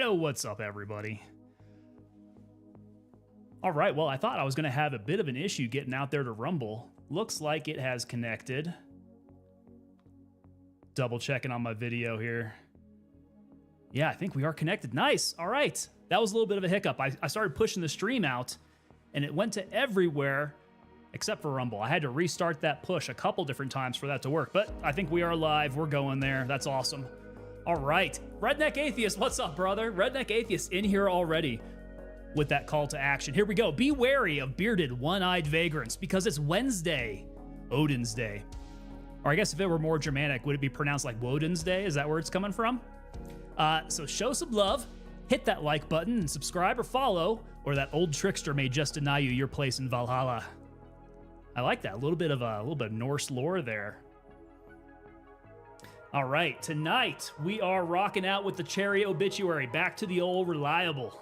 Yo, what's up, everybody? All right, well, I thought I was going to have a bit of an issue getting out there to Rumble. Looks like it has connected. Double checking on my video here. Yeah, I think we are connected. Nice. All right. That was a little bit of a hiccup. I started pushing the stream out, and it went to everywhere except for Rumble. I had to restart that push a couple different times for that to work, but I think we are live. We're going there. That's awesome. All right. Redneck Atheist, what's up, brother? Redneck Atheist in here already with that call to action. Here we go. Be wary of bearded, one-eyed vagrants because it's Wednesday, Odin's Day. Or I guess if it were more Germanic, would it be pronounced like Woden's Day? Is that where it's coming from? So show some love, hit that like button, and subscribe or follow, or that old trickster may just deny you your place in Valhalla. I like that. A little bit of Norse lore there. All right, tonight we are rocking out with the Cherry Obituary, back to the old reliable.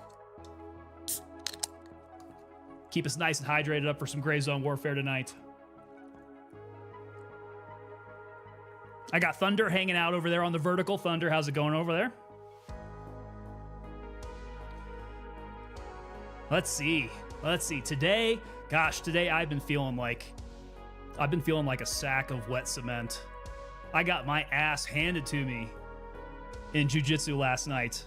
Keep us nice and hydrated up for some Gray Zone Warfare tonight. I got Thunder hanging out over there on the vertical. Thunder, how's it going over there? Let's see. Today, gosh, today I've been feeling like a sack of wet cement. I got my ass handed to me in jiu-jitsu last night.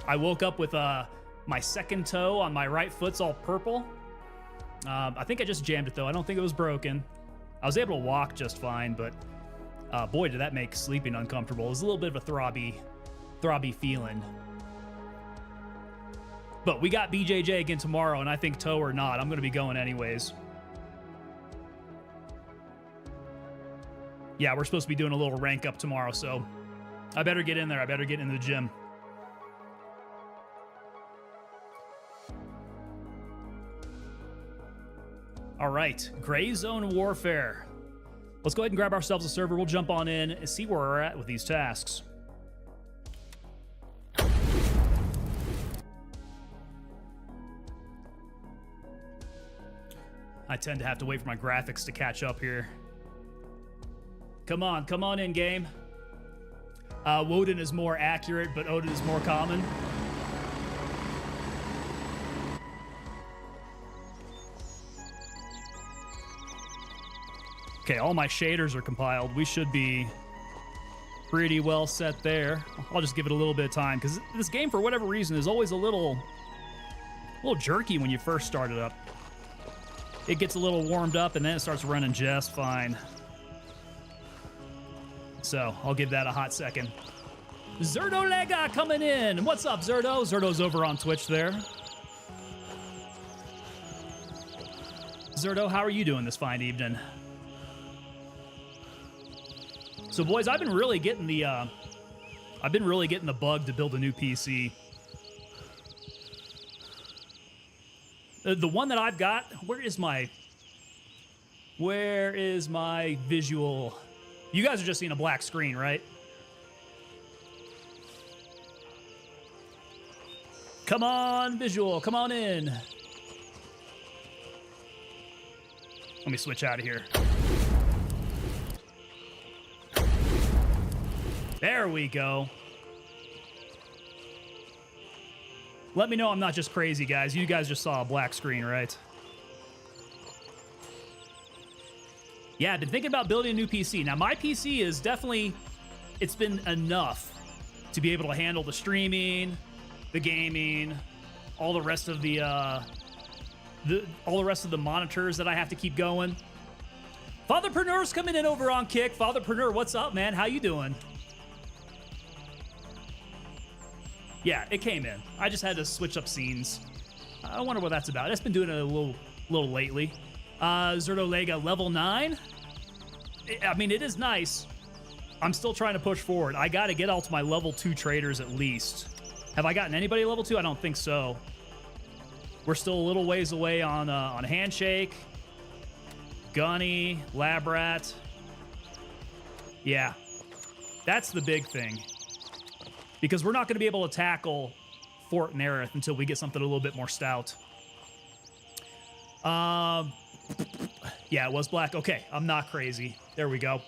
I woke up with my second toe on my right foot's all purple. I think I just jammed it though. I don't think it was broken. I was able to walk just fine, but boy, did that make sleeping uncomfortable. It was a little bit of a throbby feeling. But we got BJJ again tomorrow, and I think toe or not, I'm going to be going anyways. Yeah, we're supposed to be doing a little rank up tomorrow, so I better get in there. I better get in the gym. All right, Gray Zone Warfare. Let's go ahead and grab ourselves a server. We'll jump on in and see where we're at with these tasks. I tend to have to wait for my graphics to catch up here. Come on in, game. Woden is more accurate, but Odin is more common. Okay, all my shaders are compiled. We should be pretty well set there. I'll just give it a little bit of time, because this game, for whatever reason, is always a little jerky when you first start it up. It gets a little warmed up, and then it starts running just fine. So, I'll give that a hot second. Zerdo Lega coming in. What's up, Zerdo? Zerdo's over on Twitch there. Zerdo, how are you doing this fine evening? So, boys, I've been really getting the bug to build a new PC. The one that I've got, where is my visual? You guys are just seeing a black screen, right? Come on, visual, come on in. Let me switch out of here. There we go. Let me know I'm not just crazy, guys. You guys just saw a black screen, right? Yeah, I've been thinking about building a new PC. Now, my PC is definitely, it's been enough to be able to handle the streaming, the gaming, all the rest of the monitors that I have to keep going. Fatherpreneur's coming in over on Kick. Fatherpreneur, what's up, man? How you doing? Yeah, it came in. I just had to switch up scenes. I wonder what that's about. It's been doing it a little lately. Zerdo Lega, level 9. I mean, it is nice. I'm still trying to push forward. I got to get all to my level 2 traders at least. Have I gotten anybody level 2? I don't think so. We're still a little ways away on Handshake, Gunny, Labrat. Yeah, that's the big thing. Because we're not going to be able to tackle Fort Nerith until we get something a little bit more stout. Yeah, it was black. Okay, I'm not crazy. There we go.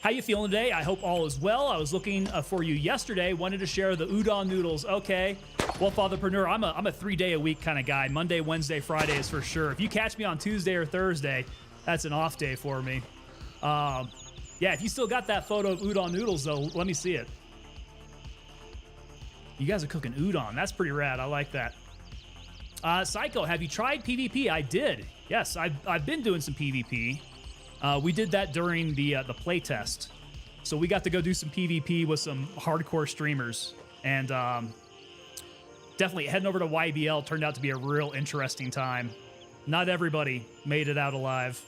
How you feeling today? I hope all is well. I was looking for you yesterday. Wanted to share the udon noodles. Okay. Well, Fatherpreneur, I'm a 3-day-a-week kind of guy. Monday, Wednesday, Friday is for sure. If you catch me on Tuesday or Thursday, that's an off day for me. Yeah, if you still got that photo of udon noodles, though, let me see it. You guys are cooking udon. That's pretty rad. I like that. Psycho, have you tried PvP? I did. Yes, I've been doing some PvP. We did that during the playtest. So we got to go do some PvP with some hardcore streamers. And definitely heading over to YBL turned out to be a real interesting time. Not everybody made it out alive.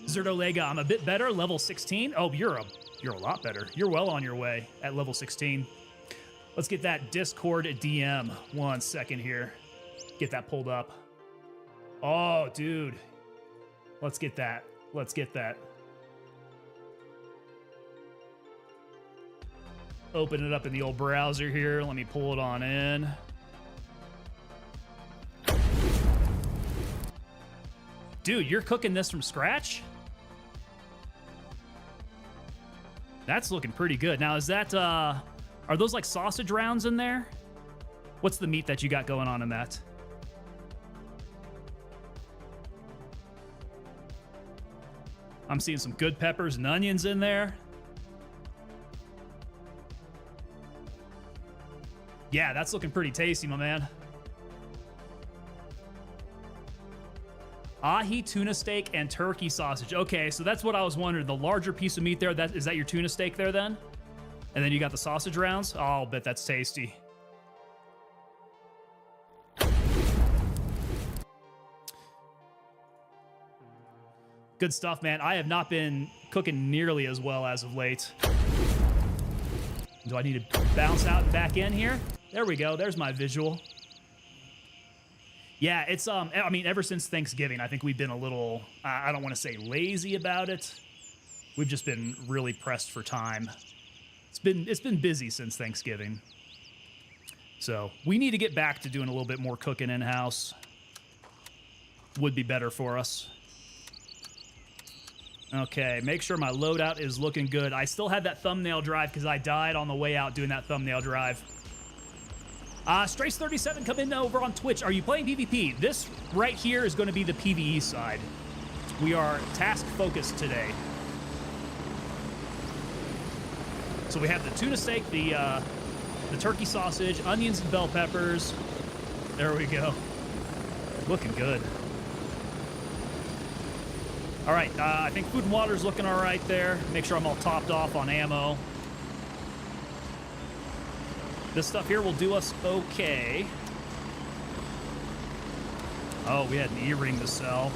Zerdolega, I'm a bit better, level 16. Oh, you're a lot better. You're well on your way at level 16. Let's get that Discord DM. 1 second here. Get that pulled up. Oh, dude. Let's get that. Let's get that. Open it up in the old browser here. Let me pull it on in. Dude, you're cooking this from scratch? That's looking pretty good. Now, is that, are those like sausage rounds in there? What's the meat that you got going on in that? I'm seeing some good peppers and onions in there. Yeah, that's looking pretty tasty, my man. Ahi tuna steak and turkey sausage. Okay, so that's what I was wondering. The larger piece of meat there, is that your tuna steak there then? And then you got the sausage rounds? Oh, I'll bet that's tasty. Good stuff, man. I have not been cooking nearly as well as of late. Do I need to bounce out and back in here? There we go. There's my visual. Yeah, it's, I mean, ever since Thanksgiving, I think we've been a little, I don't want to say lazy about it. We've just been really pressed for time. It's been busy since Thanksgiving. So we need to get back to doing a little bit more cooking in-house. Would be better for us. Okay, make sure my loadout is looking good. I still have that thumbnail drive because I died on the way out doing that thumbnail drive. Strace37 come in over on Twitch. Are you playing PvP? This right here is going to be the PvE side. We are task focused today. So we have the tuna steak, the turkey sausage, onions and bell peppers. There we go. Looking good. All right, I think food and water is looking all right there. Make sure I'm all topped off on ammo. This stuff here will do us okay. Oh, we had an earring to sell.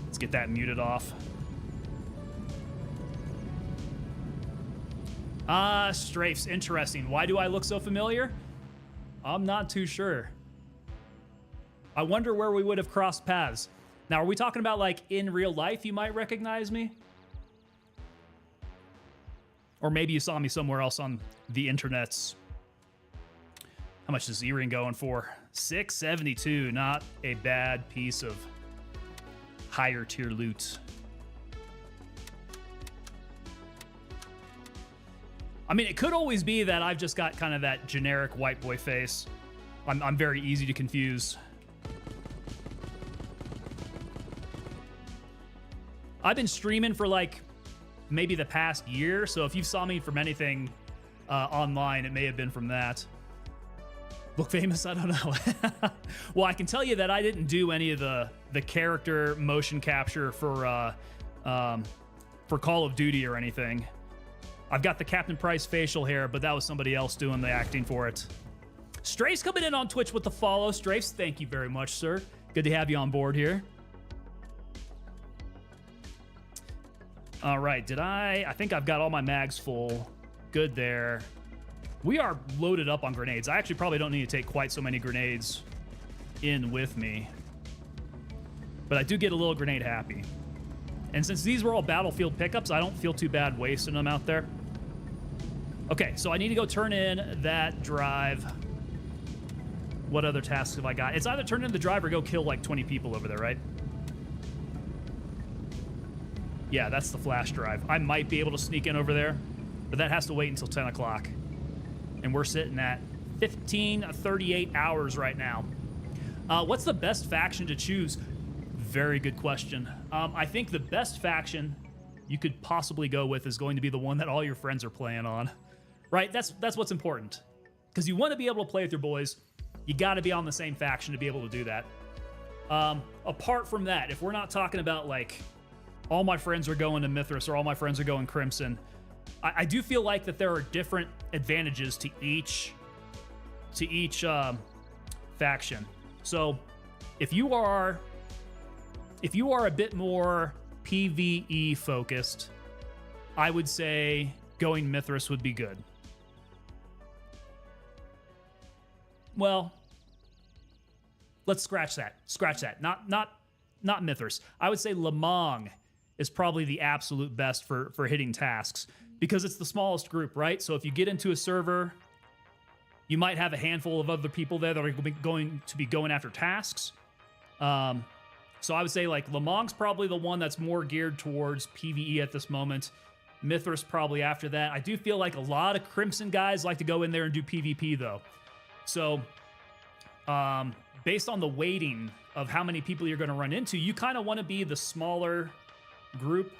Let's get that muted off. Strafes, interesting. Why do I look so familiar? I'm not too sure. I wonder where we would have crossed paths. Now, are we talking about like in real life you might recognize me? Or maybe you saw me somewhere else on the internets. How much is earring going for? $672, not a bad piece of higher tier loot. I mean, it could always be that I've just got kind of that generic white boy face. I'm very easy to confuse. I've been streaming for like maybe the past year, so if you saw me from anything online, it may have been from that. Look famous? I don't know. Well, I can tell you that I didn't do any of the character motion capture for Call of Duty or anything. I've got the Captain Price facial hair, but that was somebody else doing the acting for it. Strace coming in on Twitch with the follow. Strace, thank you very much, sir. Good to have you on board here. All right, I think I've got all my mags full. Good there. We are loaded up on grenades. I actually probably don't need to take quite so many grenades in with me. But I do get a little grenade happy. And since these were all battlefield pickups, I don't feel too bad wasting them out there. Okay, so I need to go turn in that drive. What other tasks have I got? It's either turn in the drive or go kill like 20 people over there, right? Yeah, that's the flash drive. I might be able to sneak in over there, but that has to wait until 10 o'clock. And we're sitting at 15:38 hours right now. What's the best faction to choose? Very good question. I think the best faction you could possibly go with is going to be the one that all your friends are playing on, right? That's what's important, because you want to be able to play with your boys. You got to be on the same faction to be able to do that. Apart from that, if we're not talking about like all my friends are going to Mithras or all my friends are going Crimson, I do feel like that there are different advantages to each faction. So if you are a bit more PvE focused, I would say going Mithras would be good. Well, let's scratch that. Scratch that. Not Mithras. I would say Lemong is probably the absolute best for hitting tasks, because it's the smallest group, right? So if you get into a server, you might have a handful of other people there that are going to be going after tasks. So I would say like Lemong's probably the one that's more geared towards PvE at this moment. Mithras probably after that. I do feel like a lot of Crimson guys like to go in there and do PvP though. So based on the weighting of how many people you're going to run into, you kind of want to be the smaller group,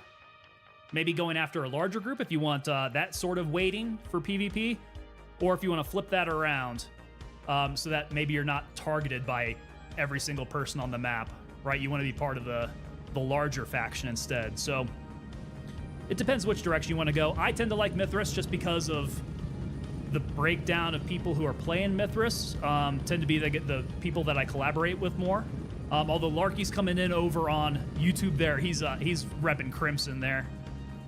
maybe going after a larger group if you want that sort of weighting for PvP, or if you want to flip that around so that maybe you're not targeted by every single person on the map, right? You want to be part of the larger faction instead. So it depends which direction you want to go. I tend to like Mithras just because of the breakdown of people who are playing Mithras tend to be the people that I collaborate with more. Although Larky's coming in over on YouTube there, he's repping Crimson there.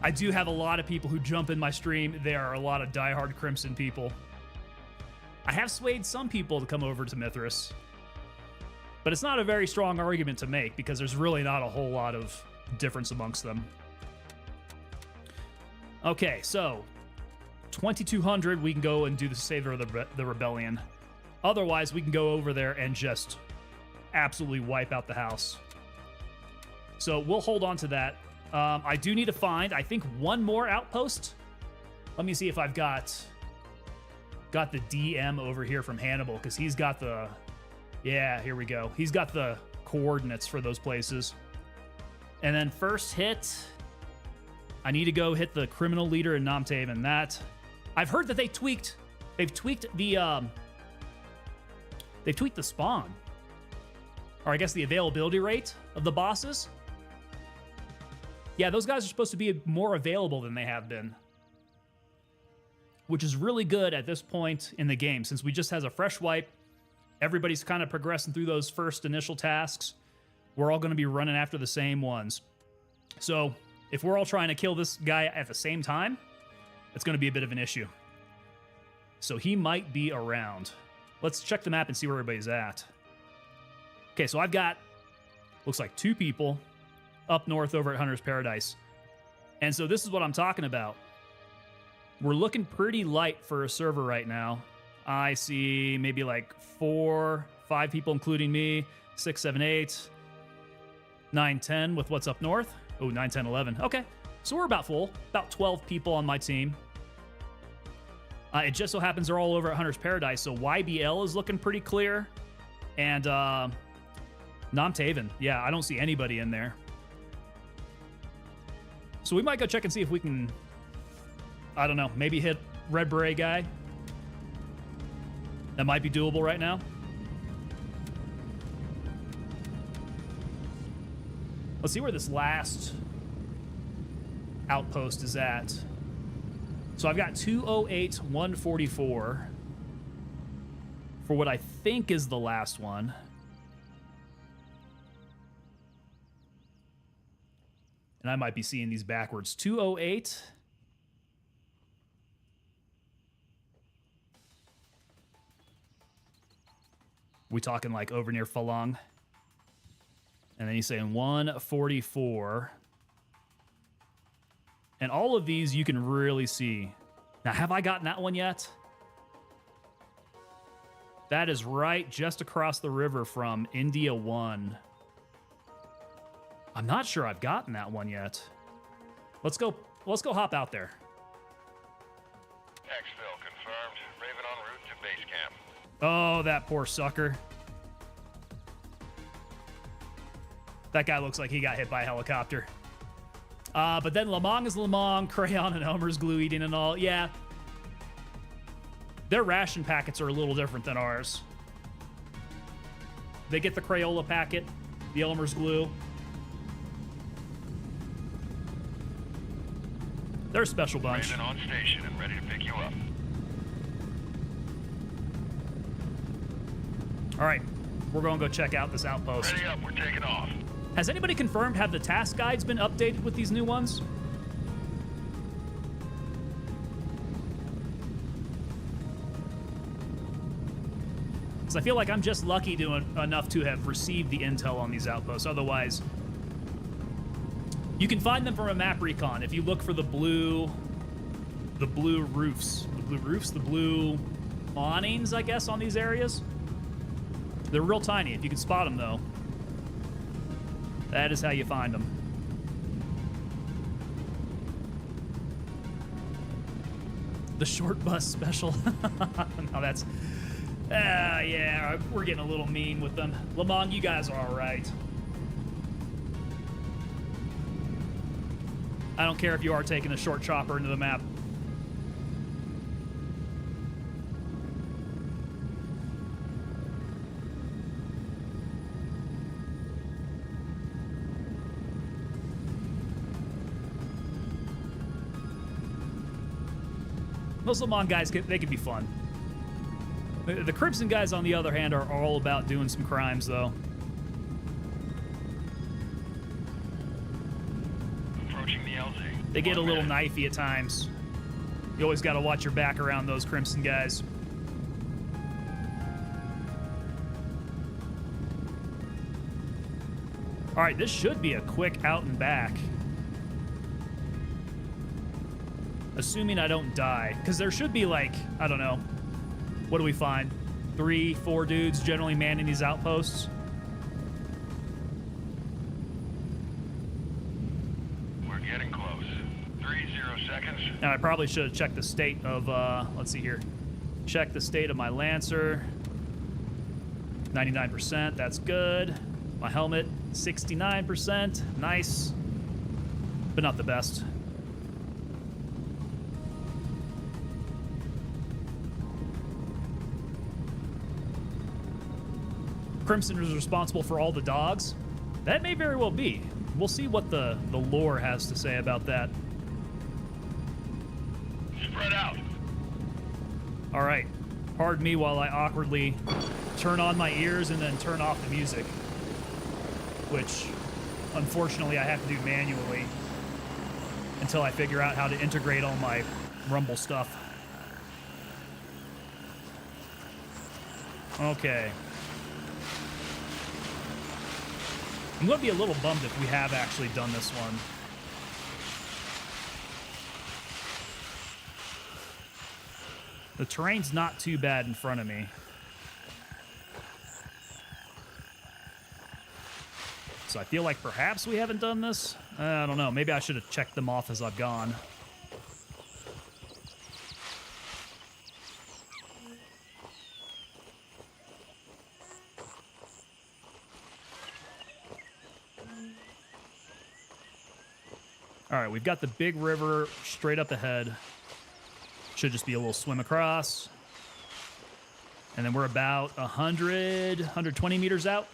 I do have a lot of people who jump in my stream. There are a lot of diehard Crimson people. I have swayed some people to come over to Mithras, but it's not a very strong argument to make because there's really not a whole lot of difference amongst them. Okay, so 2200, we can go and do the Savior of the Rebellion. Otherwise, we can go over there and just absolutely wipe out the house. So we'll hold on to that. I do need to find, I think, one more outpost. Let me see if I've got the DM over here from Hannibal, because he's got the... Yeah, here we go. He's got the coordinates for those places. And then first hit, I need to go hit the criminal leader in Namtaven. That... I've heard that they've tweaked the spawn, or I guess the availability rate of the bosses. Yeah, those guys are supposed to be more available than they have been, which is really good at this point in the game, since we just has a fresh wipe. Everybody's kind of progressing through those first initial tasks. We're all going to be running after the same ones. So if we're all trying to kill this guy at the same time, it's going to be a bit of an issue. So he might be around. Let's check the map and see where everybody's at. Okay, so I've got, looks like 2 people up north over at Hunter's Paradise. And so this is what I'm talking about. We're looking pretty light for a server right now. I see maybe like 4, 5 people, including me, 6, 7, 8, 9, 10 with what's up north. Oh, 9, 10, 11. Okay, so we're about full. About 12 people on my team. It just so happens they're all over at Hunter's Paradise, so YBL is looking pretty clear. And Namtaven, yeah, I don't see anybody in there. So we might go check and see if we can, I don't know, maybe hit Red Beret guy. That might be doable right now. Let's see where this last outpost is at. So I've got 208, 144 for what I think is the last one. And I might be seeing these backwards. 208. We talking like over near Falung. And then he's saying 144. And all of these you can really see. Now, have I gotten that one yet? That is right just across the river from India 1. I'm not sure I've gotten that one yet. Let's go hop out there. Exfil confirmed. Raven en route to base camp. Oh, that poor sucker. That guy looks like he got hit by a helicopter. But then Lamong is Lamong, Crayon and Elmer's glue eating and all. Yeah. Their ration packets are a little different than ours. They get the Crayola packet, the Elmer's glue. They're a special bunch. Raven on station and ready to pick you up. All right, we're going to go check out this outpost. Ready up, we're taking off. Has anybody confirmed, have the task guides been updated with these new ones? Because I feel like I'm just lucky enough to have received the intel on these outposts. Otherwise, you can find them from a map recon. If you look for the blue roofs, the blue awnings, I guess, on these areas. They're real tiny. If you can spot them, though, that is how you find them. The short bus special. No, that's... yeah, we're getting a little mean with them. Lamont, you guys are all right. I don't care if you are taking a short chopper into the map. Those Lamont guys, they can be fun. The Crimson guys, on the other hand, are all about doing some crimes, though. Approaching the LZ. They get a little knifey at times. You always got to watch your back around those Crimson guys. All right, this should be a quick out and back. Assuming I don't die. Because there should be, like, I don't know. What do we find? 3, 4 dudes generally manning these outposts. We're getting close. 30 seconds. Now, I probably should have checked the state of, let's see here. Check the state of my Lancer. 99%, that's good. My helmet, 69%, nice. But not the best. Crimson is responsible for all the dogs. That may very well be. We'll see what the lore has to say about that. Spread out. All right. Pardon me while I awkwardly turn on my ears and then turn off the music, which unfortunately I have to do manually until I figure out how to integrate all my Rumble stuff. Okay. I'm going to be a little bummed if we have actually done this one. The terrain's not too bad in front of me. So I feel like perhaps we haven't done this. I don't know. Maybe I should have checked them off as I've gone. All right, we've got the big river straight up ahead. Should just be a little swim across. And then we're about 100, 120 meters out.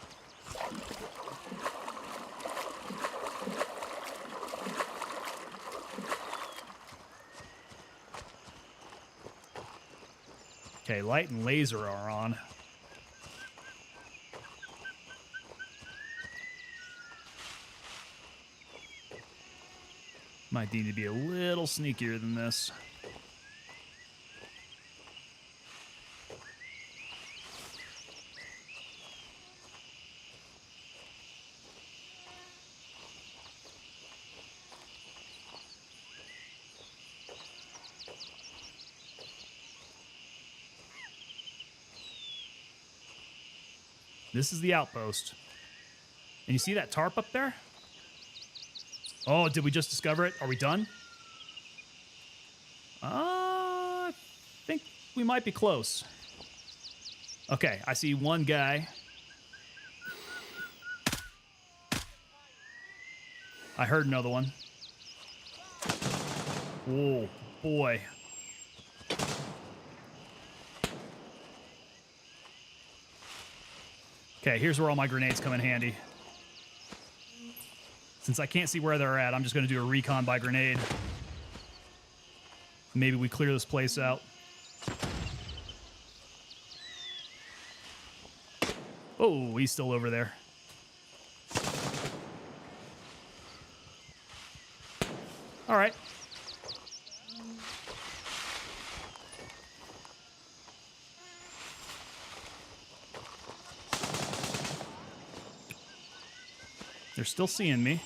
Okay, light and laser are on. Might need to be a little sneakier than this. This is the outpost. And you see that tarp up there? Oh, did we just discover it? Are we done? I think we might be close. Okay, I see one guy. I heard another one. Oh, boy. Okay, here's where all my grenades come in handy. Since I can't see where they're at, I'm just going to do a recon by grenade. Maybe we clear this place out. Oh, he's still over there. All right. They're still seeing me.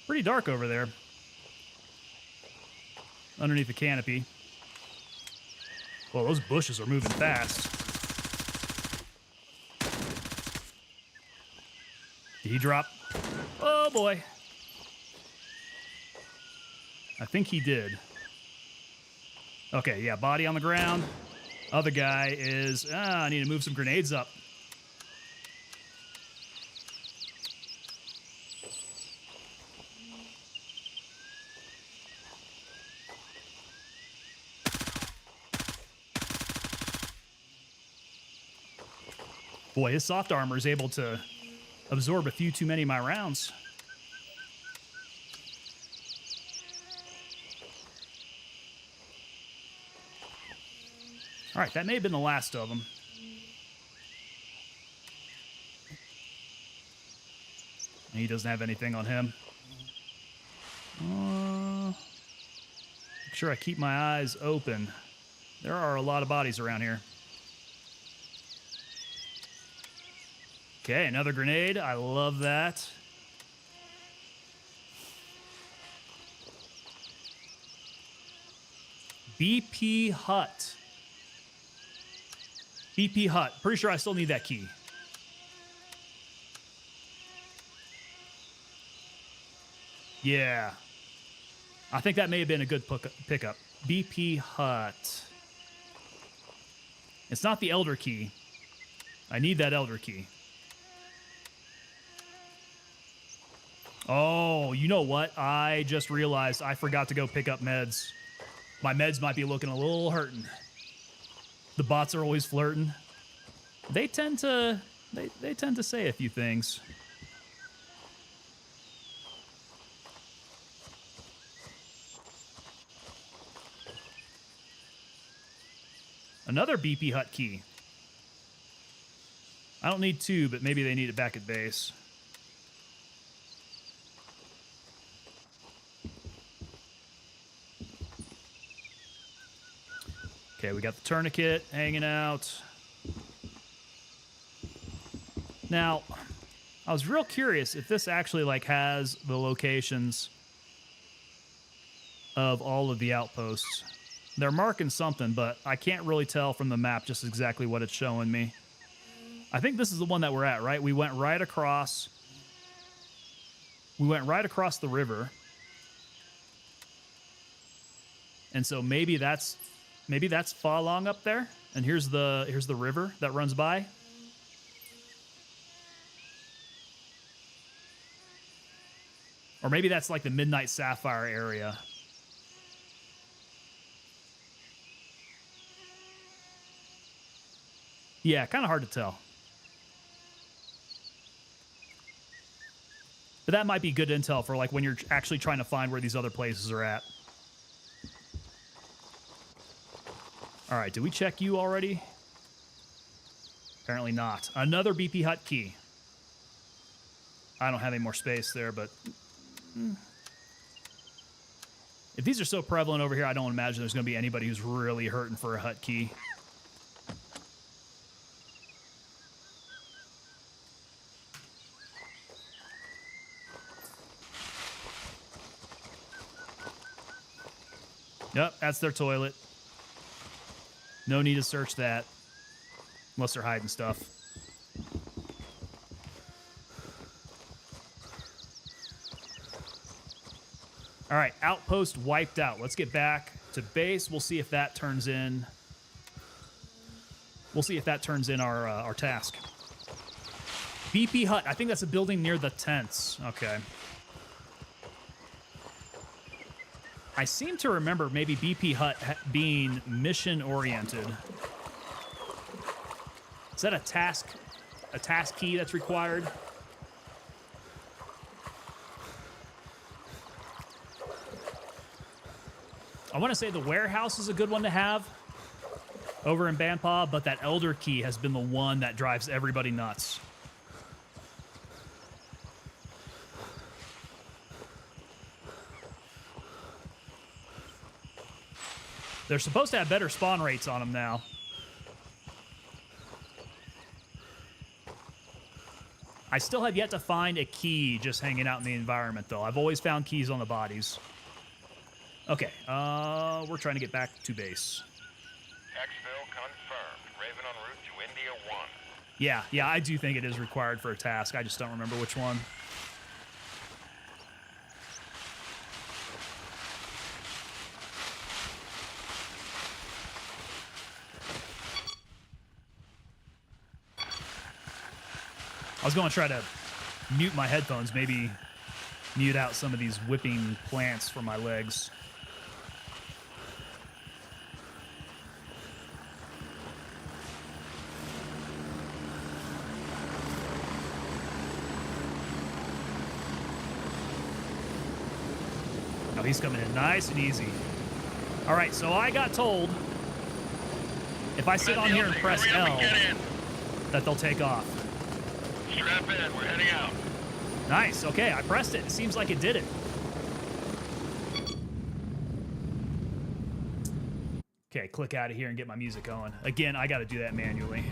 Pretty dark over there. Underneath the canopy. Well, those bushes are moving fast. Did he drop? Oh, boy. I think he did. Okay, yeah, body on the ground. Other guy is... I need to move some grenades up. Boy, his soft armor is able to absorb a few too many of my rounds. All right, that may have been the last of them. He doesn't have anything on him. Make sure I keep my eyes open. There are a lot of bodies around here. Okay, another grenade. I love that. BP Hut. BP Hut. Pretty sure I still need that key. Yeah. I think that may have been a good pickup. BP Hut. It's not the Elder Key. I need that Elder Key. Oh, you know what? I just realized I forgot to go pick up meds. My meds might be looking a little hurting. The bots are always flirting. They tend to say a few things. Another BP Hut key. I don't need two, but maybe they need it back at base. Okay, we got the tourniquet hanging out. Now, I was real curious if this actually like has the locations of all of the outposts. They're marking something, but I can't really tell from the map just exactly what it's showing me. I think this is the one that we're at, right? We went right across. We went right across the river. And so maybe that's Fa Long up there, and here's the river that runs by. Or maybe that's like the Midnight Sapphire area. Yeah, kind of hard to tell. But that might be good intel for like when you're actually trying to find where these other places are at. All right, did we check you already? Apparently not. Another BP Hut key. I don't have any more space there, but... If these are so prevalent over here, I don't imagine there's going to be anybody who's really hurting for a hut key. Yep, that's their toilet. No need to search that. Unless they're hiding stuff. All right, Outpost wiped out. Let's get back to base. We'll see if that turns in. We'll see if that turns in our task. BP Hut. I think that's a building near the tents. Okay. I seem to remember maybe BP Hut being mission-oriented. Is that a task key that's required? I want to say the warehouse is a good one to have over in Bandpaw, but that Elder key has been the one that drives everybody nuts. They're supposed to have better spawn rates on them now. I still have yet to find a key just hanging out in the environment, though. I've always found keys on the bodies. Okay, we're trying to get back to base. Exfil confirmed. Raven en route to India 1. Yeah, I do think it is required for a task. I just don't remember which one. I was going to try to mute my headphones, maybe mute out some of these whipping plants from my legs. Oh, he's coming in nice and easy. All right, so I got told if I sit on here and press L, that they'll take off. Strap in, we're heading out. Nice, okay, I pressed it. It seems like it did it. Okay, click out of here and get my music going. Again, I gotta do that manually.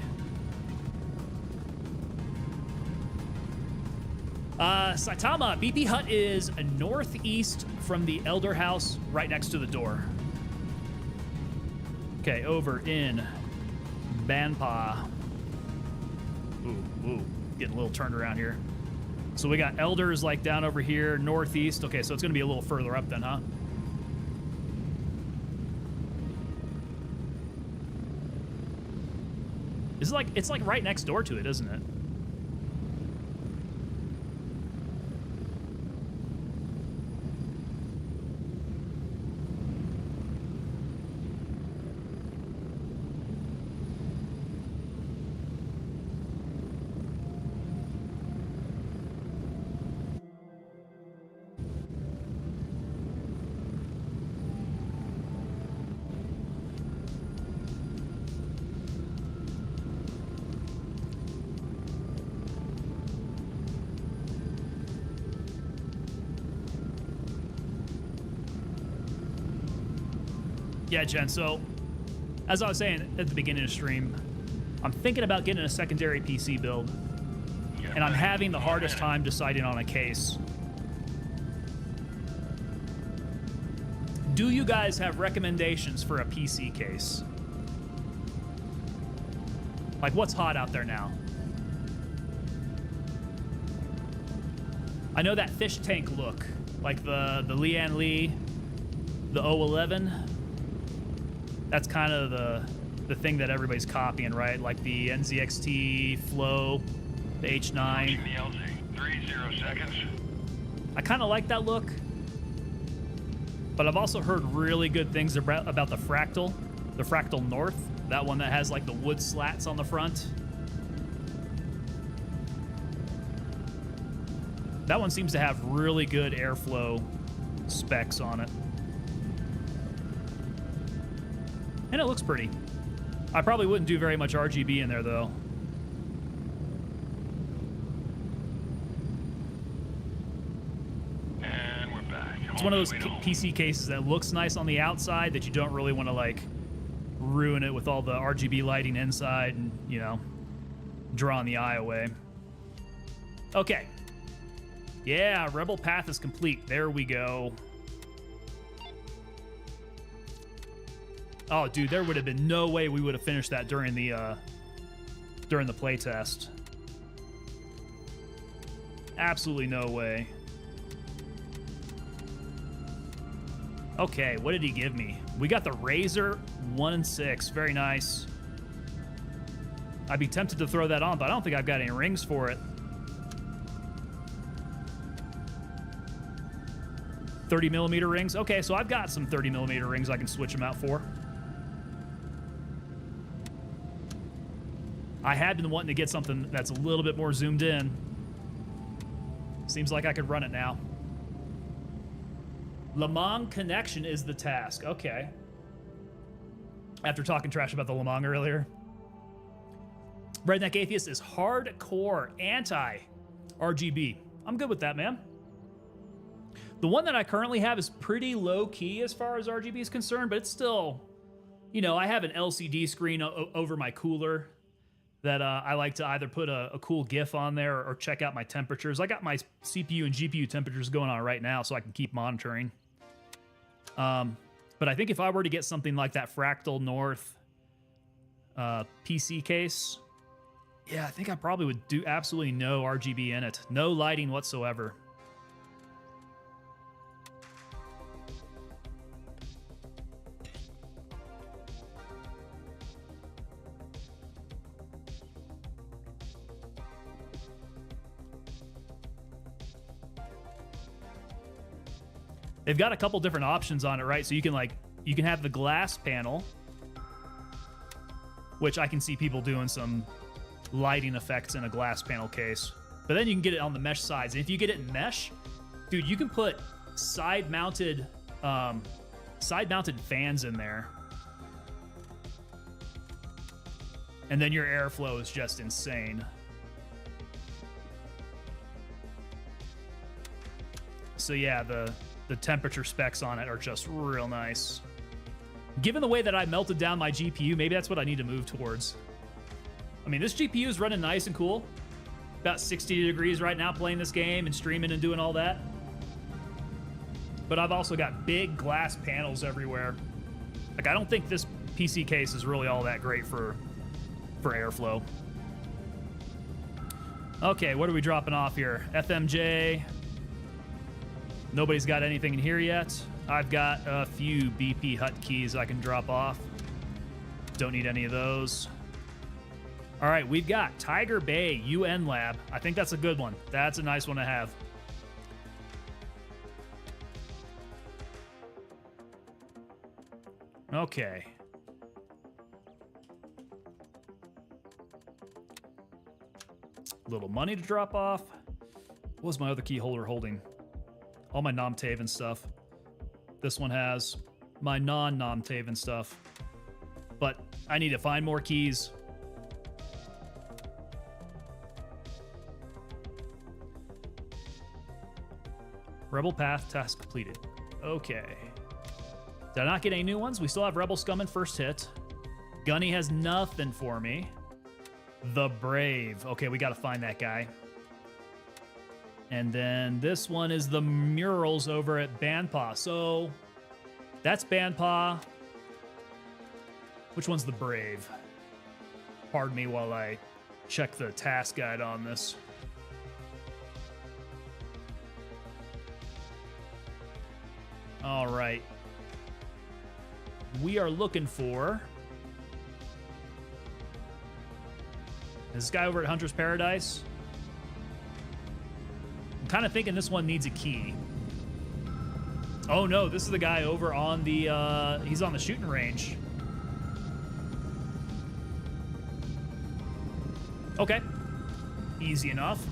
Saitama, BP Hut is northeast from the Elder House, right next to the door. Okay, over in Bandpaw. Ooh, getting a little turned around here. So we got Elders like down over here, northeast. Okay, so it's gonna be a little further up then, huh? It's like right next door to it, isn't it? Yeah, Jen, so as I was saying at the beginning of the stream, I'm thinking about getting a secondary PC build, and I'm having the hardest time deciding on a case. Do you guys have recommendations for a PC case? Like, what's hot out there now? I know that fish tank look, like the Lian Li, the 011. That's kind of the thing that everybody's copying, right? Like the NZXT Flow, the H9. 30 seconds. I kind of like that look, but I've also heard really good things about the Fractal North, that one that has like the wood slats on the front. That one seems to have really good airflow specs on it. And it looks pretty. I probably wouldn't do very much RGB in there, though. And we're back. It's one of those PC cases that looks nice on the outside that you don't really want to, like, ruin it with all the RGB lighting inside and, you know, drawing the eye away. Okay. Yeah, Rebel Path is complete. There we go. Oh, dude, there would have been no way we would have finished that during the playtest. Absolutely no way. Okay, what did he give me? We got the Razor 1 and 6. Very nice. I'd be tempted to throw that on, but I don't think I've got any rings for it. 30mm rings. Okay, so I've got some 30mm rings I can switch them out for. I had been wanting to get something that's a little bit more zoomed in. Seems like I could run it now. Le Mans connection is the task. Okay. After talking trash about the Le Mans earlier. Redneck Atheist is hardcore anti-RGB. I'm good with that, man. The one that I currently have is pretty low-key as far as RGB is concerned, but it's still, you know, I have an LCD screen over my cooler that I like to either put a cool GIF on there or check out my temperatures. I got my CPU and GPU temperatures going on right now so I can keep monitoring. But I think if I were to get something like that Fractal North PC case, yeah, I think I probably would do absolutely no RGB in it. No lighting whatsoever. They've got a couple different options on it, right? So you can have the glass panel, which I can see people doing some lighting effects in a glass panel case. But then you can get it on the mesh sides. And if you get it in mesh, dude, you can put side-mounted fans in there. And then your airflow is just insane. So yeah, the temperature specs on it are just real nice. Given the way that I melted down my GPU, maybe that's what I need to move towards. I mean, this GPU is running nice and cool. About 60 degrees right now playing this game and streaming and doing all that. But I've also got big glass panels everywhere. Like, I don't think this PC case is really all that great for airflow. Okay, what are we dropping off here? FMJ. Nobody's got anything in here yet. I've got a few BP hut keys I can drop off. Don't need any of those. All right, we've got Tiger Bay UN Lab. I think that's a good one. That's a nice one to have. Okay. Little money to drop off. What was my other key holder holding? All my Nom-Taven stuff. This one has my non-Nom-Taven stuff. But I need to find more keys. Rebel Path task completed. Okay. Did I not get any new ones? We still have Rebel Scum in first hit. Gunny has nothing for me. The Brave. Okay, we got to find that guy. And then this one is the murals over at Bandpaw. So that's Bandpaw. Which one's the Brave? Pardon me while I check the task guide on this. All right. We are looking for this guy over at Hunter's Paradise. I'm kind of thinking this one needs a key. Oh no, this is the guy over on the, he's on the shooting range. Okay. Easy enough.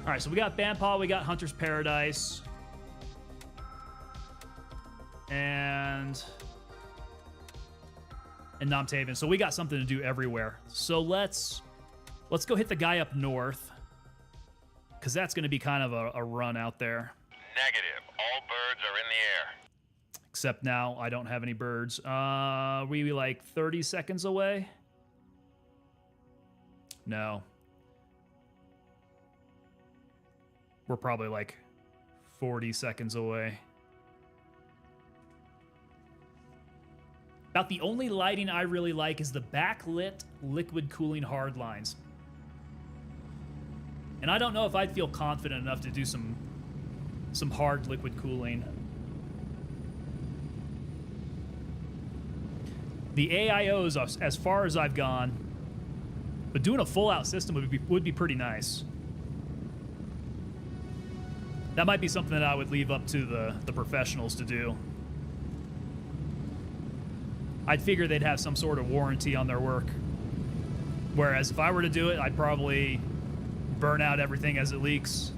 All right, so we got Bandpaw, we got Hunter's Paradise. And Nom-Taven. So we got something to do everywhere. So let's go hit the guy up north, because that's going to be kind of a run out there. Negative. All birds are in the air. Except now I don't have any birds. We like 30 seconds away? No. We're probably like 40 seconds away. About the only lighting I really like is the backlit liquid cooling hard lines. And I don't know if I'd feel confident enough to do some hard liquid cooling. The AIOs, as far as I've gone, but doing a full-out system would be pretty nice. That might be something that I would leave up to the professionals to do. I'd figure they'd have some sort of warranty on their work. Whereas if I were to do it, I'd probably burn out everything as it leaks.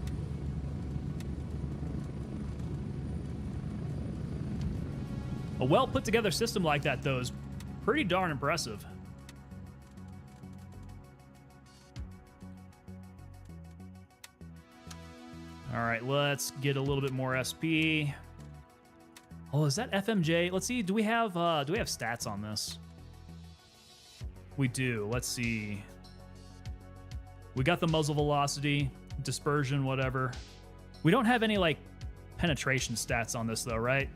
A well put together system like that, though, is pretty darn impressive. All right, let's get a little bit more SP. Oh, is that FMJ? Let's see. Do we have stats on this? We do. Let's see. We got the muzzle velocity, dispersion, whatever. We don't have any like penetration stats on this though, right?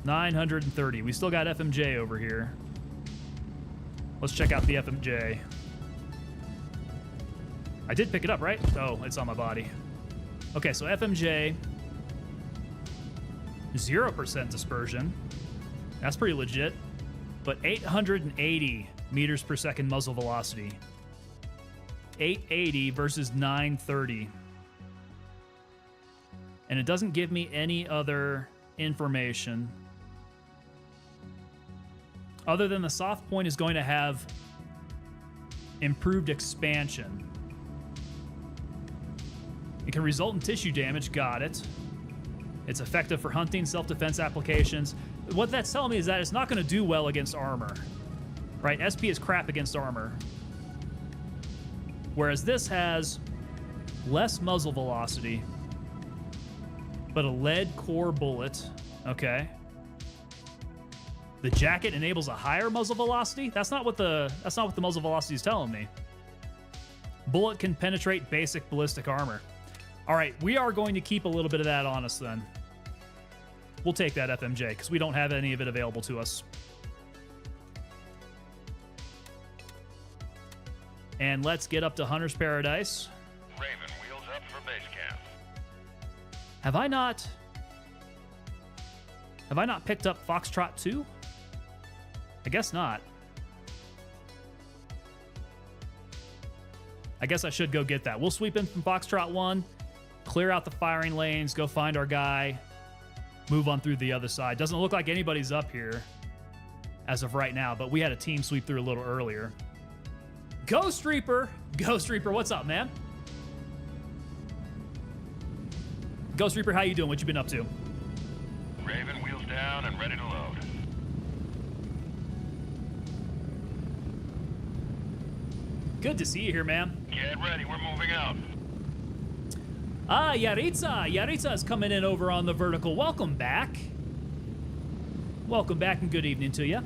$930. We still got FMJ over here. Let's check out the FMJ. I did pick it up, right? Oh, it's on my body. Okay, so FMJ, 0% dispersion. That's pretty legit. But 880 meters per second muzzle velocity. 880 versus 930. And it doesn't give me any other information other than the soft point is going to have improved expansion. It can result in tissue damage. Got it. It's effective for hunting, self-defense applications. What that's telling me is that it's not going to do well against armor. Right? SP is crap against armor. Whereas this has less muzzle velocity, but a lead core bullet. Okay. The jacket enables a higher muzzle velocity? That's not what the muzzle velocity is telling me. Bullet can penetrate basic ballistic armor. All right, we are going to keep a little bit of that on us then. We'll take that FMJ because we don't have any of it available to us. And let's get up to Hunter's Paradise. Raven, wheels up for base camp. Have I not picked up Foxtrot 2? I guess not. I guess I should go get that. We'll sweep in from Foxtrot 1, clear out the firing lanes, go find our guy, move on through the other side. Doesn't look like anybody's up here as of right now, but we had a team sweep through a little earlier. Ghost Reaper! Ghost Reaper, what's up, man? Ghost Reaper, how you doing? What you been up to? Raven, wheels down and ready to load. Good to see you here, man. Get ready, we're moving out. Ah, Yaritza. Yaritza is coming in over on the vertical. Welcome back. Welcome back and good evening to you.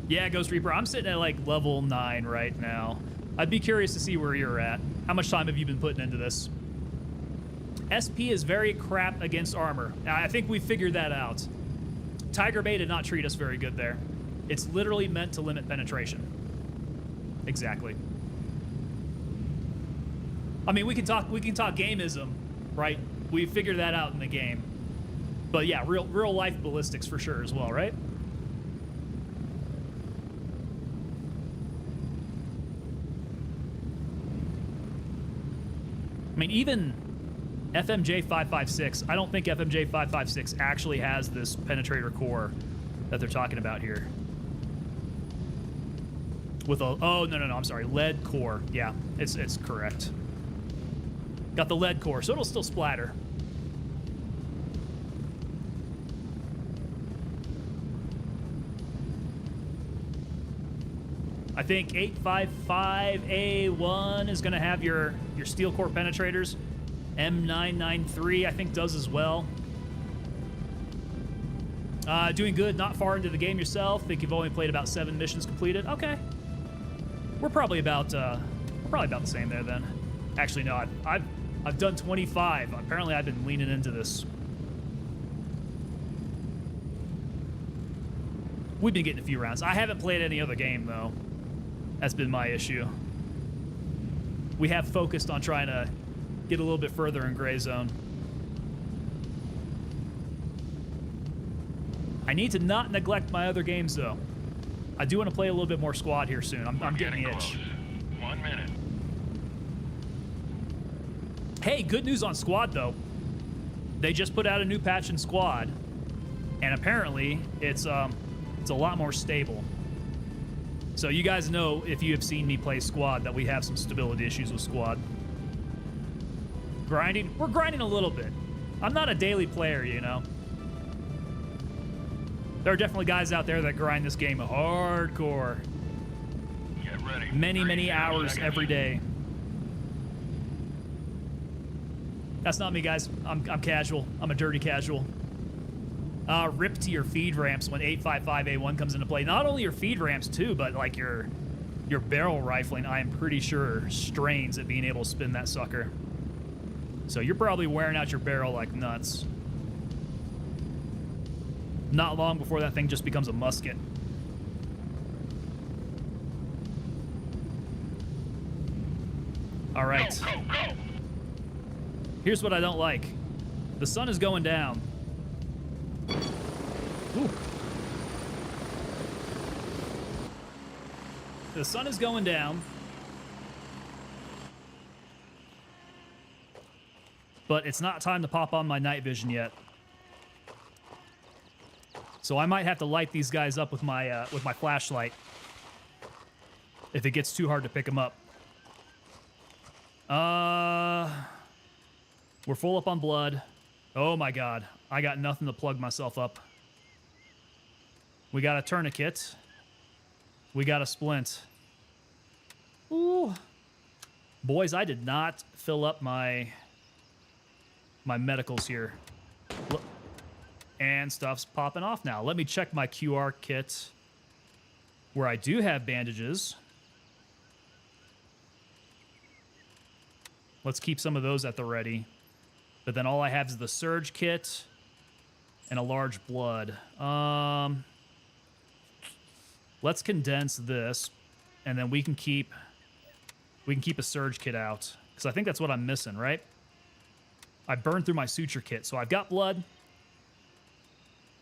Yeah, Ghost Reaper, I'm sitting at like level 9 right now. I'd be curious to see where you're at. How much time have you been putting into this? SP is very crap against armor. I think we figured that out. Tiger Bay did not treat us very good there. It's literally meant to limit penetration. Exactly. I mean, we can talk gameism, right? We figured that out in the game. But yeah, real life ballistics for sure as well, right? I mean, even FMJ 556, I don't think FMJ 556 actually has this penetrator core that they're talking about here. With a, oh, no, I'm sorry, lead core. Yeah, it's correct. Got the lead core, so it'll still splatter. I think 855A1 is going to have your steel core penetrators. M993, I think, does as well. Doing good, not far into the game yourself. Think you've only played about 7 missions completed. Okay. We're probably about the same there then. Actually, no, I've done 25. Apparently, I've been leaning into this. We've been getting a few rounds. I haven't played any other game, though. That's been my issue. We have focused on trying to get a little bit further in Gray Zone. I need to not neglect my other games, though. I do want to play a little bit more Squad here soon. I'm getting the itch. 1 minute. Hey, good news on Squad, though. They just put out a new patch in Squad, and apparently it's a lot more stable. So you guys know, if you have seen me play Squad, that we have some stability issues with Squad. Grinding? We're grinding a little bit. I'm not a daily player, you know. There are definitely guys out there that grind this game hardcore. Get ready. Many hours every day. That's not me, guys. I'm casual. I'm a dirty casual. Rip to your feed ramps when 855A1 comes into play. Not only your feed ramps too, but like your barrel rifling, I am pretty sure strains at being able to spin that sucker. So you're probably wearing out your barrel like nuts. Not long before that thing just becomes a musket. All right. Go, go, go. Here's what I don't like. The sun is going down. Ooh. The sun is going down. But it's not time to pop on my night vision yet. So I might have to light these guys up with my flashlight if it gets too hard to pick them up. We're full up on blood. Oh my god. I got nothing to plug myself up. We got a tourniquet. We got a splint. Ooh. Boys, I did not fill up my medicals here. Look. And stuff's popping off now. Let me check my QR kit where I do have bandages. Let's keep some of those at the ready. But then all I have is the surge kit and a large blood. Let's condense this, and then we can keep a surge kit out, because I think that's what I'm missing, right? I burned through my suture kit, so I've got blood.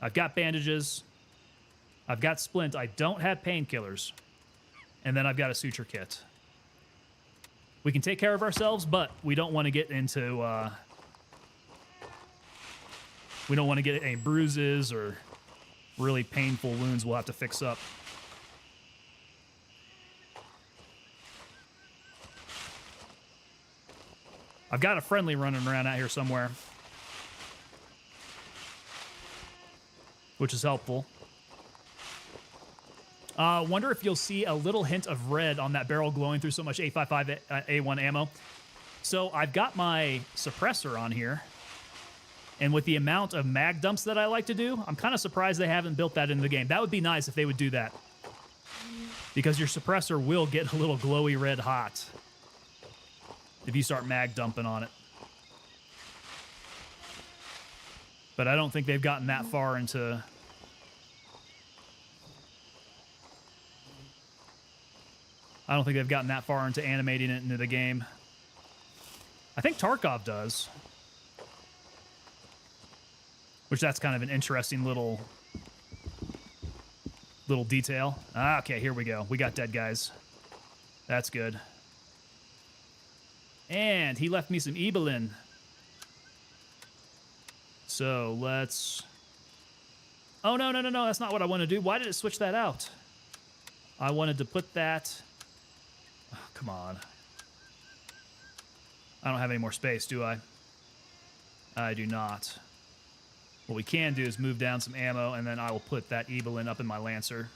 I've got bandages. I've got splint. I don't have painkillers. And then I've got a suture kit. We can take care of ourselves, but we don't want to get into... we don't want to get any bruises or really painful wounds we'll have to fix up. I've got a friendly running around out here somewhere, which is helpful. Wonder if you'll see a little hint of red on that barrel glowing through so much 855A1 ammo. So I've got my suppressor on here, and with the amount of mag dumps that I like to do, I'm kind of surprised they haven't built that into the game. That would be nice if they would do that, because your suppressor will get a little glowy red hot if you start mag dumping on it. But I don't think they've gotten that far into... I don't think they've gotten that far into animating it into the game. I think Tarkov does. Which that's kind of an interesting little detail. Ah, okay, here we go. We got dead guys. That's good. And he left me some Ebelin. So let's... Oh, no, that's not what I want to do. Why did it switch that out? I wanted to put that... Oh, come on. I don't have any more space, do I? I do not. What we can do is move down some ammo, and then I will put that Ebelin up in my Lancer.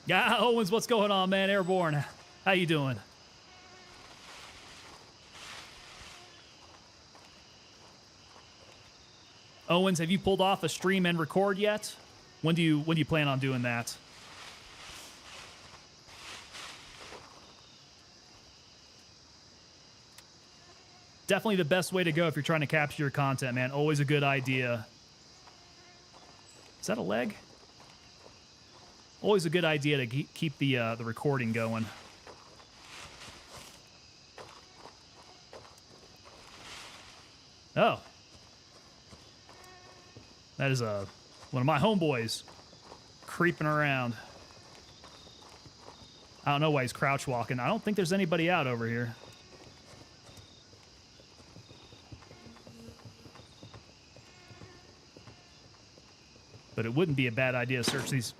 Yeah, Owens, what's going on, man? Airborne, how you doing? Owens, have you pulled off a stream and record yet? When do you plan on doing that? Definitely the best way to go if you're trying to capture your content, man. Always a good idea. Is that a leg? Always a good idea to keep the recording going. Oh. That is one of my homeboys creeping around. I don't know why he's crouch walking. I don't think there's anybody out over here. But it wouldn't be a bad idea to search these.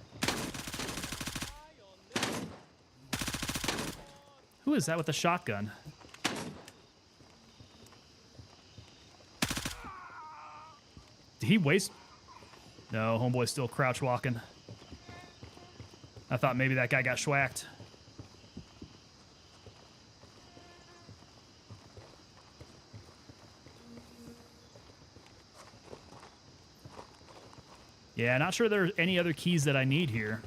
Who is that with the shotgun? Did he waste? No, homeboy's still crouch walking. I thought maybe that guy got schwacked. Yeah, not sure there are any other keys that I need here.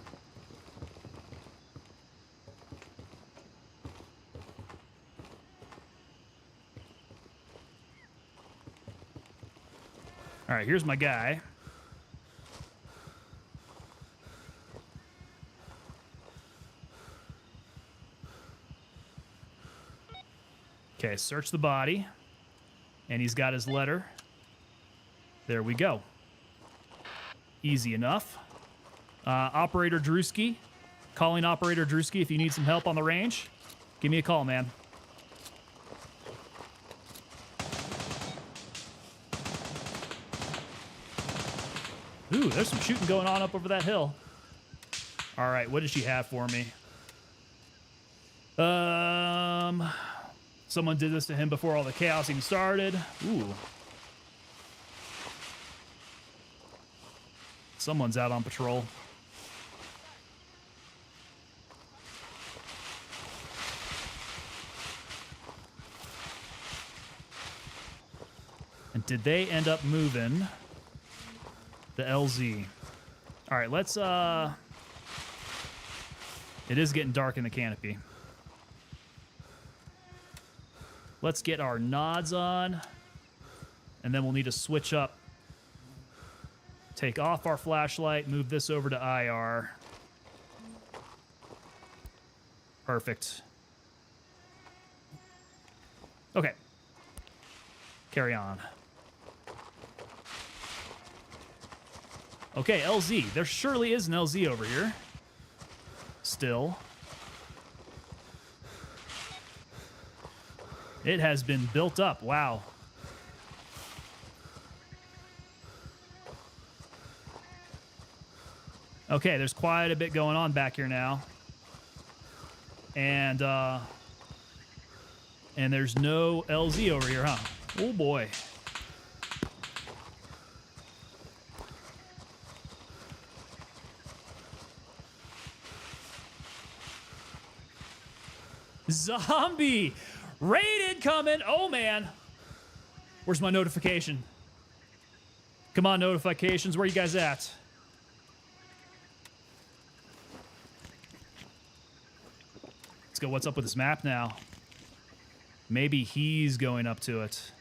All right, here's my guy. Okay, search the body. And he's got his letter. There we go. Easy enough. Operator Drewski. Calling Operator Drewski if you need some help on the range. Give me a call, man. Ooh, there's some shooting going on up over that hill. All right, what does she have for me? Someone did this to him before all the chaos even started. Ooh. Someone's out on patrol. And did they end up moving the LZ? All right, let's, it is getting dark in the canopy. Let's get our nods on, and then we'll need to switch up. Take off our flashlight, move this over to IR. Perfect. Okay. Carry on. Okay, LZ. There surely is an LZ over here. Still. It has been built up. Wow. Okay, there's quite a bit going on back here now. And there's no LZ over here, huh? Oh boy. Zombie! Raid incoming! Oh man. Where's my notification? Come on, notifications. Where you guys at? Let's go. What's up with this map now? Maybe he's going up to it.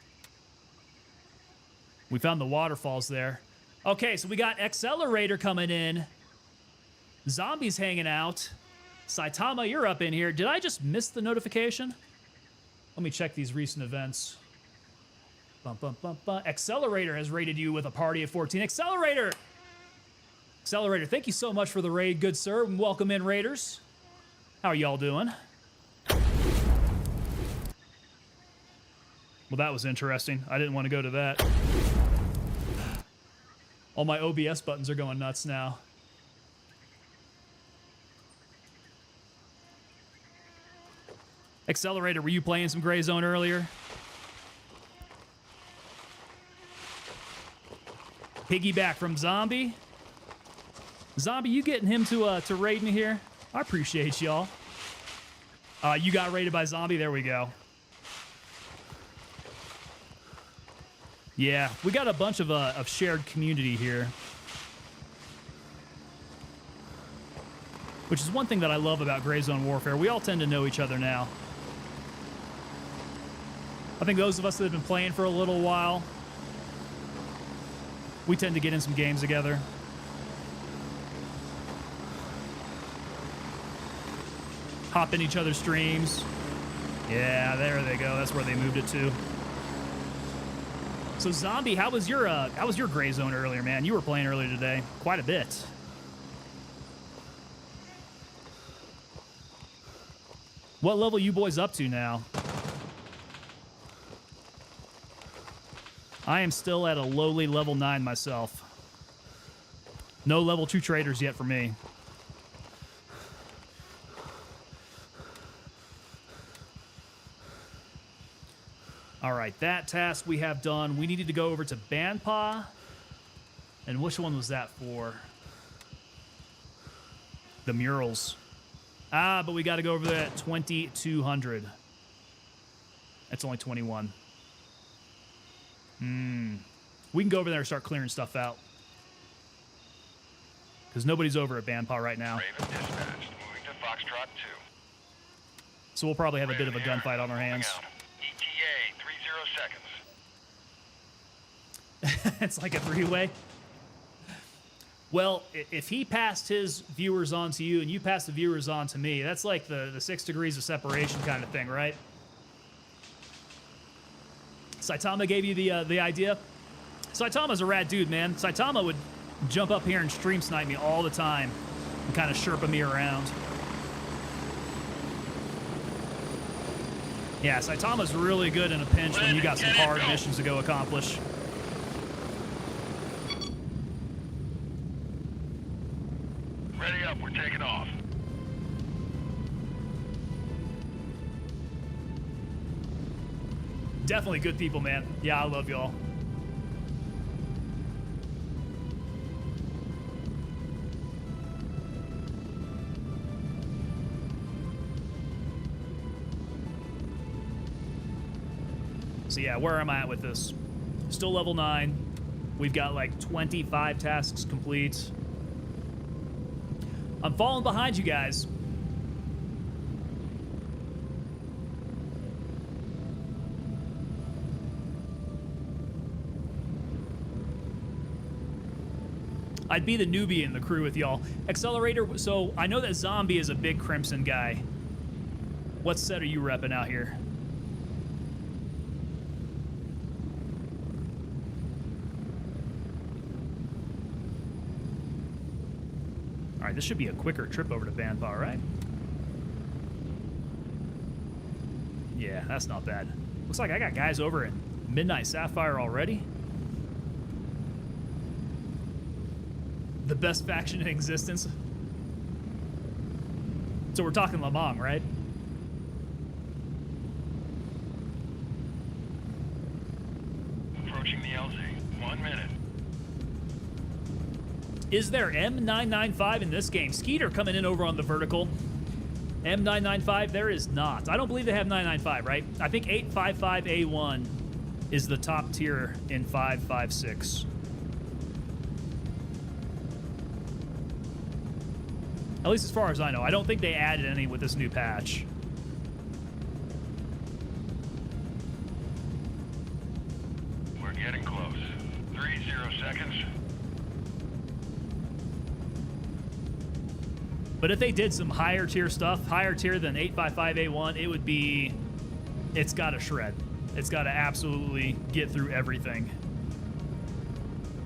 We found the waterfalls there. Okay, so we got Accelerator coming in. Zombies hanging out. Saitama, you're up in here. Did I just miss the notification? Let me check these recent events. Bum, bum, bum, bum. Accelerator has raided you with a party of 14. Accelerator! Accelerator, thank you so much for the raid, good sir. And welcome in, raiders. How are y'all doing? Well, that was interesting. I didn't want to go to that. All my OBS buttons are going nuts now. Accelerator, were you playing some Gray Zone earlier? Piggyback from Zombie. Zombie, you getting him to raid me here? I appreciate y'all. You got raided by Zombie? There we go. Yeah, we got a bunch of shared community here. which is one thing that I love about Gray Zone Warfare. We all tend to know each other now. I think those of us that have been playing for a little while, we tend to get in some games together. Hop in each other's streams. Yeah, there they go. That's where they moved it to. So Zombie, how was your Gray Zone earlier, man? You were playing earlier today, quite a bit. What level you boys up to now? I am still at a lowly level 9 myself. No level 2 traders yet for me. All right, that task we have done. We needed to go over to Bandpaw. And which one was that for? The murals. Ah, but we got to go over there at 2,200. That's only 21. We can go over there and start clearing stuff out. Because nobody's over at Bandpaw right now. Raven dispatched. Moving to Foxtrot 2. So we'll probably have a bit of a gunfight on our hands. ETA, 30 seconds. It's like a three-way. Well, if he passed his viewers on to you and you passed the viewers on to me, that's like the 6 degrees of separation kind of thing, right? Saitama gave you the idea. Saitama's a rad dude, man. Saitama would jump up here and stream snipe me all the time and kind of Sherpa me around. Yeah, Saitama's really good in a pinch when you got some hard missions to go accomplish. Ready up, we're taking off. Definitely good people, man. Yeah, I love y'all. So yeah, where am I at with this? Still level 9. We've got like 25 tasks complete. I'm falling behind you guys. I'd be the newbie in the crew with y'all. Accelerator, so I know that Zombie is a big Crimson guy. What set are you repping out here? All right, this should be a quicker trip over to Bandpaw, right? Yeah, that's not bad. Looks like I got guys over in Midnight Sapphire already. The best faction in existence. So we're talking Lamang, right? Approaching the LZ. 1 minute. Is there M995 in this game? Skeeter coming in over on the vertical. M995, there is not. I don't believe they have 995, right? I think 855A1 is the top tier in 556. At least as far as I know. I don't think they added any with this new patch. We're getting close. 30 seconds. But if they did some higher tier stuff, higher tier than 855A1, it would be... It's got to shred. It's got to absolutely get through everything.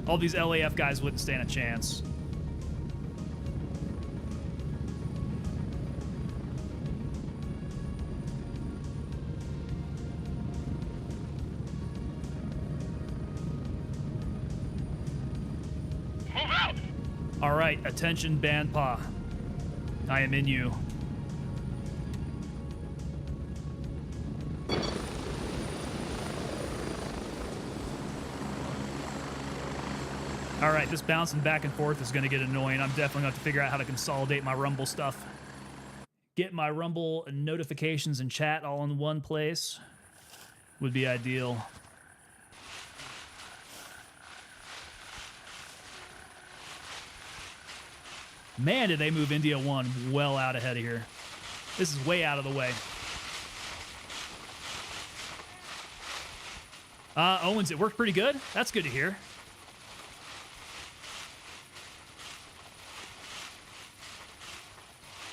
All these LAF guys wouldn't stand a chance. All right, attention Bandpaw. I am in you. All right, this bouncing back and forth is going to get annoying. I'm definitely going to have to figure out how to consolidate my Rumble stuff. Get my Rumble notifications and chat all in one place would be ideal. Man, did they move India 1 well out ahead of here. This is way out of the way. Owens, it worked pretty good. That's good to hear.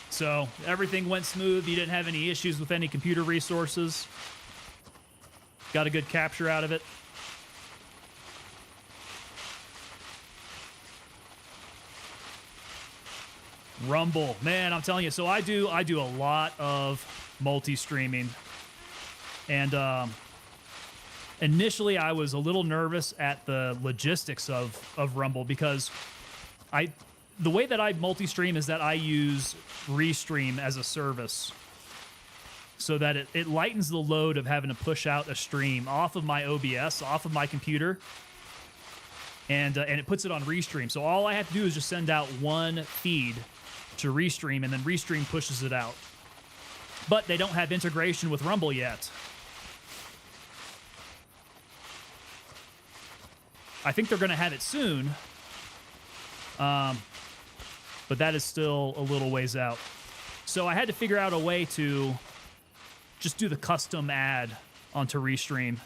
So everything went smooth. You didn't have any issues with any computer resources. Got a good capture out of it. Rumble, man, I'm telling you. So I do a lot of multi-streaming, and initially I was a little nervous at the logistics of Rumble because the way that I multi-stream is that I use Restream as a service, so that it lightens the load of having to push out a stream off of my OBS, off of my computer. And it puts it on Restream. So all I have to do is just send out one feed to Restream, and then Restream pushes it out. But they don't have integration with Rumble yet. I think they're going to have it soon. But that is still a little ways out. So I had to figure out a way to just do the custom ad onto Restream,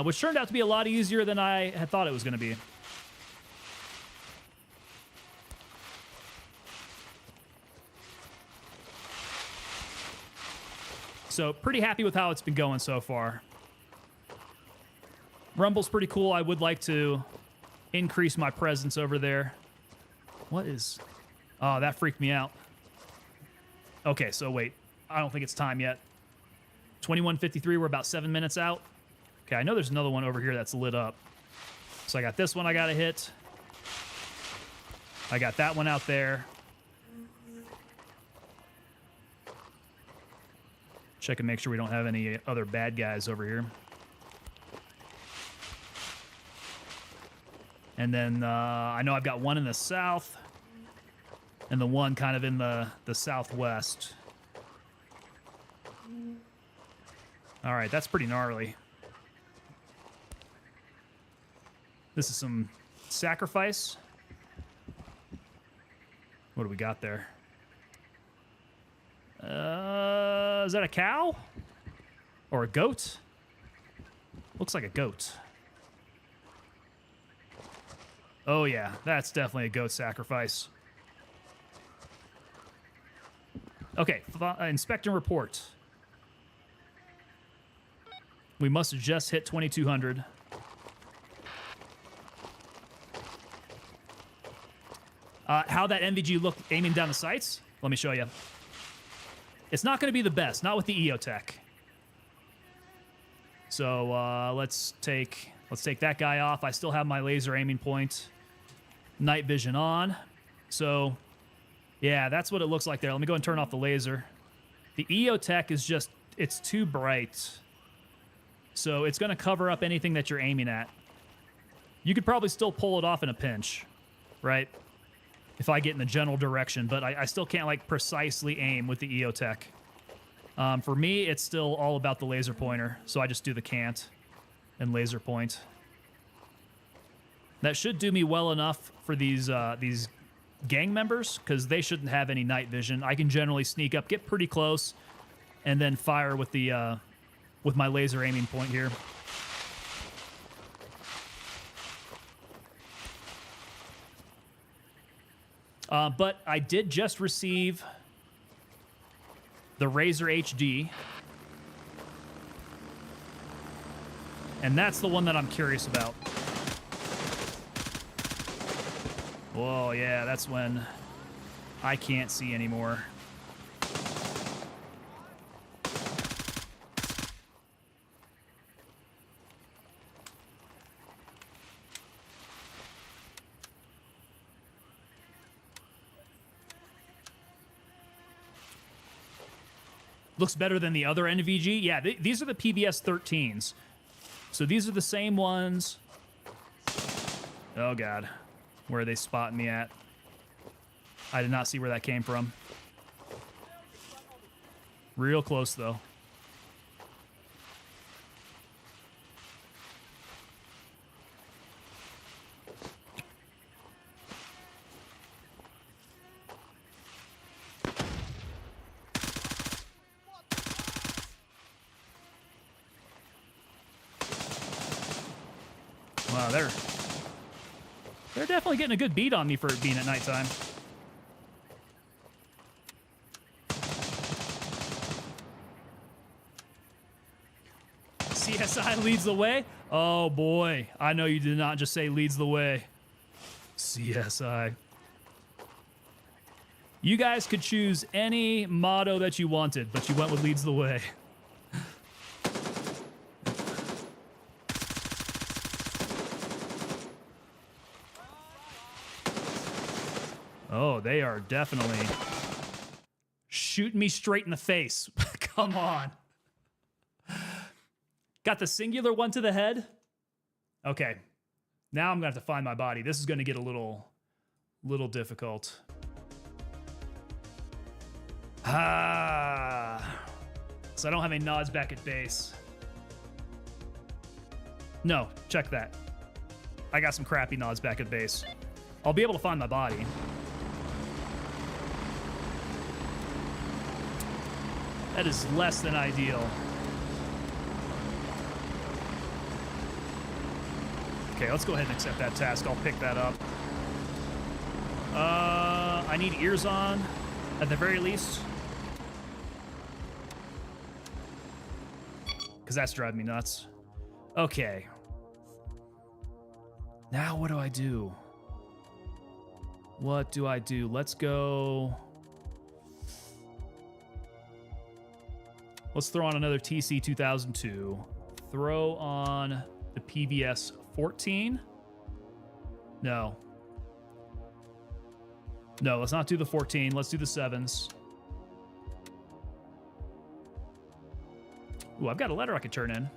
which turned out to be a lot easier than I had thought it was going to be. So pretty happy with how it's been going so far. Rumble's pretty cool. I would like to increase my presence over there. What is... Oh, that freaked me out. Okay, so wait. I don't think it's time yet. 21:53, we're about 7 minutes out. Okay, I know there's another one over here that's lit up. So I got this one I gotta hit. I got that one out there. Check and make sure we don't have any other bad guys over here. And then I know I've got one in the south and the one kind of in the southwest. All right, that's pretty gnarly. This is some sacrifice. What do we got there? Is that a cow? Or a goat? Looks like a goat. Oh yeah, that's definitely a goat sacrifice. Okay, inspect and report. We must have just hit 2200. How that NVG looked aiming down the sights? Let me show you. It's not going to be the best, not with the EOTech. So let's take that guy off. I still have my laser aiming point, night vision on. So yeah, that's what it looks like there. Let me go and turn off the laser. The EOTech is just, it's too bright. So it's going to cover up anything that you're aiming at. You could probably still pull it off in a pinch, right? If I get in the general direction, but I still can't like precisely aim with the EOTech. For me, it's still all about the laser pointer, so I just do the cant and laser point. That should do me well enough for these gang members, because they shouldn't have any night vision. I can generally sneak up, get pretty close, and then fire with the with my laser aiming point here. But I did just receive the Razor HD, and that's the one that I'm curious about. Whoa, yeah, that's when I can't see anymore. Looks better than the other NVG. Yeah, these are the PBS 13s. So these are the same ones. Oh, God. Where are they spotting me at? I did not see where that came from. Real close, though. they're definitely getting a good beat on me for it being at nighttime. CSI leads the way? Oh boy, I know you did not just say leads the way. CSI. You guys could choose any motto that you wanted, but you went with leads the way. Oh, they are definitely shooting me straight in the face. Come on. Got the singular one to the head? Okay. Now I'm going to have to find my body. This is going to get a little difficult. Ah. So I don't have any nods back at base. No, check that. I got some crappy nods back at base. I'll be able to find my body. That is less than ideal. Okay, let's go ahead and accept that task. I'll pick that up. I need ears on, at the very least. Because that's driving me nuts. Okay. Now what do I do? What do I do? Let's go... Let's throw on another TC 2002. Throw on the PVS 14. No. No, let's not do the 14. Let's do the 7s. Ooh, I've got a letter I could turn in.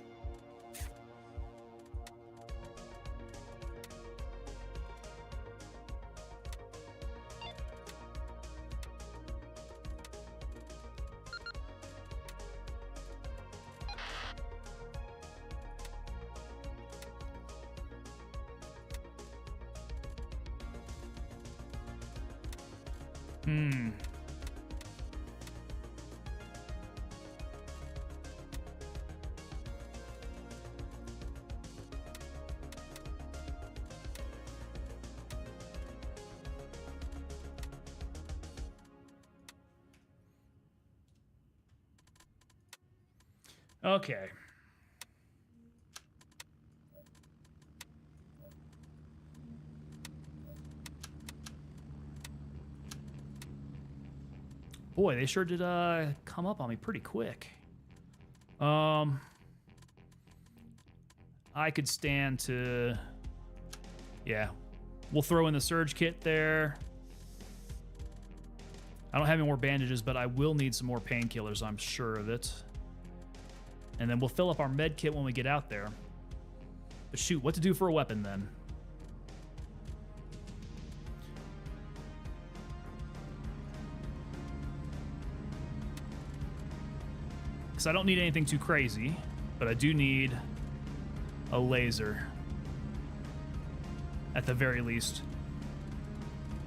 Okay. Boy, they sure did come up on me pretty quick. I could stand to... Yeah. We'll throw in the surge kit there. I don't have any more bandages, but I will need some more painkillers, I'm sure of it. And then we'll fill up our med kit when we get out there. But shoot, what to do for a weapon then? Because I don't need anything too crazy, but I do need a laser. At the very least.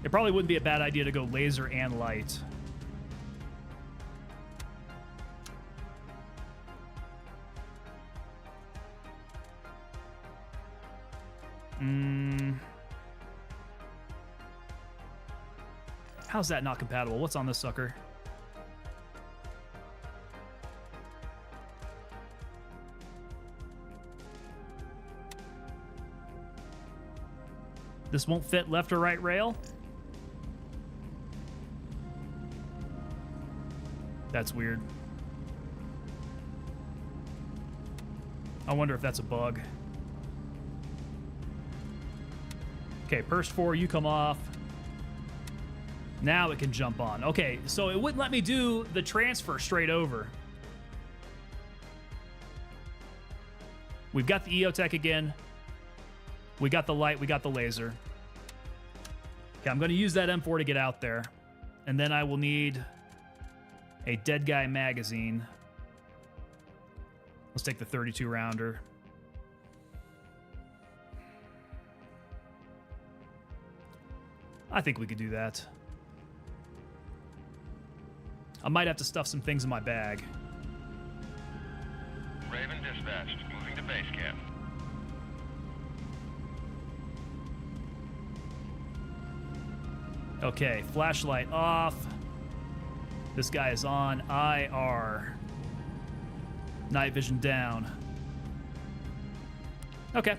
It probably wouldn't be a bad idea to go laser and light. How's that not compatible? What's on this sucker? This won't fit left or right rail? That's weird. I wonder if that's a bug. Okay, Purse 4, you come off. Now it can jump on. Okay, so it wouldn't let me do the transfer straight over. We've got the EOTech again. We got the light, we got the laser. Okay, I'm going to use that M4 to get out there. And then I will need a dead guy magazine. Let's take the 32 rounder. I think we could do that. I might have to stuff some things in my bag. Raven dispatched, moving to base camp. Okay, flashlight off. This guy is on IR. Night vision down. Okay.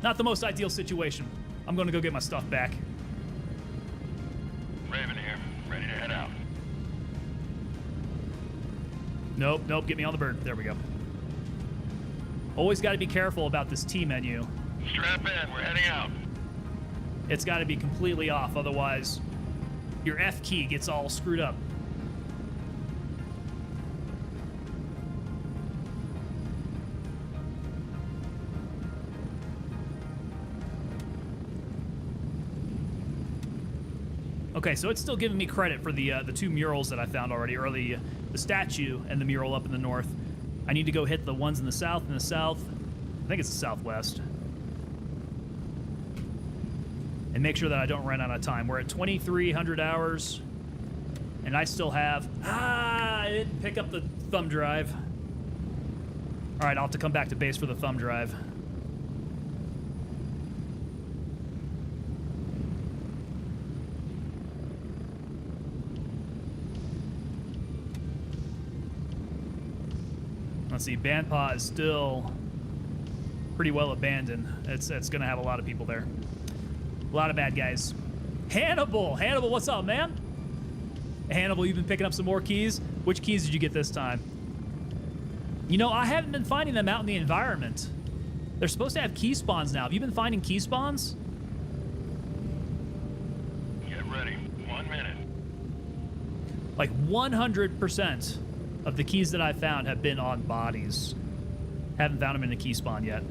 Not the most ideal situation. I'm going to go get my stuff back. Raven here, ready to head out. Nope, nope, get me on the bird. There we go. Always got to be careful about this T menu. Strap in, we're heading out. It's got to be completely off, otherwise your F key gets all screwed up. Okay, so it's still giving me credit for the 2 murals that I found already, or the statue and the mural up in the north. I need to go hit the ones in the south. I think it's the southwest. And make sure that I don't run out of time. We're at 2,300 hours, and I still have... I didn't pick up the thumb drive. All right, I'll have to come back to base for the thumb drive. Let's see, Bandpaw is still pretty well abandoned. It's going to have a lot of people there. A lot of bad guys. Hannibal! Hannibal, what's up, man? Hannibal, you've been picking up some more keys? Which keys did you get this time? You know, I haven't been finding them out in the environment. They're supposed to have key spawns now. Have you been finding key spawns? Get ready, 1 minute. Like 100% of the keys that I found have been on bodies. Haven't found them in a key spawn yet.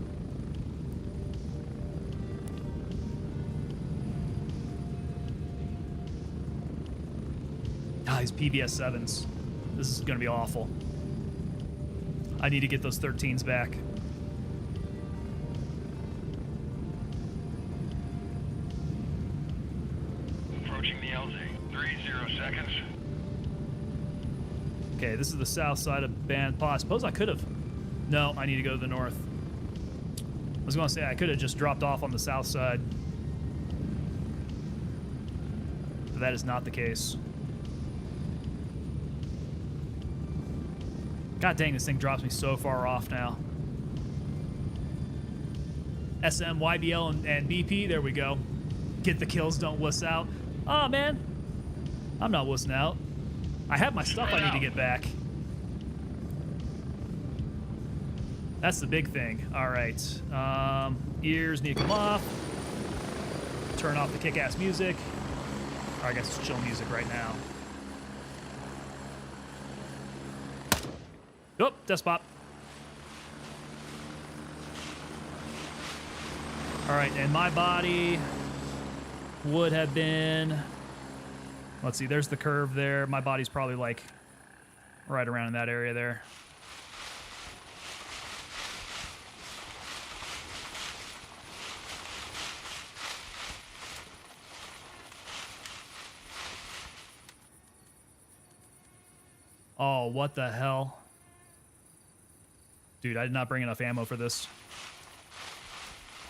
Ah, these PBS 7s. This is gonna be awful. I need to get those 13s back. Approaching the LZ, 30 seconds. Okay, this is the south side of Bandpaw. I suppose I could have. No, I need to go to the north. I was going to say I could have just dropped off on the south side. But that is not the case. God dang, this thing drops me so far off now. SM, YBL, and BP. There we go. Get the kills, don't wuss out. Oh, man. I'm not wussing out. I have my stuff I need to get back. That's the big thing. All right. Ears need to come off. Turn off the kick-ass music. Or I guess it's chill music right now. Oh, death spot. All right, and my body would have been... Let's see, there's the curve there. My body's probably like right around in that area there. Oh, what the hell? Dude, I did not bring enough ammo for this.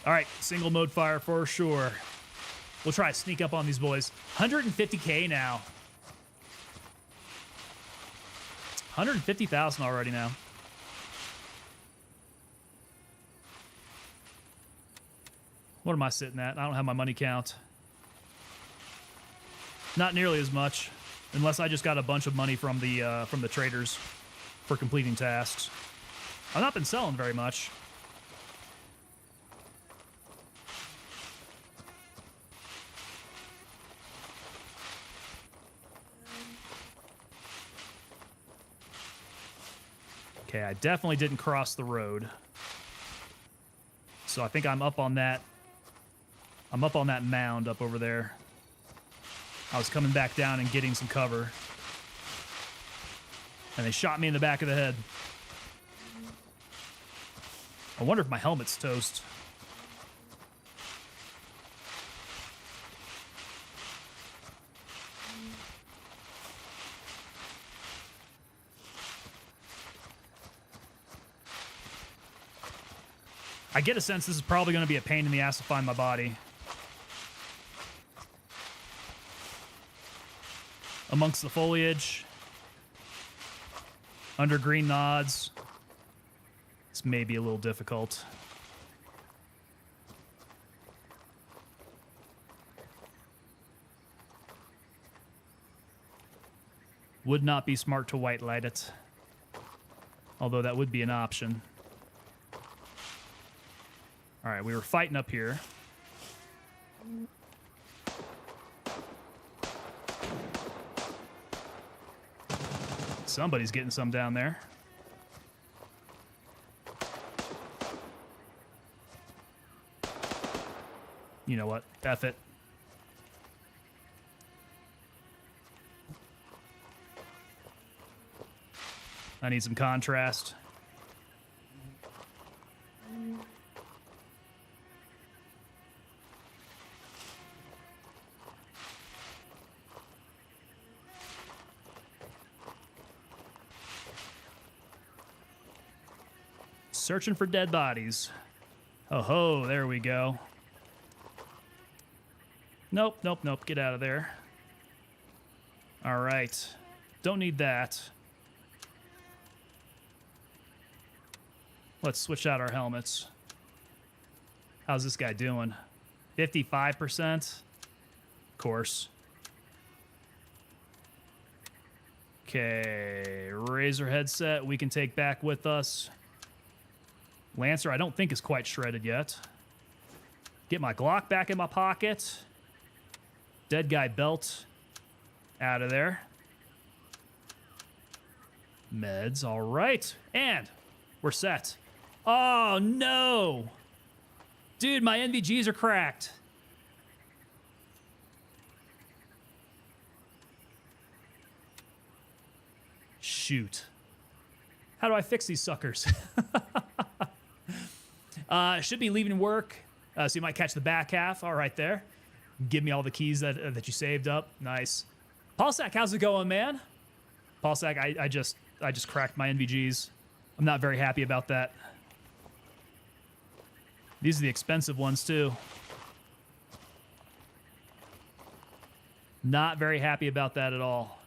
All right, single mode fire for sure. We'll try to sneak up on these boys. 150K now. 150,000 already now. What am I sitting at? I don't have my money count. Not nearly as much, unless I just got a bunch of money from the traders for completing tasks. I've not been selling very much. Okay, I definitely didn't cross the road. So I think I'm up on that. I'm up on that mound up over there. I was coming back down and getting some cover. And they shot me in the back of the head. I wonder if my helmet's toast. I get a sense this is probably going to be a pain in the ass to find my body. Amongst the foliage. Under green nods. This may be a little difficult. Would not be smart to white light it. Although that would be an option. All right, we were fighting up here. Somebody's getting some down there. You know what? F it. I need some contrast. Searching for dead bodies. Oh ho, there we go. Nope, nope, nope. Get out of there. All right. Don't need that. Let's switch out our helmets. How's this guy doing? 55%? Of course. Okay, Razor headset we can take back with us. Lancer I don't think is quite shredded yet. Get my Glock back in my pocket. Dead guy belt out of there. Meds, all right. And we're set. Oh, no. Dude, my NVGs are cracked. Shoot. How do I fix these suckers? Should be leaving work, so you might catch the back half. All right, there. Give me all the keys that you saved up. Nice. Paulsack, how's it going, man? Paulsack, I just cracked my NVGs. I'm not very happy about that. These are the expensive ones, too. Not very happy about that at all.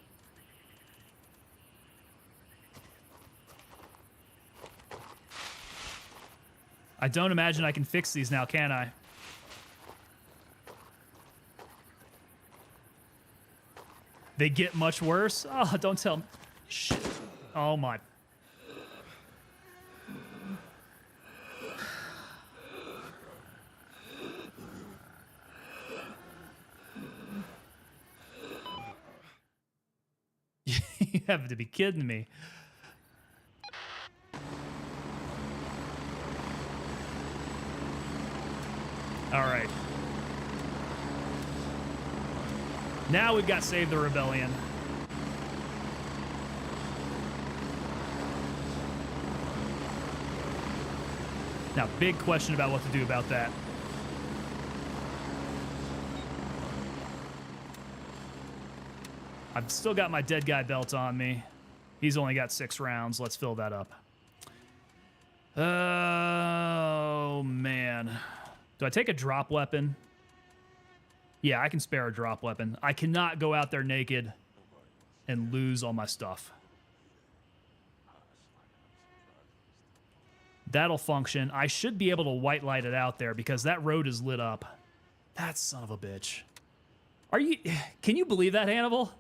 I don't imagine I can fix these now, can I? They get much worse? Oh, don't tell me. Shit. Oh, my. You have to be kidding me. All right. Now we've got Save the Rebellion. Now, big question about what to do about that. I've still got my dead guy belt on me. He's only got 6 rounds. Let's fill that up. Oh, man. Do I take a drop weapon? Yeah, I can spare a drop weapon. I cannot go out there naked and lose all my stuff. That'll function. I should be able to white light it out there because that road is lit up. That son of a bitch. Are you... Can you believe that, Hannibal?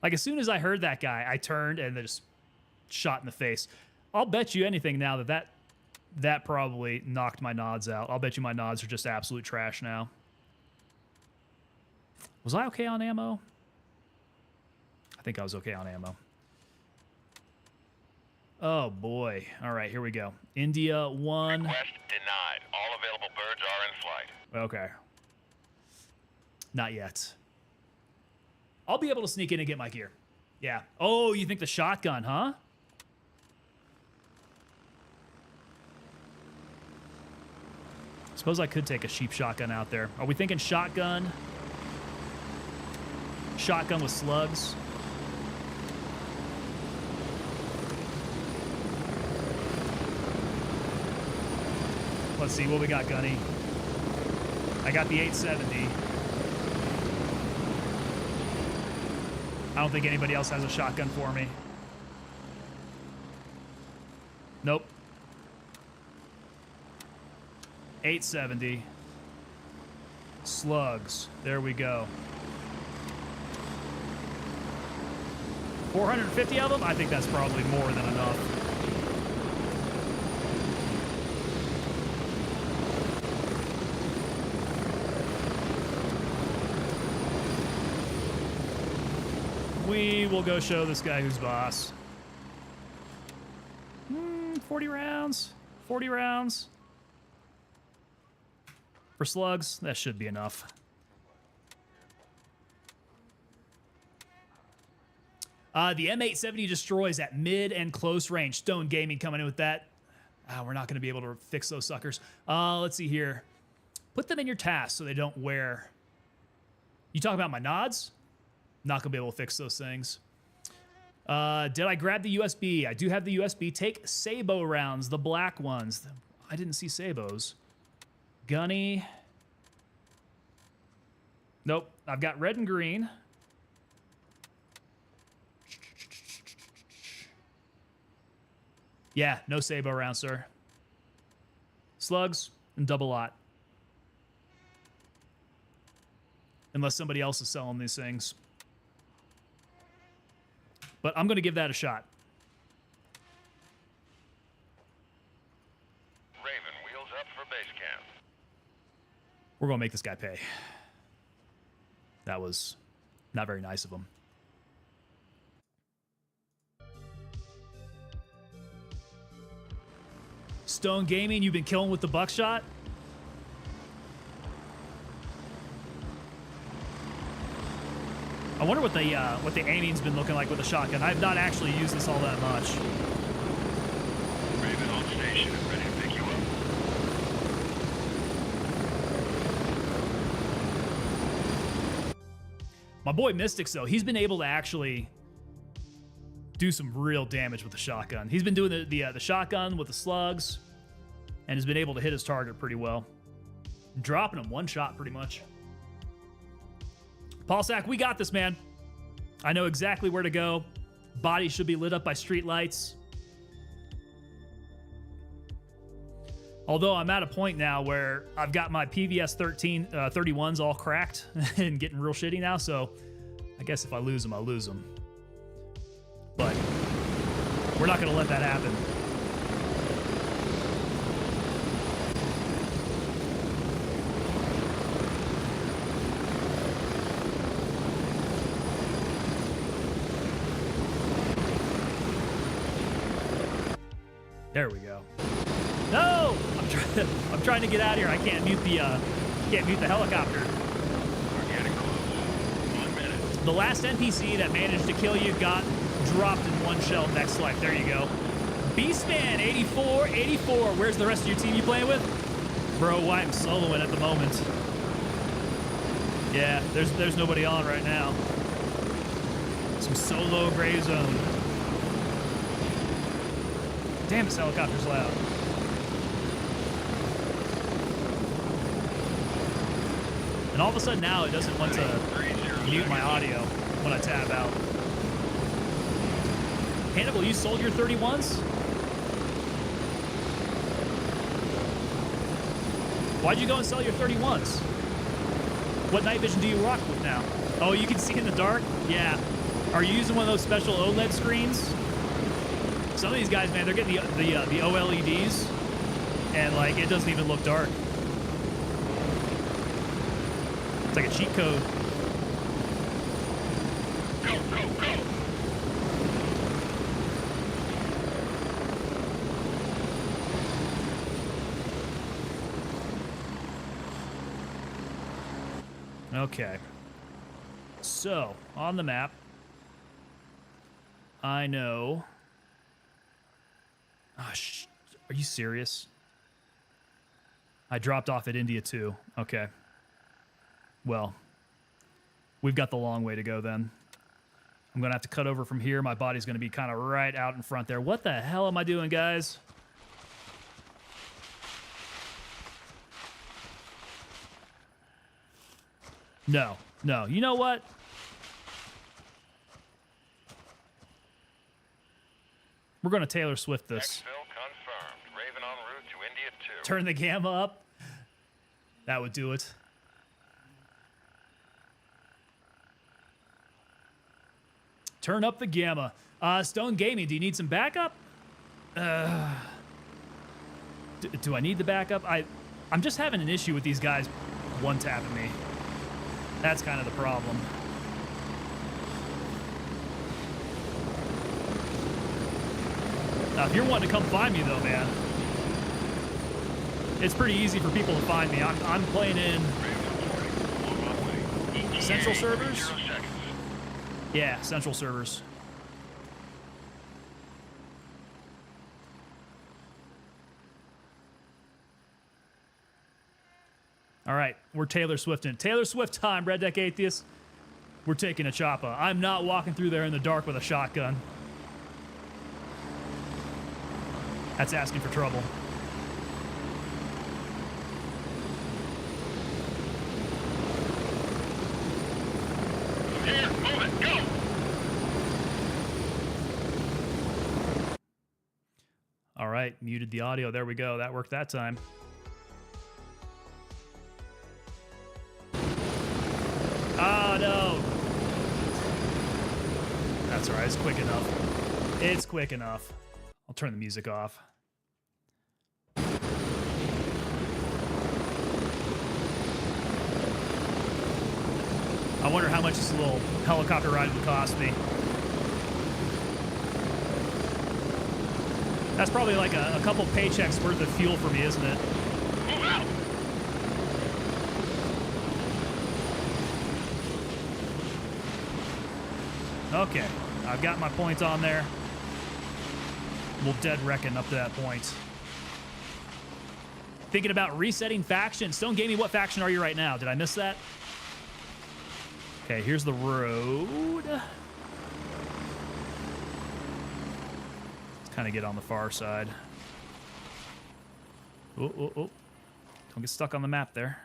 Like, as soon as I heard that guy, I turned and just shot in the face. I'll bet you anything now that probably knocked my nods out. I'll bet you my nods are just absolute trash now. Was I okay on ammo? I think I was okay on ammo. Oh, boy. All right, here we go. India 1. Request denied. All available birds are in flight. Okay. Not yet. I'll be able to sneak in and get my gear. Yeah. Oh, you think the shotgun, huh? Suppose I could take a sheep shotgun out there. Are we thinking shotgun? Shotgun with slugs? Let's see what we got, Gunny. I got the 870. I don't think anybody else has a shotgun for me. Nope. 870. Slugs. There we go. 450 of them? I think that's probably more than enough. We will go show this guy who's boss. 40 rounds. 40 rounds. For slugs, that should be enough. The M870 destroys at mid and close range. Stone Gaming coming in with that. We're not going to be able to fix those suckers. Let's see here. Put them in your task so they don't wear. You talk about my nods? Not going to be able to fix those things. Did I grab the USB? I do have the USB. Take Sabo rounds, the black ones. I didn't see Sabos. Gunny. Nope. I've got red and green. Yeah, no Sabo rounds, sir. Slugs and double lot. Unless somebody else is selling these things. But I'm going to give that a shot. Raven, wheels up for base camp. We're going to make this guy pay. That was not very nice of him. Stone Gaming, you've been killing with the buckshot? I wonder what the aiming's been looking like with the shotgun. I've not actually used this all that much. Raven on station and ready to pick you up. My boy Mystics, though, he's been able to actually do some real damage with the shotgun. He's been doing the shotgun with the slugs and has been able to hit his target pretty well. Dropping him one shot pretty much. Paul Sack, we got this, man. I know exactly where to go. Body should be lit up by street lights. Although I'm at a point now where I've got my PVS 31s all cracked and getting real shitty now, so I guess if I lose them, I'll lose them. But we're not going to let that happen. There we go. No! I'm trying to get out of here. I can't mute the helicopter. We're getting close. 1 minute. The last NPC that managed to kill you got dropped in one shell. Next life. There you go. Beastman 84. Where's the rest of your team you playing with? Bro, I'm soloing at the moment. Yeah, there's nobody on right now. Some solo gray zone. Damn, this helicopter's loud. And all of a sudden now it doesn't want to mute my audio when I tab out. Hannibal, you sold your 31s? Why'd you go and sell your 31s? What night vision do you rock with now? Oh, you can see in the dark? Yeah. Are you using one of those special OLED screens? Some of these guys, man, they're getting the OLEDs, and like it doesn't even look dark. It's like a cheat code. Go, go, go! Okay. So, on the map, I know... Oh, are you serious? I dropped off at India too. Okay. Well, we've got the long way to go then. I'm going to have to cut over from here. My body's going to be kind of right out in front there. What the hell am I doing, guys? No, no. You know what? We're going to Taylor Swift this. Exfil confirmed. Raven en route to India 2. Turn the gamma up. That would do it. Turn up the gamma. Stone Gaming, do you need some backup? Do I need the backup? I'm just having an issue with these guys one-tapping me. That's kind of the problem. Now, if you're wanting to come find me, though, man, it's pretty easy for people to find me. I'm playing in Central servers. Yeah, Central servers. All right, we're Taylor Swift in. Taylor Swift time, Red Deck Atheist. We're taking a choppa. I'm not walking through there in the dark with a shotgun. That's asking for trouble. Here, move it, go! All right, muted the audio. There we go. That worked that time. Oh, no. That's all right. It's quick enough. It's quick enough. I'll turn the music off. I wonder how much this little helicopter ride would cost me. That's probably like a couple paychecks worth of fuel for me, isn't it? Move out! Okay, I've got my point on there. We'll dead reckon up to that point. Thinking about resetting faction. Stone Gaming, what faction are you right now? Did I miss that? Okay, here's the road. Let's kind of get on the far side. Oh, oh, oh. Don't get stuck on the map there.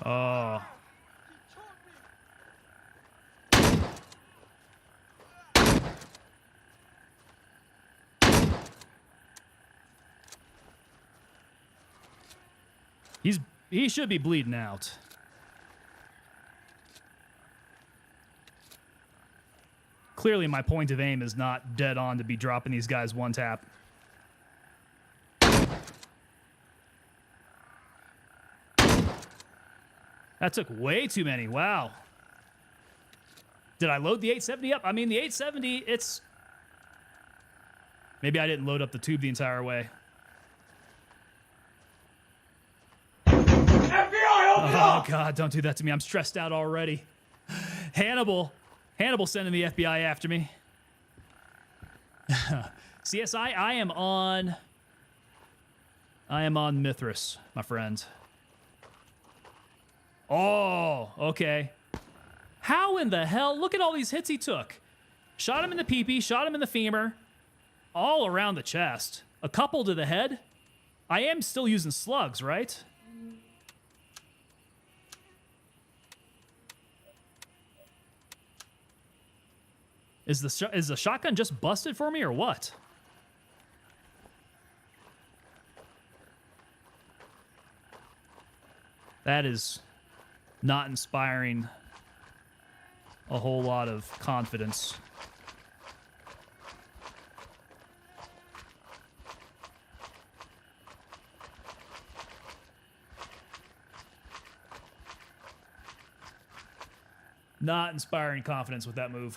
Oh. He should be bleeding out. Clearly my point of aim is not dead on to be dropping these guys one tap. That took way too many. Wow. Did I load the 870 up? I mean, the 870, it's... Maybe I didn't load up the tube the entire way. FBI, open up! Oh, God, don't do that to me. I'm stressed out already. Hannibal sending the FBI after me. CSI, I am on Mithras, my friend. Oh, okay. How in the hell? Look at all these hits he took. Shot him in the pee-pee, shot him in the femur, all around the chest. A couple to the head. I am still using slugs, right? Is the shotgun just busted for me or what? That is not inspiring a whole lot of confidence. Not inspiring confidence with that move.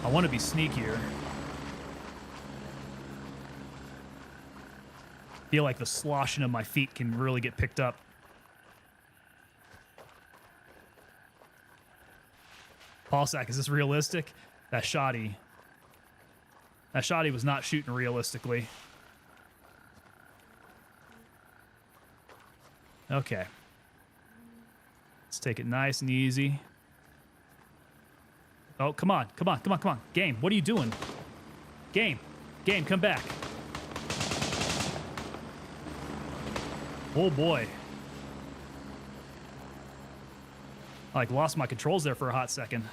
I want to be sneakier. Feel like the sloshing of my feet can really get picked up. Paulsack, is this realistic? That shoddy was not shooting realistically. Okay. Let's take it nice and easy. Oh, come on. Come on. Come on. Come on. Game, what are you doing? Game, come back. Oh, boy. I, like, lost my controls there for a hot second.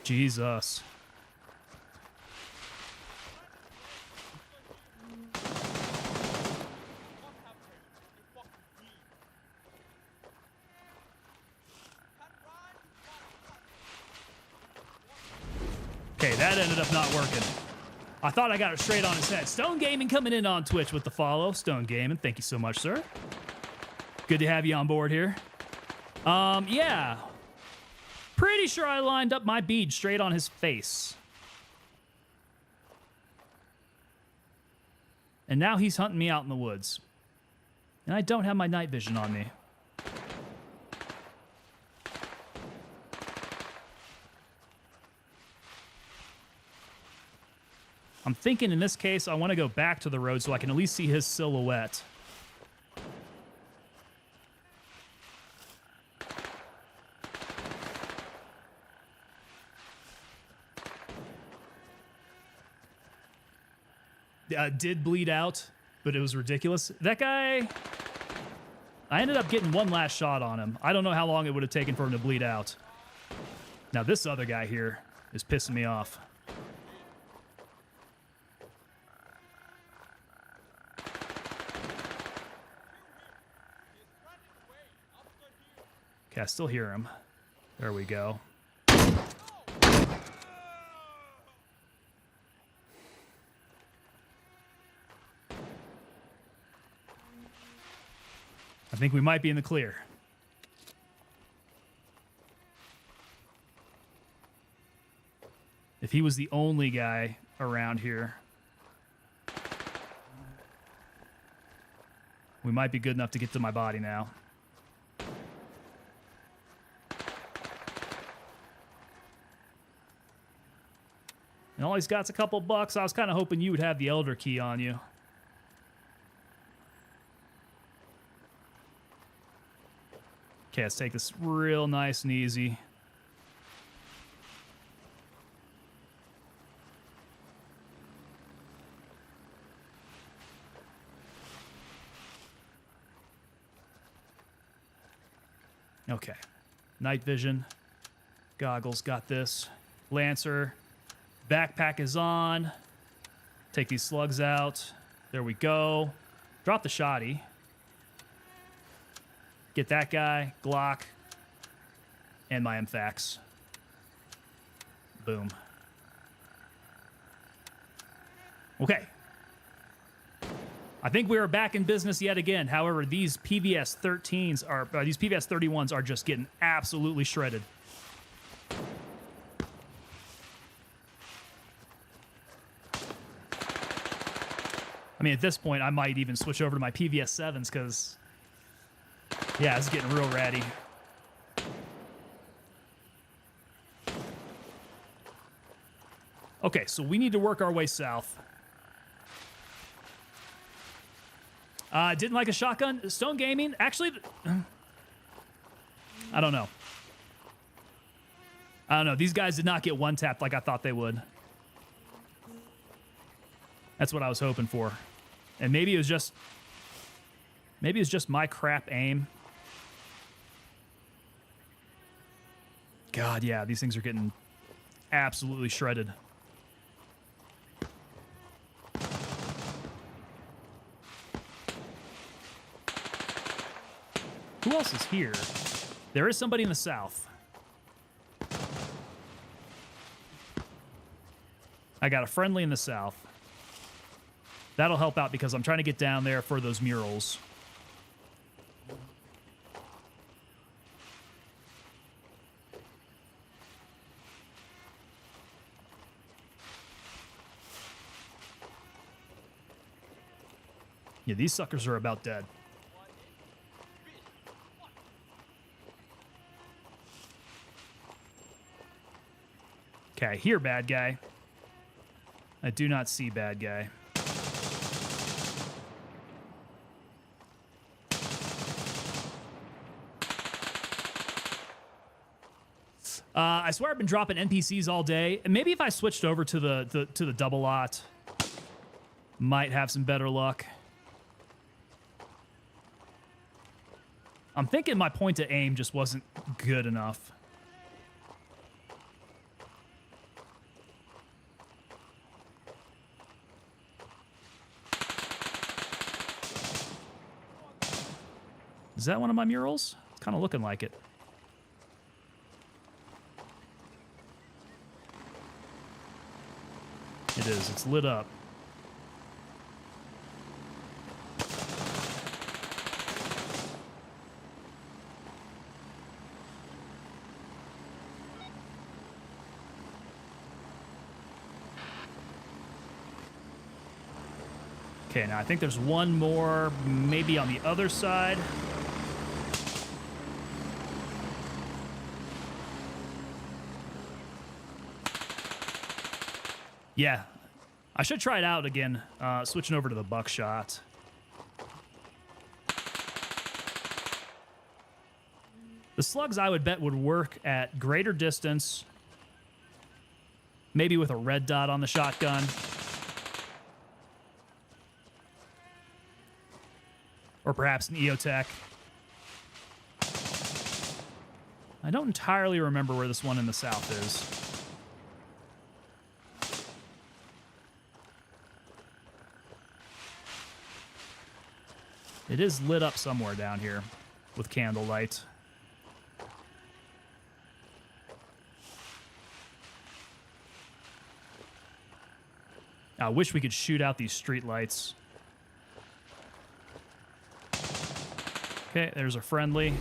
Jesus. Okay, that ended up not working. I thought I got it straight on his head. Stone Gaming coming in on Twitch with the follow. Stone Gaming, thank you so much, sir. Good to have you on board here. Yeah. Pretty sure I lined up my bead straight on his face. And now he's hunting me out in the woods. And I don't have my night vision on me. I'm thinking in this case, I want to go back to the road so I can at least see his silhouette. Did bleed out, but it was ridiculous. That guy, I ended up getting one last shot on him. I don't know how long it would have taken for him to bleed out. Now this other guy here is pissing me off. Okay, I still hear him. There we go. I think we might be in the clear. If he was the only guy around here, we might be good enough to get to my body now. And all he's got's a couple bucks. I was kind of hoping you would have the Elder Key on you. Okay, let's take this real nice and easy. Okay. Night vision. Goggles, got this. Lancer. Backpack is on. Take these slugs out. There we go. Drop the shoddy. Get that guy, Glock, and my MFAX. Boom. Okay. I think we are back in business yet again. However, these PVS 13s are, these PVS 31s are just getting absolutely shredded. I mean, at this point, I might even switch over to my PVS 7s because, yeah, it's getting real ratty. Okay, so we need to work our way south. Didn't like a shotgun. Stone Gaming, actually, I don't know. I don't know. These guys did not get one tapped like I thought they would. That's what I was hoping for. And maybe it was just my crap aim. God, yeah, these things are getting absolutely shredded. Who else is here? There is somebody in the south. I got a friendly in the south. That'll help out because I'm trying to get down there for those murals. Yeah, these suckers are about dead. Okay, I hear bad guy. I do not see bad guy. I swear I've been dropping NPCs all day, and maybe if I switched over to the double lot, might have some better luck. I'm thinking my point to aim just wasn't good enough. Is that one of my murals? It's kind of looking like it. It is. It's lit up. Okay, now I think there's one more, maybe on the other side. Yeah, I should try it out again, switching over to the buckshot. The slugs, I would bet, would work at greater distance, maybe with a red dot on the shotgun. Or perhaps an EOTech. I don't entirely remember where this one in the south is. It is lit up somewhere down here with candlelight. I wish we could shoot out these street lights. Okay, there's a friendly.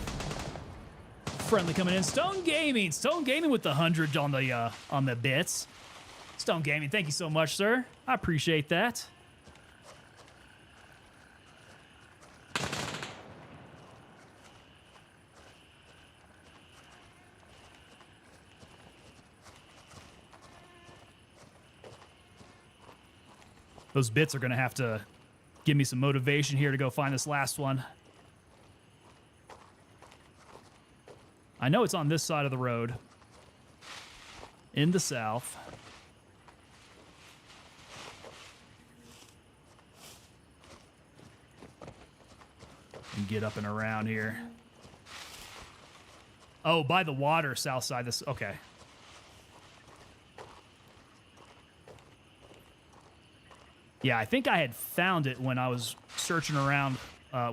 Friendly coming in. Stone Gaming. Stone Gaming with the 100 on the bits. Stone Gaming, thank you so much, sir. I appreciate that. Those bits are going to have to give me some motivation here to go find this last one. I know it's on this side of the road. In the south. And get up and around here. Oh, by the water, south side. This, okay. Yeah, I think I had found it when I was searching around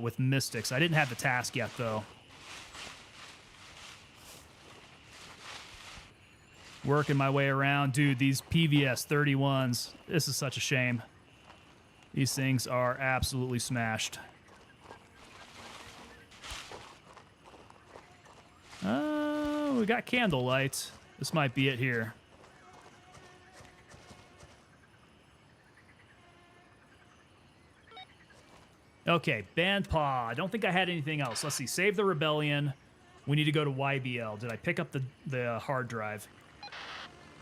with Mystics. I didn't have the task yet, though. Working my way around. Dude, these PVS 31s, this is such a shame. These things are absolutely smashed. We got candlelight. This might be it here. Okay, Bandpaw. I don't think I had anything else. Let's see. Save the Rebellion. We need to go to YBL. Did I pick up the hard drive?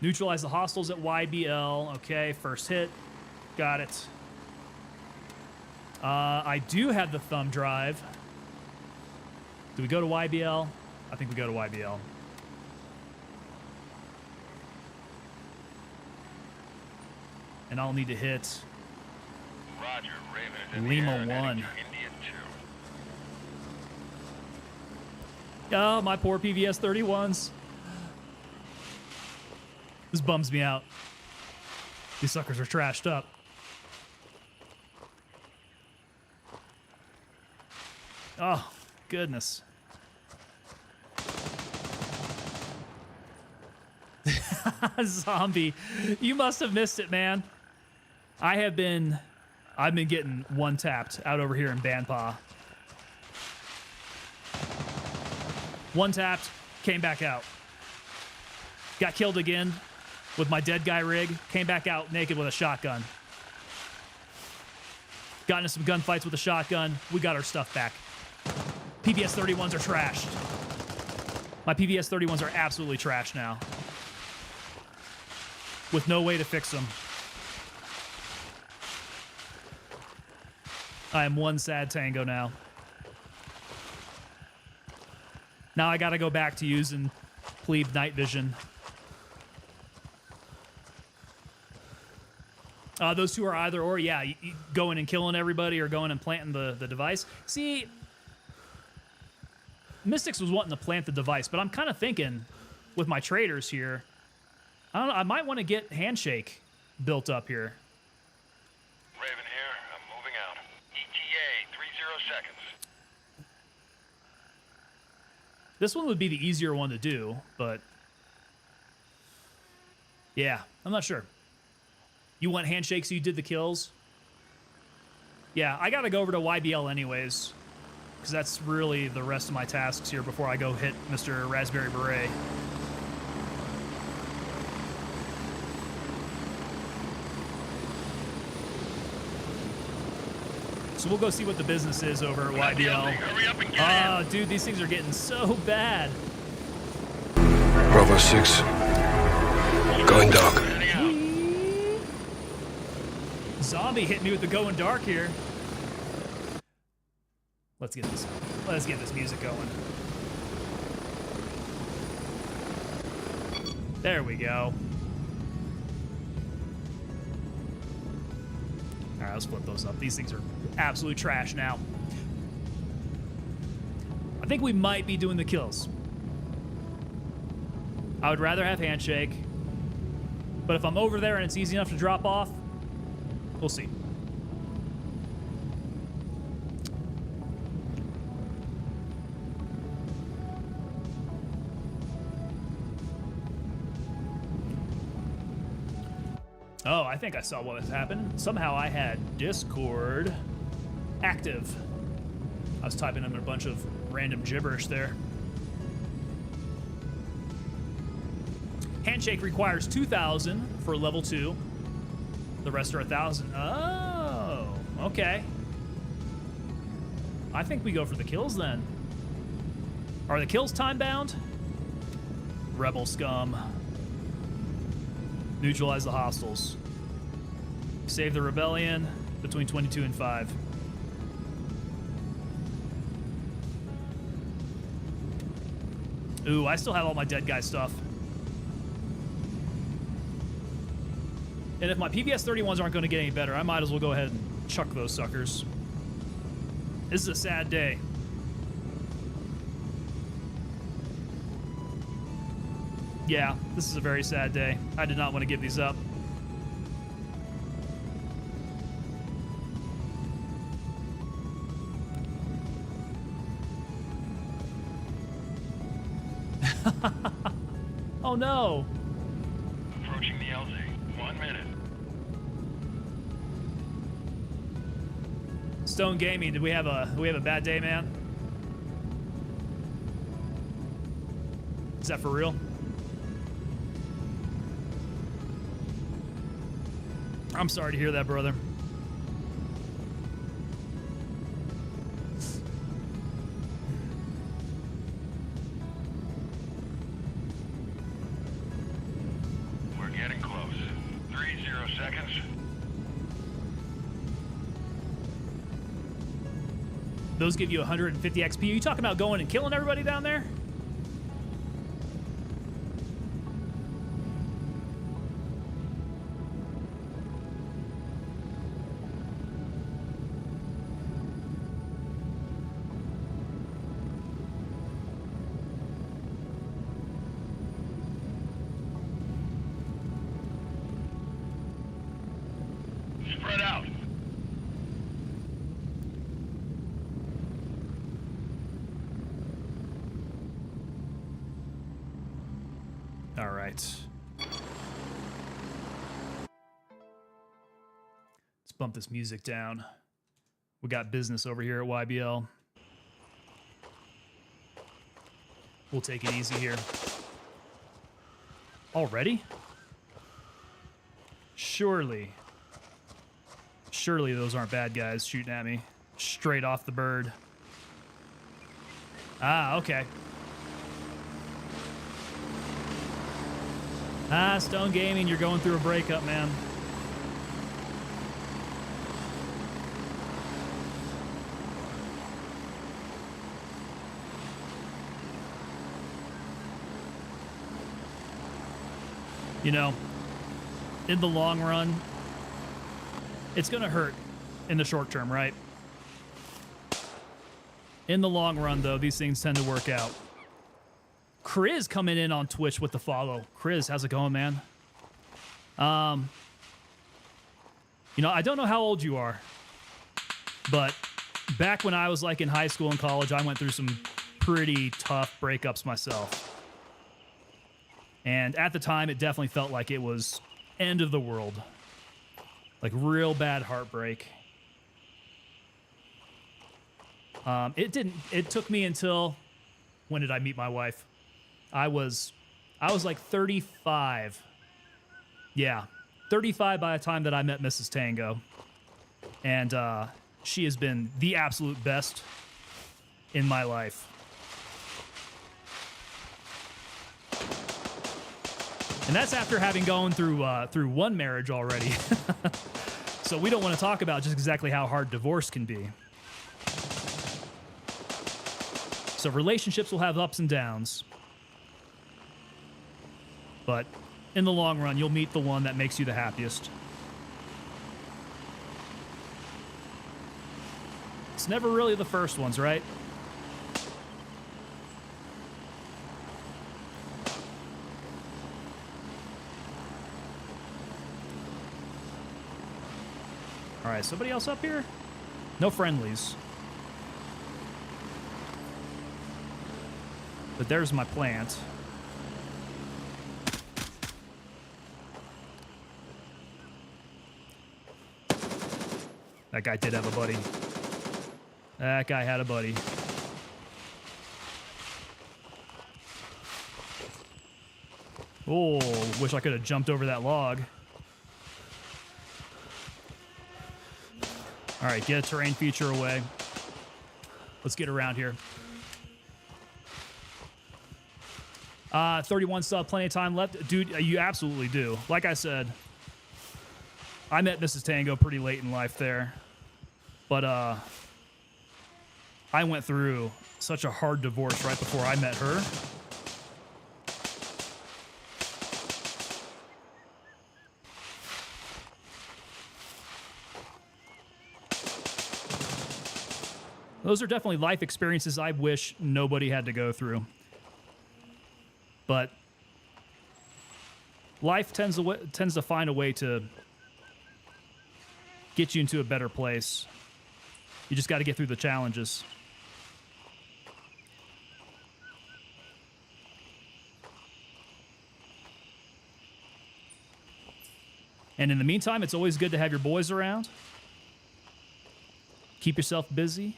Neutralize the hostiles at YBL. Okay, first hit. Got it. I do have the thumb drive. Do we go to YBL? I think we go to YBL. And I'll need to hit Roger, Raven is in Lima the air, 1. heading to Indian 2. Oh, my poor PVS 31s. This bums me out. These suckers are trashed up. Oh, goodness. Zombie, you must have missed it, man. I've been getting one tapped out over here in Bandpaw. One tapped, came back out. Got killed again with my dead guy rig, came back out naked with a shotgun. Got into some gunfights with a shotgun. We got our stuff back. PVS 31s are trashed. My PVS 31s are absolutely trashed now. With no way to fix them. I am one sad tango now. Now I gotta go back to using plebe night vision. Those two are either or. Yeah, you going and killing everybody or going and planting the device. See, Mystics was wanting to plant the device, but I'm kind of thinking with my traders here, I don't know, I might want to get Handshake built up here. Raven here. I'm moving out. ETA 30 seconds. This one would be the easier one to do, but yeah, I'm not sure. You want Handshake so you did the kills? Yeah, I gotta go over to YBL anyways, because that's really the rest of my tasks here before I go hit Mr. Raspberry Beret. So we'll go see what the business is over at YBL. Hurry up and get in. Dude, these things are getting so bad. Bravo 6. Going dark. Heading out. Zombie hit me with the going dark here. Let's get this music going. There we go. All right, let's flip those up. These things are absolute trash now. I think we might be doing the kills. I would rather have Handshake, but if I'm over there and it's easy enough to drop off, we'll see. Oh, I think I saw what has happened. Somehow I had Discord active. I was typing in a bunch of random gibberish there. Handshake requires 2,000 for level 2. The rest are 1,000. Oh, okay. I think we go for the kills then. Are the kills time-bound? Rebel scum. Neutralize the hostiles. Save the rebellion between 22 and 5. Ooh, I still have all my dead guy stuff. And if my PVS 31s aren't going to get any better, I might as well go ahead and chuck those suckers. This is a sad day. Yeah, this is a very sad day. I did not want to give these up. Oh no! Approaching the LZ. 1 minute. Stone Gaming, did we have a bad day, man? Is that for real? I'm sorry to hear that, brother. We're getting close. 30 seconds. Those give you 150 XP. Are you talking about going and killing everybody down there? Spread out. All right. Let's bump this music down. We got business over here at YBL. We'll take it easy here. Already? Surely Surely those aren't bad guys shooting at me straight off the bird. Ah, okay. Ah, Stone Gaming, you're going through a breakup, man. You know, in the long run, it's going to hurt in the short term, right? In the long run, though, these things tend to work out. Chris coming in on Twitch with the follow. Chris, how's it going, man? You know, I don't know how old you are, but back when I was like in high school and college, I went through some pretty tough breakups myself. And at the time, it definitely felt like it was end of the world. Like real bad heartbreak. It took me until, when did I meet my wife? I was like 35. Yeah, 35 by the time that I met Mrs. Tango. And she has been the absolute best in my life. And that's after having gone through one marriage already. So we don't want to talk about just exactly how hard divorce can be. So relationships will have ups and downs. But in the long run, you'll meet the one that makes you the happiest. It's never really the first ones, right? All right, somebody else up here? No friendlies. But there's my plant. That guy did have a buddy. That guy had a buddy. Oh, wish I could have jumped over that log. All right, get a terrain feature away. Let's get around here. 31 still have plenty of time left. Dude, you absolutely do. Like I said, I met Mrs. Tango pretty late in life there. But I went through such a hard divorce right before I met her. Those are definitely life experiences I wish nobody had to go through. But life tends to find a way to get you into a better place. You just got to get through the challenges. And in the meantime, it's always good to have your boys around. Keep yourself busy.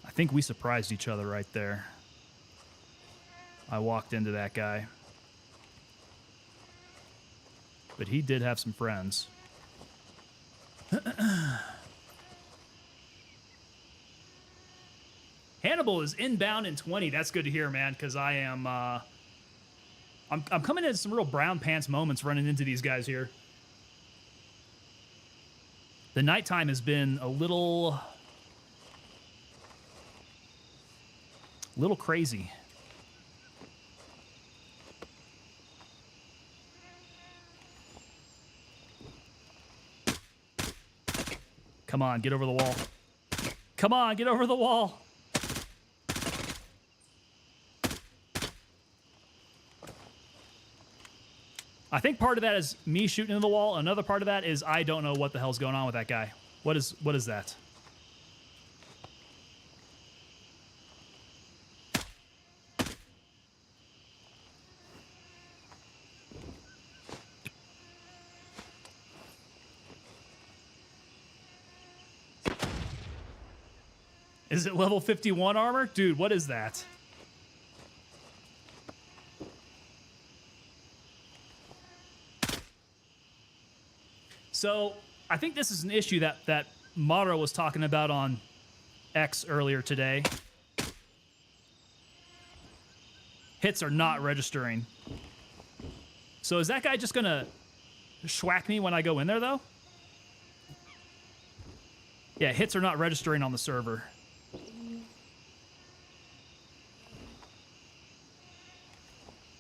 I think we surprised each other right there. I walked into that guy. But he did have some friends. Hannibal is inbound in 20. That's good to hear, man, because I am... I'm coming into some real brown pants moments running into these guys here. The nighttime has been a little crazy. Come on, get over the wall. Come on, get over the wall. I think part of that is me shooting into the wall. Another part of that is I don't know what the hell's going on with that guy. What is that? Is it level 51 armor? Dude, what is that? So, I think this is an issue that Mara was talking about on X earlier today. Hits are not registering. So is that guy just gonna schwack me when I go in there, though? Yeah, hits are not registering on the server.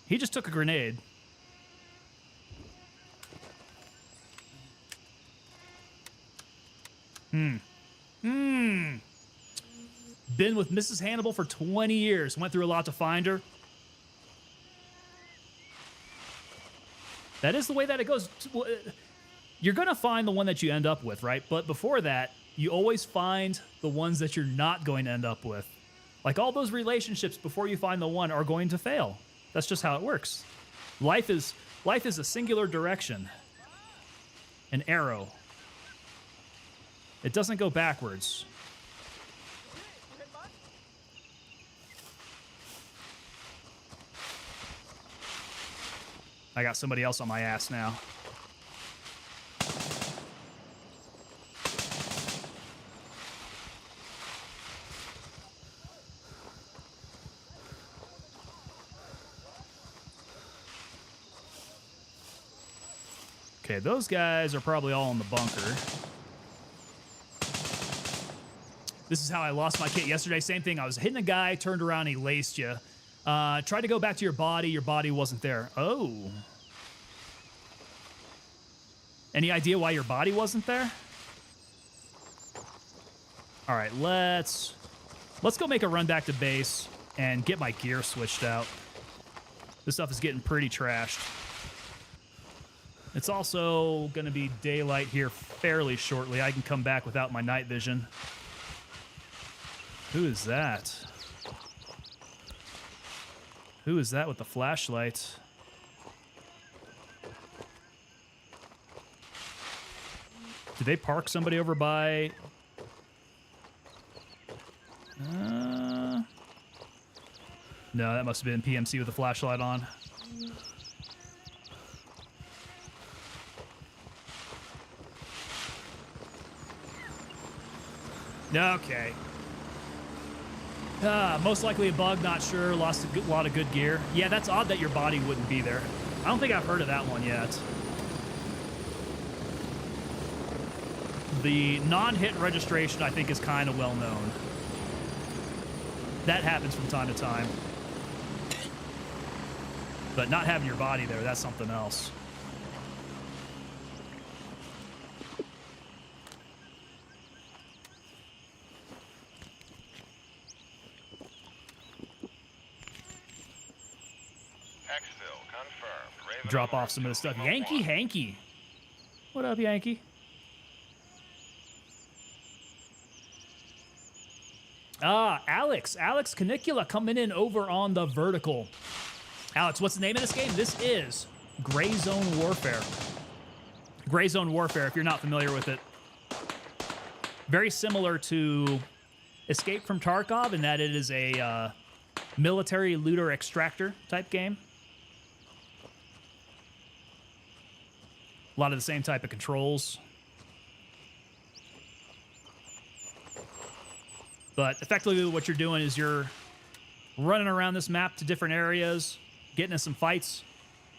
He just took a grenade. Been with Mrs. Hannibal for 20 years. Went through a lot to find her. That is the way that it goes. You're going to find the one that you end up with, right? But before that, you always find the ones that you're not going to end up with. Like all those relationships before you find the one are going to fail. That's just how it works. Life is a singular direction. An arrow. It doesn't go backwards. I got somebody else on my ass now. Okay, those guys are probably all in the bunker. This is how I lost my kit yesterday. Same thing. I was hitting a guy, turned around, he laced you. Tried to go back to your body wasn't there. Oh. Any idea why your body wasn't there? All right, let's go make a run back to base and get my gear switched out. This stuff is getting pretty trashed. It's also going to be daylight here fairly shortly. I can come back without my night vision. Who is that? Who is that with the flashlight? Did they park somebody over by... No, that must have been PMC with the flashlight on. Okay. Most likely a bug, not sure. Lost a lot of good gear. Yeah, that's odd that your body wouldn't be there. I don't think I've heard of that one yet. The non-hit registration, I think, is kind of well known. That happens from time to time. But not having your body there, that's something else. Drop off some of this stuff. Yankee Hanky. What up, Yankee? Alex. Alex Canicula coming in over on the vertical. Alex, what's the name of this game? This is Gray Zone Warfare. Gray Zone Warfare, if you're not familiar with it. Very similar to Escape from Tarkov in that it is a military looter extractor type game. A lot of the same type of controls. But effectively what you're doing is you're running around this map to different areas, getting in some fights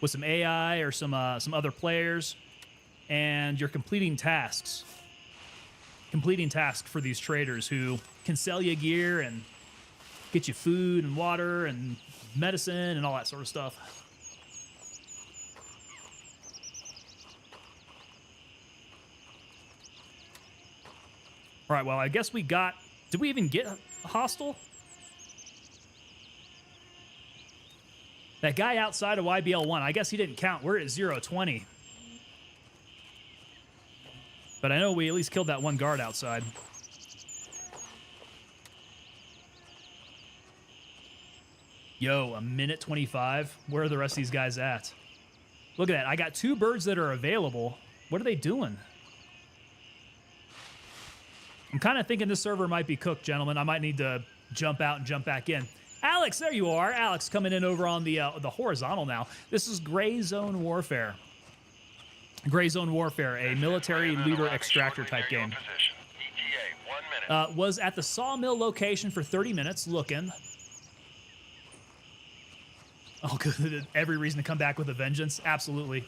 with some AI or some other players, and you're completing tasks. Completing tasks for these traders who can sell you gear and get you food and water and medicine and all that sort of stuff. All right, well, I guess we got... Did we even get hostile? That guy outside of YBL1, I guess he didn't count. We're at 0-20. But I know we at least killed that one guard outside. Yo, a minute 25? Where are the rest of these guys at? Look at that. I got 2 birds that are available. What are they doing? I'm kind of thinking this server might be cooked, gentlemen. I might need to jump out and jump back in. Alex, there you are. Alex coming in over on the horizontal now. This is Gray Zone Warfare. Gray Zone Warfare, a military looter extractor type game. ETA, 1 minute. Was at the sawmill location for 30 minutes looking. Oh, good. Every reason to come back with a vengeance. Absolutely.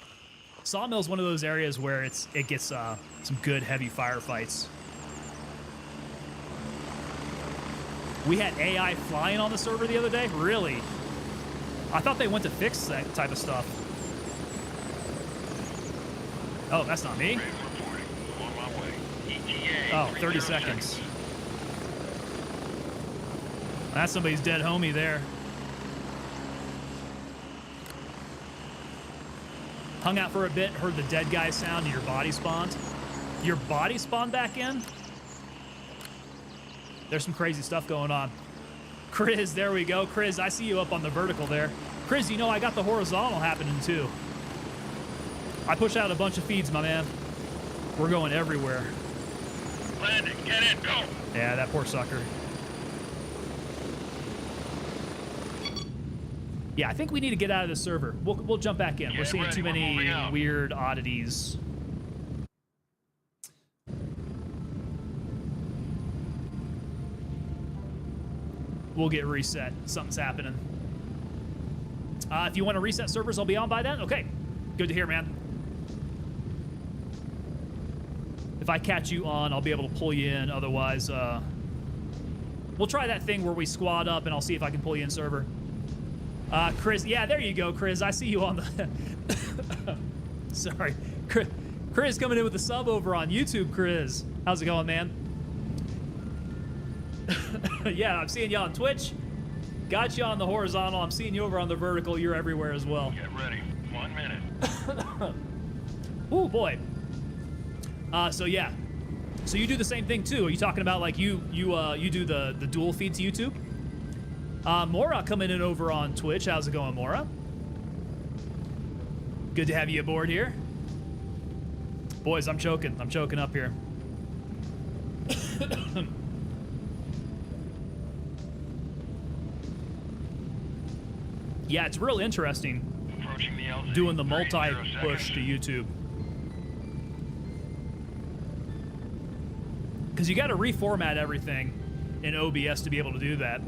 Sawmill's one of those areas where it gets some good heavy firefights. We had AI flying on the server the other day? Really? I thought they went to fix that type of stuff. Oh, that's not me. Raven reporting. On my way. ETA, Oh, 30 30 seconds. That's somebody's dead homie there. Hung out for a bit, heard the dead guy sound, and your body spawned. Your body spawned back in? There's some crazy stuff going on. Chris, there we go. Chris, I see you up on the vertical there. Chris, you know I got the horizontal happening too. I push out a bunch of feeds, my man. We're going everywhere. Landing, get in, go! Yeah, that poor sucker. Yeah, I think we need to get out of this server. We'll jump back in. We're Get seeing ready, too we're moving many out. weird oddities. We'll get reset. Something's happening. If you want to reset servers, I'll be on by then. Okay, good to hear, man. If I catch you on, I'll be able to pull you in. Otherwise, we'll try that thing where we squad up, and I'll see if I can pull you in server. Chris, yeah, there you go, Chris. I see you on the... Sorry. Chris coming in with the sub over on YouTube, Chris. How's it going, man? Yeah, I'm seeing you on Twitch. Got you on the horizontal. I'm seeing you over on the vertical. You're everywhere as well. Get ready. 1 minute. Ooh, boy. So yeah. So you do the same thing too. Are you talking about like you do the dual feed to YouTube? Mora coming in over on Twitch. How's it going, Mora? Good to have you aboard here. Boys, I'm choking. I'm choking up here. Yeah, it's real interesting Approaching the LZ. doing the 30 multi-push to seconds. YouTube. Because you got to reformat everything in OBS to be able to do that.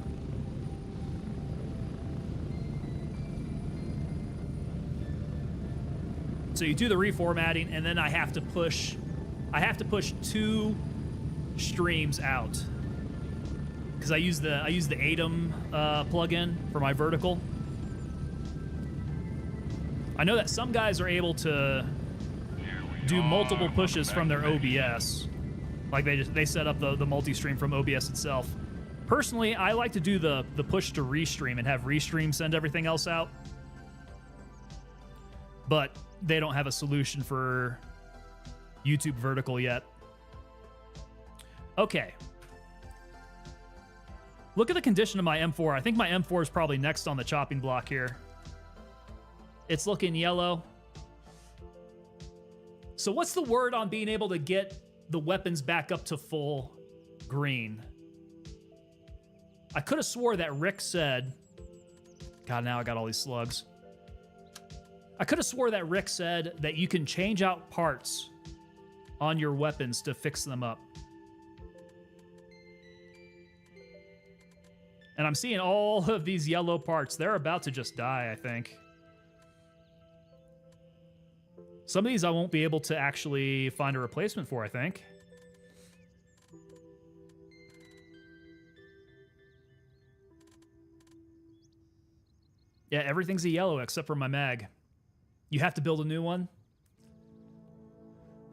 So you do the reformatting, and then I have to push 2 streams out. Because I use the Atom plugin for my vertical. I know that some guys are able to do multiple pushes from their OBS. Like they set up the multi-stream from OBS itself. Personally, I like to do the push to restream and have restream send everything else out. But they don't have a solution for YouTube vertical yet. Okay. Look at the condition of my M4. I think my M4 is probably next on the chopping block here. It's looking yellow. So what's the word on being able to get the weapons back up to full green? I could have swore that Rick said... God, now I got all these slugs. I could have swore that Rick said that you can change out parts on your weapons to fix them up. And I'm seeing all of these yellow parts. They're about to just die, I think. Some of these I won't be able to actually find a replacement for, I think. Yeah, everything's a yellow except for my mag. You have to build a new one?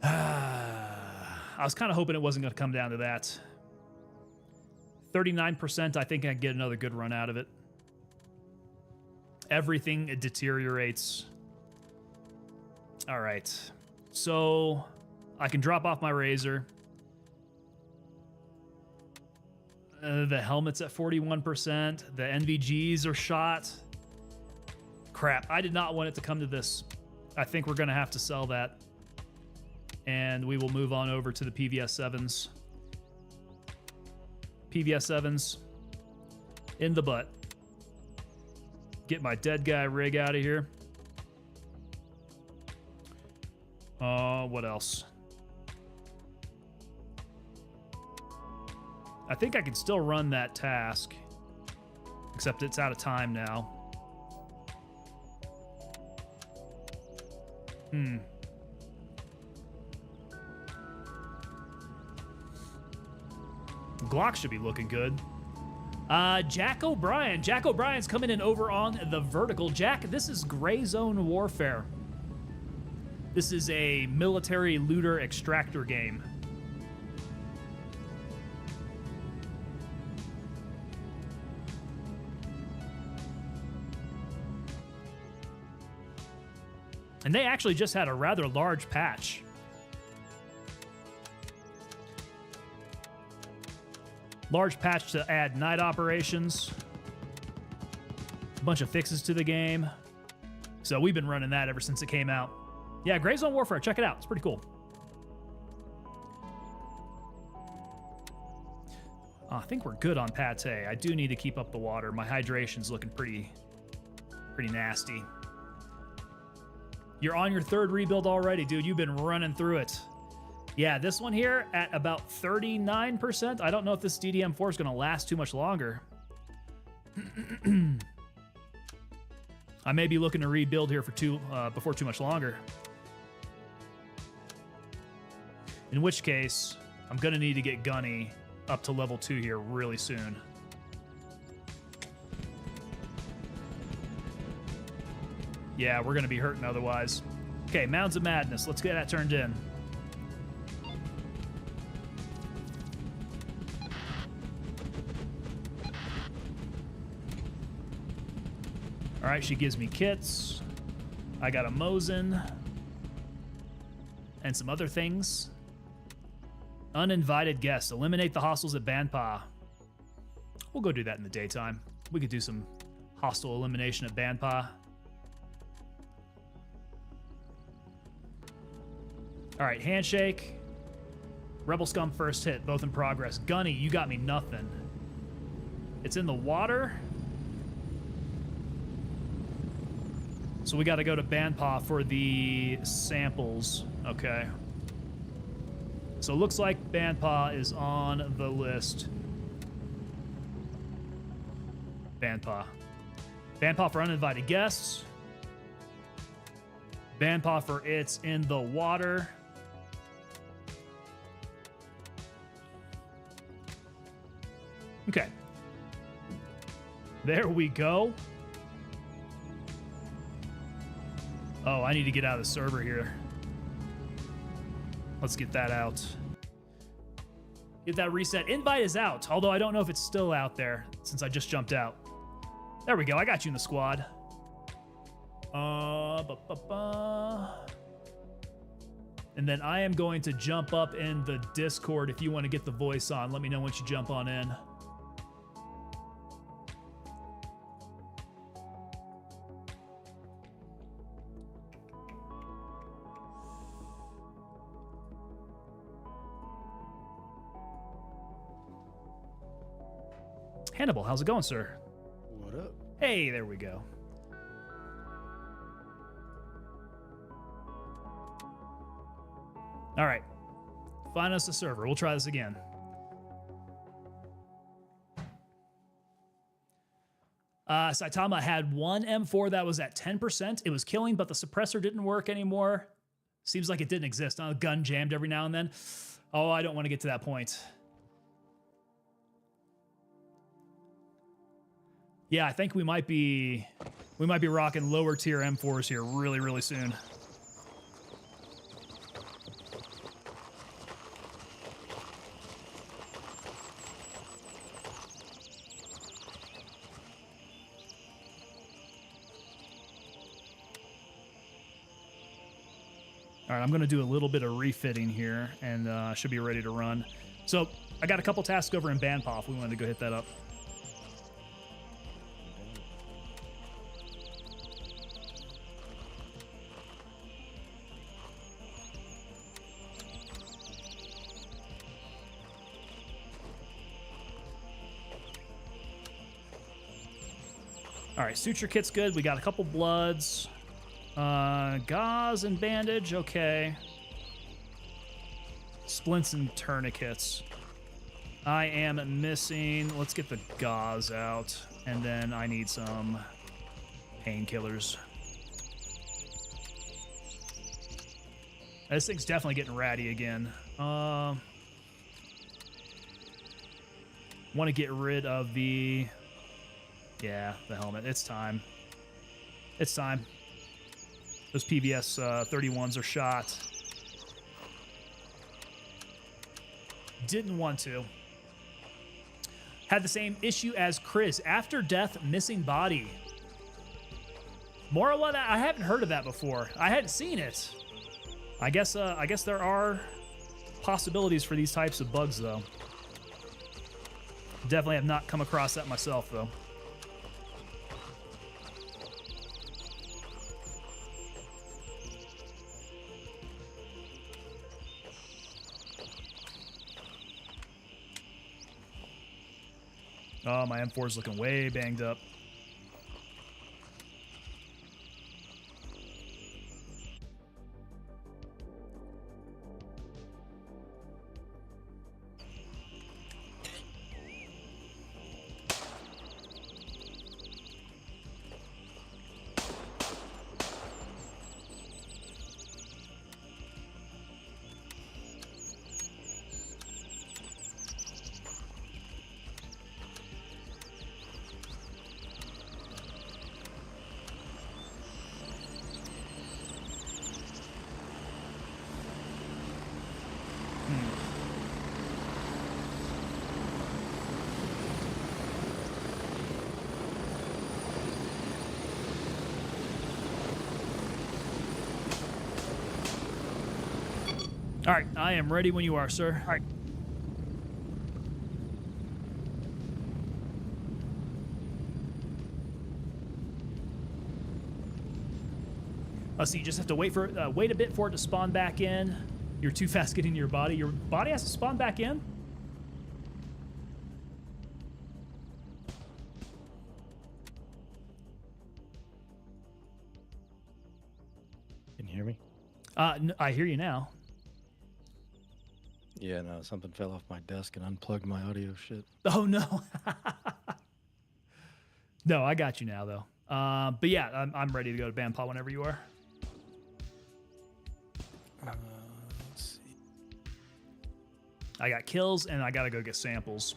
I was kind of hoping it wasn't going to come down to that. 39%, I think I can get another good run out of it. Everything deteriorates. All right. So I can drop off my razor. The helmet's at 41%. The NVGs are shot. Crap, I did not want it to come to this. I think we're going to have to sell that. And we will move on over to the PVS 7s. PVS-7s in the butt. Get my dead guy rig out of here. What else? I think I can still run that task, except it's out of time now. Glock should be looking good. Jack O'Brien. Jack O'Brien's coming in over on the vertical. Jack, this is Gray Zone Warfare. This is a military looter extractor game. And they actually just had a rather large patch. Large patch to add night operations. A bunch of fixes to the game. So we've been running that ever since it came out. Yeah, Gray Zone Warfare, check it out. It's pretty cool. I think we're good on pate. I do need to keep up the water. My hydration's looking pretty nasty. You're on your third rebuild already, dude. You've been running through it. Yeah, this one here at about 39%. I don't know if this DDM4 is going to last too much longer. I may be looking to rebuild here for before too much longer. In which case, I'm going to need to get Gunny up to level 2 here really soon. Yeah, we're going to be hurting otherwise. Okay, Mounds of Madness. Let's get that turned in. All right, she gives me kits. I got a Mosin. And some other things. Uninvited guests. Eliminate the hostiles at Bandpaw. We'll go do that in the daytime. We could do some hostile elimination at Bandpaw. All right, handshake. Rebel Scum first hit, both in progress. Gunny, you got me nothing. It's in the water. So we got to go to Bandpaw for the samples. Okay. So it looks like Bandpaw is on the list. Bandpaw. Bandpaw for uninvited guests. Bandpaw for it's in the water. Okay. There we go. Oh, I need to get out of the server here. Let's get that out. Get that reset. Invite is out, although I don't know if it's still out there since I just jumped out. There we go. I got you in the squad. And then I am going to jump up in the Discord. If you want to get the voice on, let me know once you jump on in. Hannibal, how's it going, sir? What up? Hey, there we go. All right. Find us a server. We'll try this again. Saitama had one M4 that was at 10%. It was killing, but the suppressor didn't work anymore. Seems like it didn't exist. A gun jammed every now and then. Oh, I don't want to get to that point. Yeah, I think we might be rocking lower tier M4s here really, really soon. All right, I'm going to do a little bit of refitting here, and should be ready to run. So I got a couple tasks over in Bandpaw if we wanted to go hit that up. All right, suture kit's good. We got a couple bloods. Gauze and bandage, okay. Splints and tourniquets. I am missing, let's get the gauze out. And then I need some painkillers. This thing's definitely getting ratty again. Want to get rid of the... Yeah, the helmet. It's time. It's time. Those PVS 31s are shot. Didn't want to. Had the same issue as Chris. After death, missing body. More or less, I haven't heard of that before. I hadn't seen it. I guess there are possibilities for these types of bugs, though. Definitely have not come across that myself, though. Oh, my M4 is looking way banged up. All right, I am ready when you are, sir. All right. So you just have to wait a bit for it to spawn back in. You're too fast getting to your body. Your body has to spawn back in? Can you hear me? I hear you now. Yeah, no, something fell off my desk and unplugged my audio shit. Oh, no. No, I got you now, though. But yeah, I'm ready to go to Bandpaw whenever you are. Let's see. I got kills, and I got to go get samples.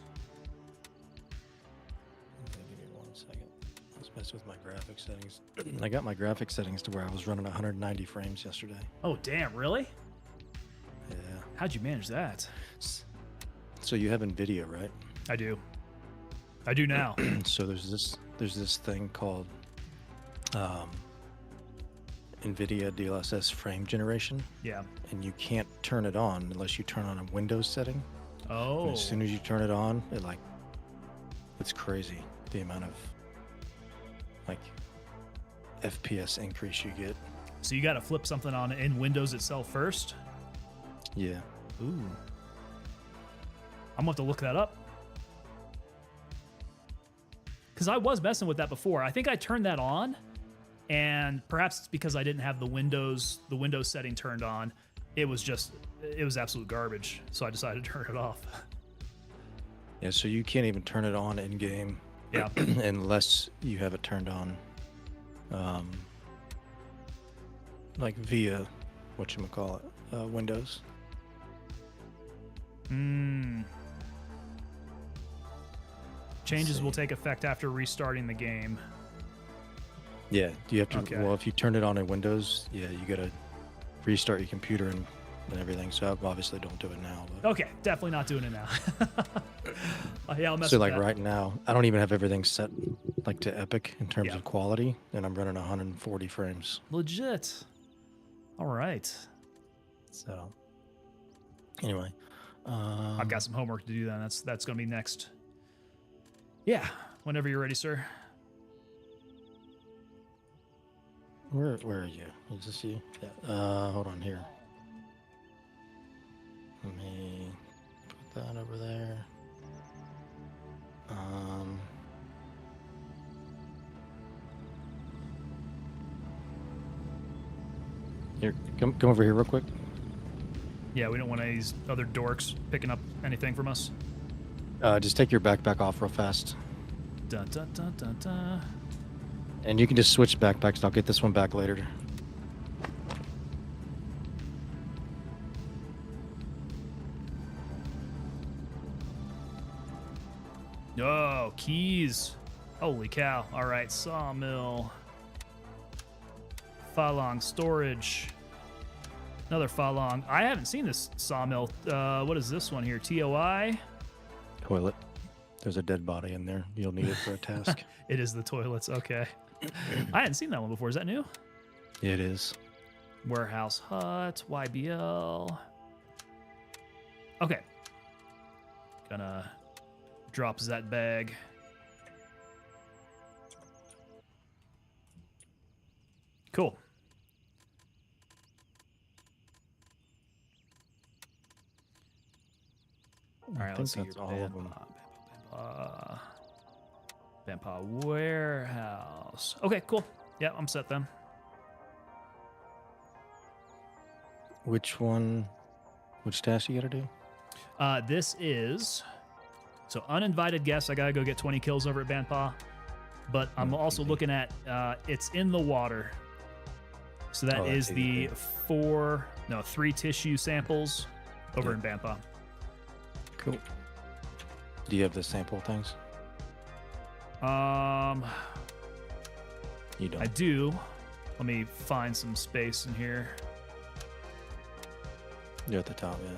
Okay, give me 1 second. Let's mess with my graphics settings. I got my graphics settings to where I was running 190 frames yesterday. Oh, damn, really? Yeah. How'd you manage that? So you have NVIDIA, right? I do. I do now. So there's this thing called NVIDIA DLSS frame generation. Yeah. And you can't turn it on unless you turn on a Windows setting. Oh. And as soon as you turn it on, it's crazy the amount of FPS increase you get. So you got to flip something on in Windows itself first? Yeah. Ooh. I'm going to have to look that up. Because I was messing with that before. I think I turned that on, and perhaps it's because I didn't have the Windows setting turned on. It was absolute garbage, so I decided to turn it off. Yeah, so you can't even turn it on in game. Yeah. Unless you have it turned on, via Windows. Changes will take effect after restarting the game. Yeah, you have to. Okay. Well, if you turn it on in Windows, yeah, you gotta restart your computer and everything. So I obviously don't do it now. But. Okay, definitely not doing it now. Yeah, I'll mess So with that. right now, I don't even have everything set to epic in terms Yeah. of quality, and I'm running 140 frames. Legit. All right. So anyway, I've got some homework to do then. That's going to be next. Yeah, whenever you're ready, sir. Where are you? Is this you? Yeah. Hold on here. Let me put that over there. Here, come over here real quick. Yeah, we don't want any of these other dorks picking up anything from us. Just take your backpack off real fast. Dun, dun, dun, dun, dun. And you can just switch backpacks. I'll get this one back later. Oh, keys. Holy cow. All right, sawmill. Falong storage. Another Falong. I haven't seen this sawmill. What is this one here? TOI? Toilet. There's a dead body in there. You'll need it for a task. It is the toilets. Okay. I hadn't seen that one before. Is that new? It is. Warehouse hut. YBL. Okay. Gonna drop that bag. Cool. All right, let's see that's your all of them. Bandpaw warehouse. Okay, cool. Yeah, I'm set then. Which one? Which task you gotta do? This is so uninvited guests. I gotta go get 20 kills over at Bandpaw, but I'm also looking at it's in the water. So that is the 3 tissue samples over in Bandpaw. Cool. Do you have the sample things? You don't. I do. Let me find some space in here. You're at the top, yeah.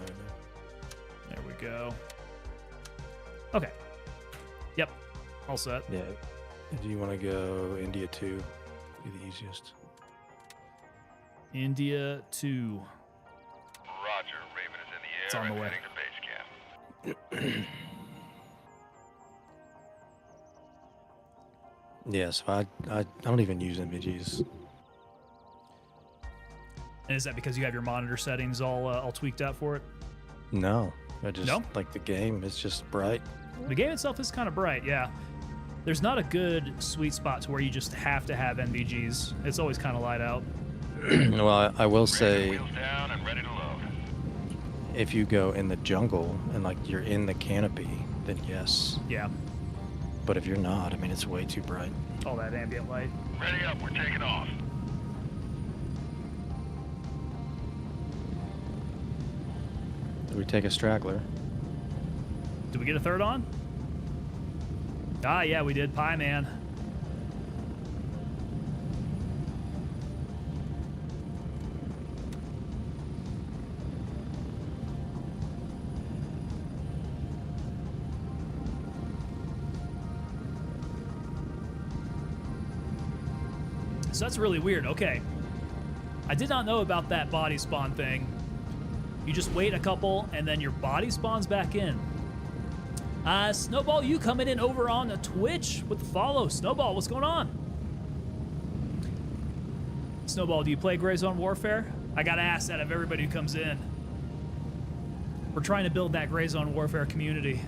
There we go. Okay. Yep. All set. Yeah. Do you want to go India 2? Be the easiest. India 2. Roger. Raven is in the air It's on the and way. heading to base camp. Yeah, so I don't even use MVGs. And is that because you have your monitor settings all tweaked out for it? No. I just No? like the game. It's just bright. The game itself is kind of bright, yeah. There's not a good sweet spot to where you just have to have NVGs. It's always kind of light out. Well, I will Raven say, wheels down and ready to load. if you go in the jungle and like you're in the canopy, then yes. Yeah, But if you're not, I mean, it's way too bright. all that ambient light. Ready up. We're taking off. Did we take a straggler? Did we get a third on? Ah, yeah, we did. Pie Man. So that's really weird. Okay. I did not know about that body spawn thing. You just wait a couple and then your body spawns back in. Snowball, you coming in over on the Twitch with the follow. Snowball, what's going on? Snowball, do you play Gray Zone Warfare? I gotta ask that of everybody who comes in. We're trying to build that Gray Zone Warfare community.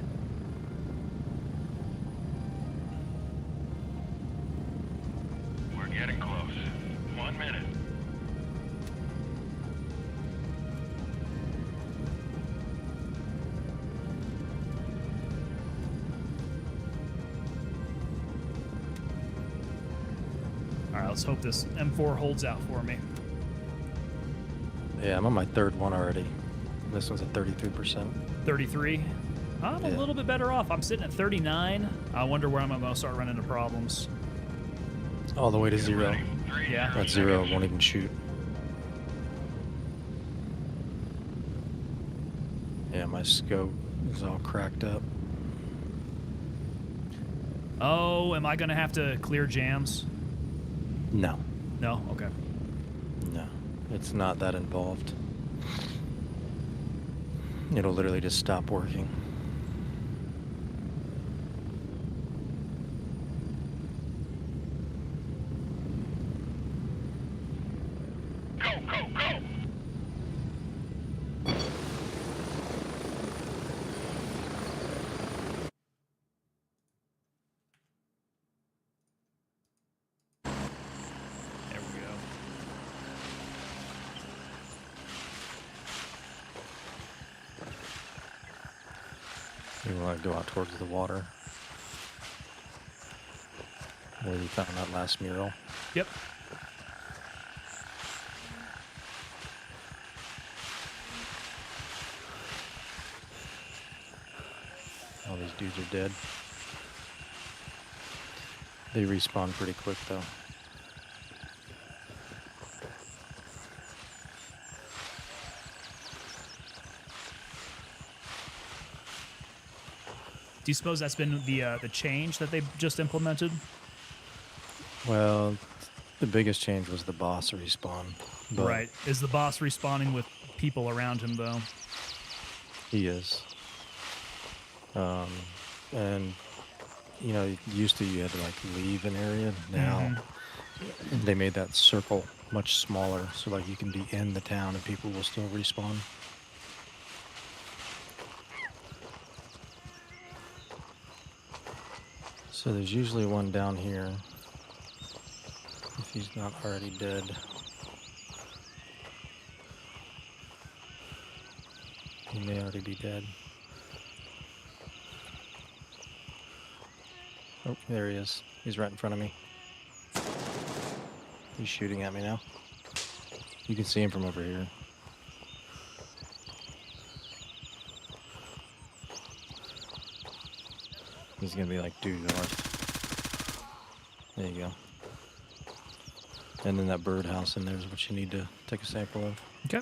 We're getting close. 1 minute. All right, let's hope this M4 holds out for me. Yeah, I'm on my third one already. This one's at 33%. 33. I'm a Yeah. little bit better off. I'm sitting at 39. I wonder where I'm going to start running into problems. All the way to Get 0. ready. 3 Yeah. At 0, won't even shoot. Yeah, my scope is all cracked up. Oh, am I going to have to clear jams? No, No? Okay. no. It's not that involved. It'll literally just stop working. Go, go, go! There we go. We want to go out towards the water. Where you found that last mural. Yep. All these dudes are dead. They respawn pretty quick though. Do you suppose that's been the change that they've just implemented? Well, the biggest change was the boss respawn. But Right. Is the boss respawning with people around him, though? he is. And, you know, used to you had to, like, leave an area. Now, they made that circle much smaller, so, like, you can be in the town and people will still respawn. So there's usually one down here, if he's not already dead. He may already be dead. Oh, there he is. He's right in front of me. He's shooting at me now. You can see him from over here. He's gonna be like due north. There you go. And then that birdhouse in there is what you need to take a sample of. Okay.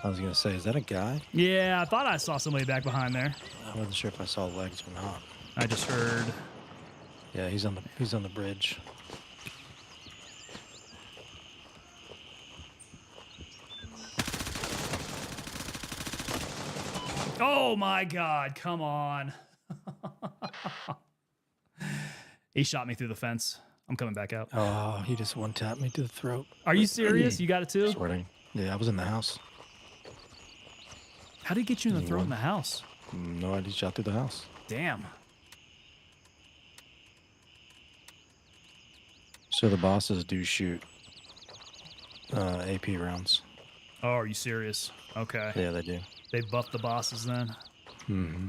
I was gonna say, is that a guy? Yeah, I thought I saw somebody back behind there. I wasn't sure if I saw legs or not. I just heard. Yeah, he's on the bridge. Oh my God! Come on. He shot me through the fence. I'm coming back out. Oh, he just one-tapped me to the throat. Are you serious? You got it too? Sweating. Yeah, I was in the house. How did he get you in the throat in the house? No idea, shot through the house. Damn. So the bosses do shoot AP rounds. Oh, are you serious? Okay. Yeah, they do. They buffed the bosses then. Mm-hmm.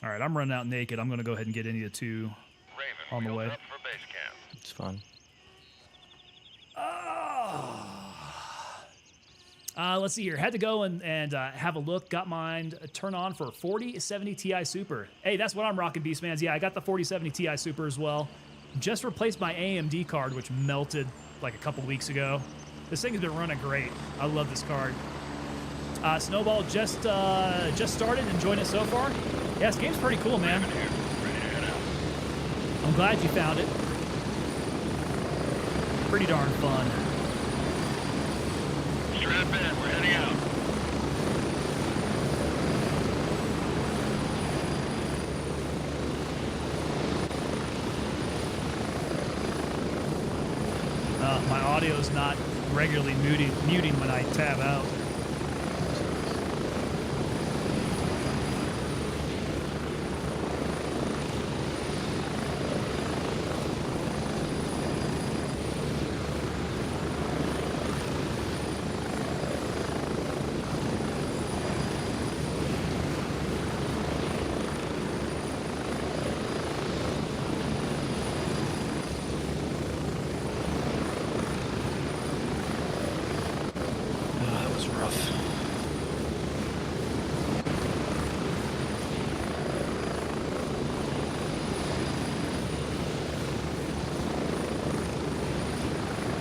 All right, I'm running out naked. I'm going to go ahead and get any of the two Raven, on the wheels way. up for base camp. It's fun. Let's see here. Had to go and have a look. Got mine turn on for 4070 Ti Super. Hey, that's what I'm rocking, Beastmans. Yeah, I got the 4070 Ti Super as well. Just replaced my AMD card, which melted like a couple weeks ago. This thing has been running great. I love this card. Snowball just started, enjoying it so far. Yeah, this game's pretty cool, man. Raven here, ready to head out. I'm glad you found it. Pretty darn fun. Strap in, we're heading out. My audio's not regularly muting when I tab out. That was rough.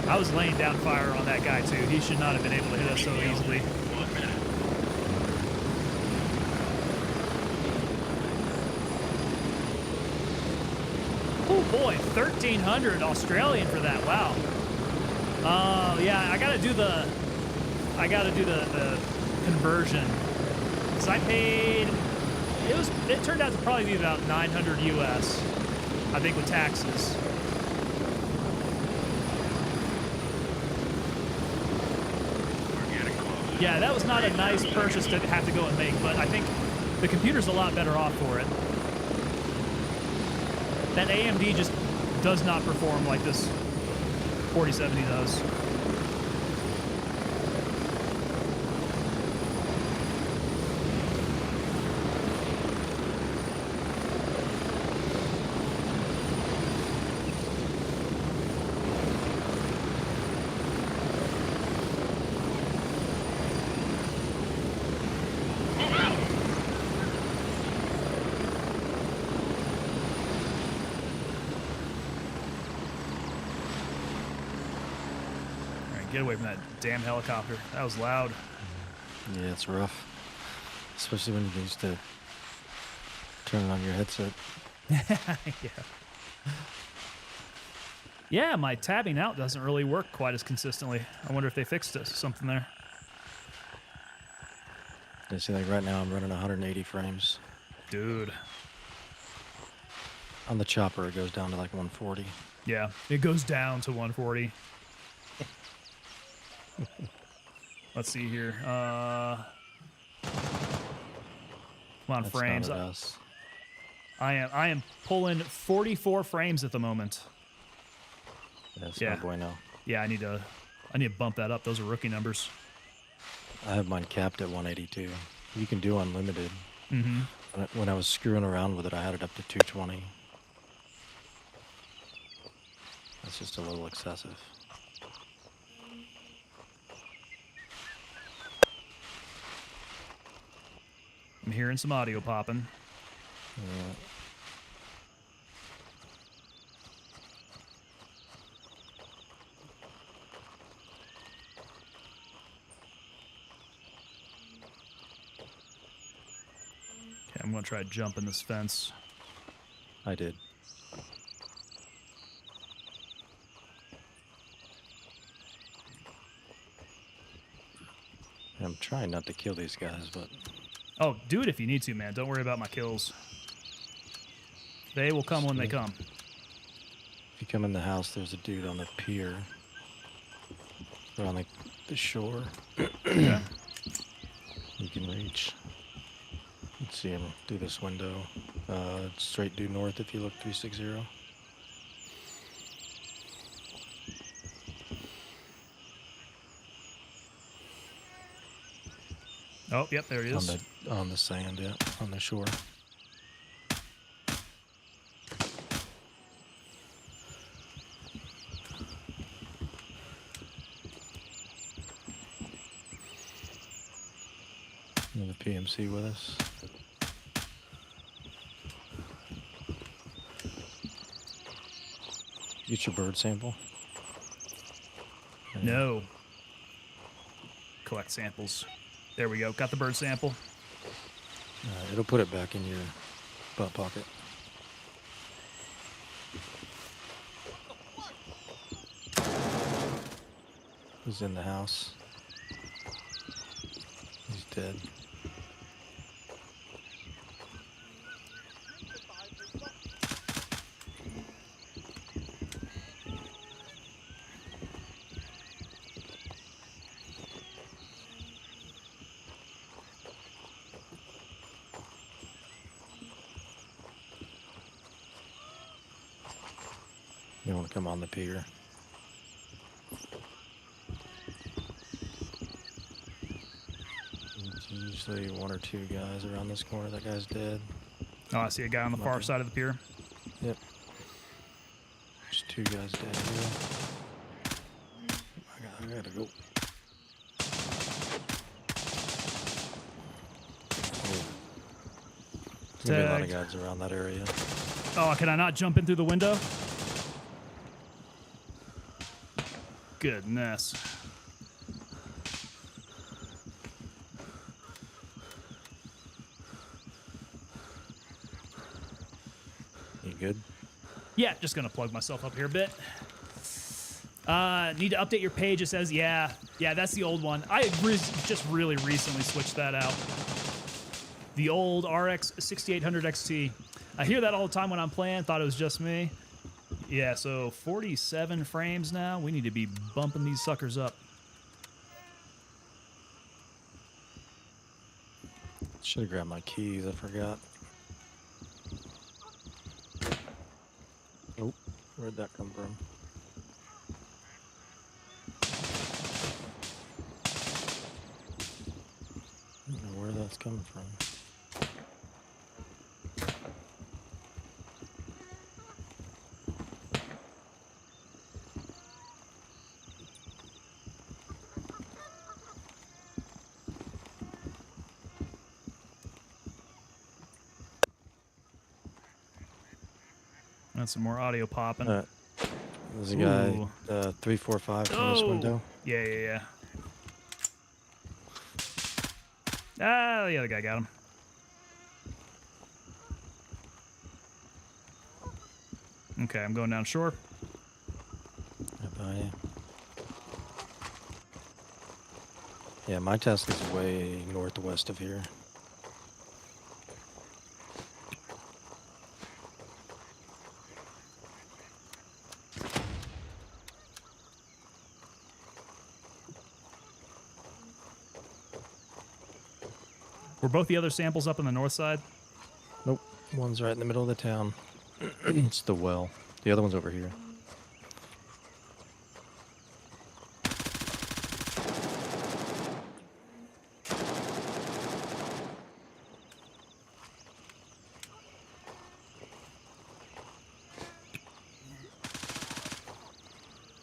I was laying down fire on that guy too. He should not have been able to hit us so easily. 1 minute. Oh boy, 1,300 Australian for that. Wow. Yeah, I gotta do the conversion. Cause I paid. It turned out to probably be about 900 US. I think with taxes. We're getting close. Yeah, that was not a nice purchase to have to go and make, but I think the computer's a lot better off for it. That AMD just does not perform like this 4070 does. Get away from that damn helicopter. That was loud. Yeah, it's rough. Especially when you're used to turning on your headset. Yeah. Yeah, my tabbing out doesn't really work quite as consistently. I wonder if they fixed something there. I see, like right now I'm running 180 frames. Dude. On the chopper, it goes down to like 140. Yeah, it goes down to 140. Let's see here. Come on, That's frames. not at us. I am pulling 44 frames at the moment. That's Yeah. not bueno. Yeah, I need to bump that up. Those are rookie numbers. I have mine capped at 182. You can do unlimited. Mm-hmm. When I was screwing around with it, I had it up to 220. That's just a little excessive. I'm hearing some audio popping. Yeah. Okay, I'm gonna try jumping this fence. I did. I'm trying not to kill these guys, but Oh, do it if you need to, man. Don't worry about my kills. They will come when they come. if you come in the house, there's a dude on the pier. Or on the shore. Yeah. You can reach. You can see him through this window. Straight due north if you look 360. Oh, yep, there he is. On the sand, yeah, on the shore. Another PMC with us. Get your bird sample. No. Collect samples. There we go. Got the bird sample. It'll put it back in your butt pocket. He's in the house. He's dead. You want to come on the pier? It's usually one or two guys around this corner. That guy's dead. Oh, I see a guy on the far side of the pier. Yep. There's two guys dead here. I gotta go. There's gonna be a lot of guys around that area. Oh, can I not jump in through the window? Goodness. You good? Yeah, just gonna plug myself up here a bit. Need to update your page. It says, yeah, that's the old one. I just really recently switched that out. The old RX 6800 XT. I hear that all the time when I'm playing. Thought it was just me. Yeah, so 47 frames now. We need to be bumping these suckers up. Should have grabbed my keys. I forgot. Oh, Where'd that come from? I don't know where that's coming from. That's some more audio popping. There's a guy, Ooh. 345 from this window. Yeah, yeah, yeah. Ah, the other guy got him. Okay, I'm going down shore. Right by you. Yeah, my Tesla's way northwest of here. Were both the other samples up on the north side? Nope, one's right in the middle of the town. It's the well. The other one's over here.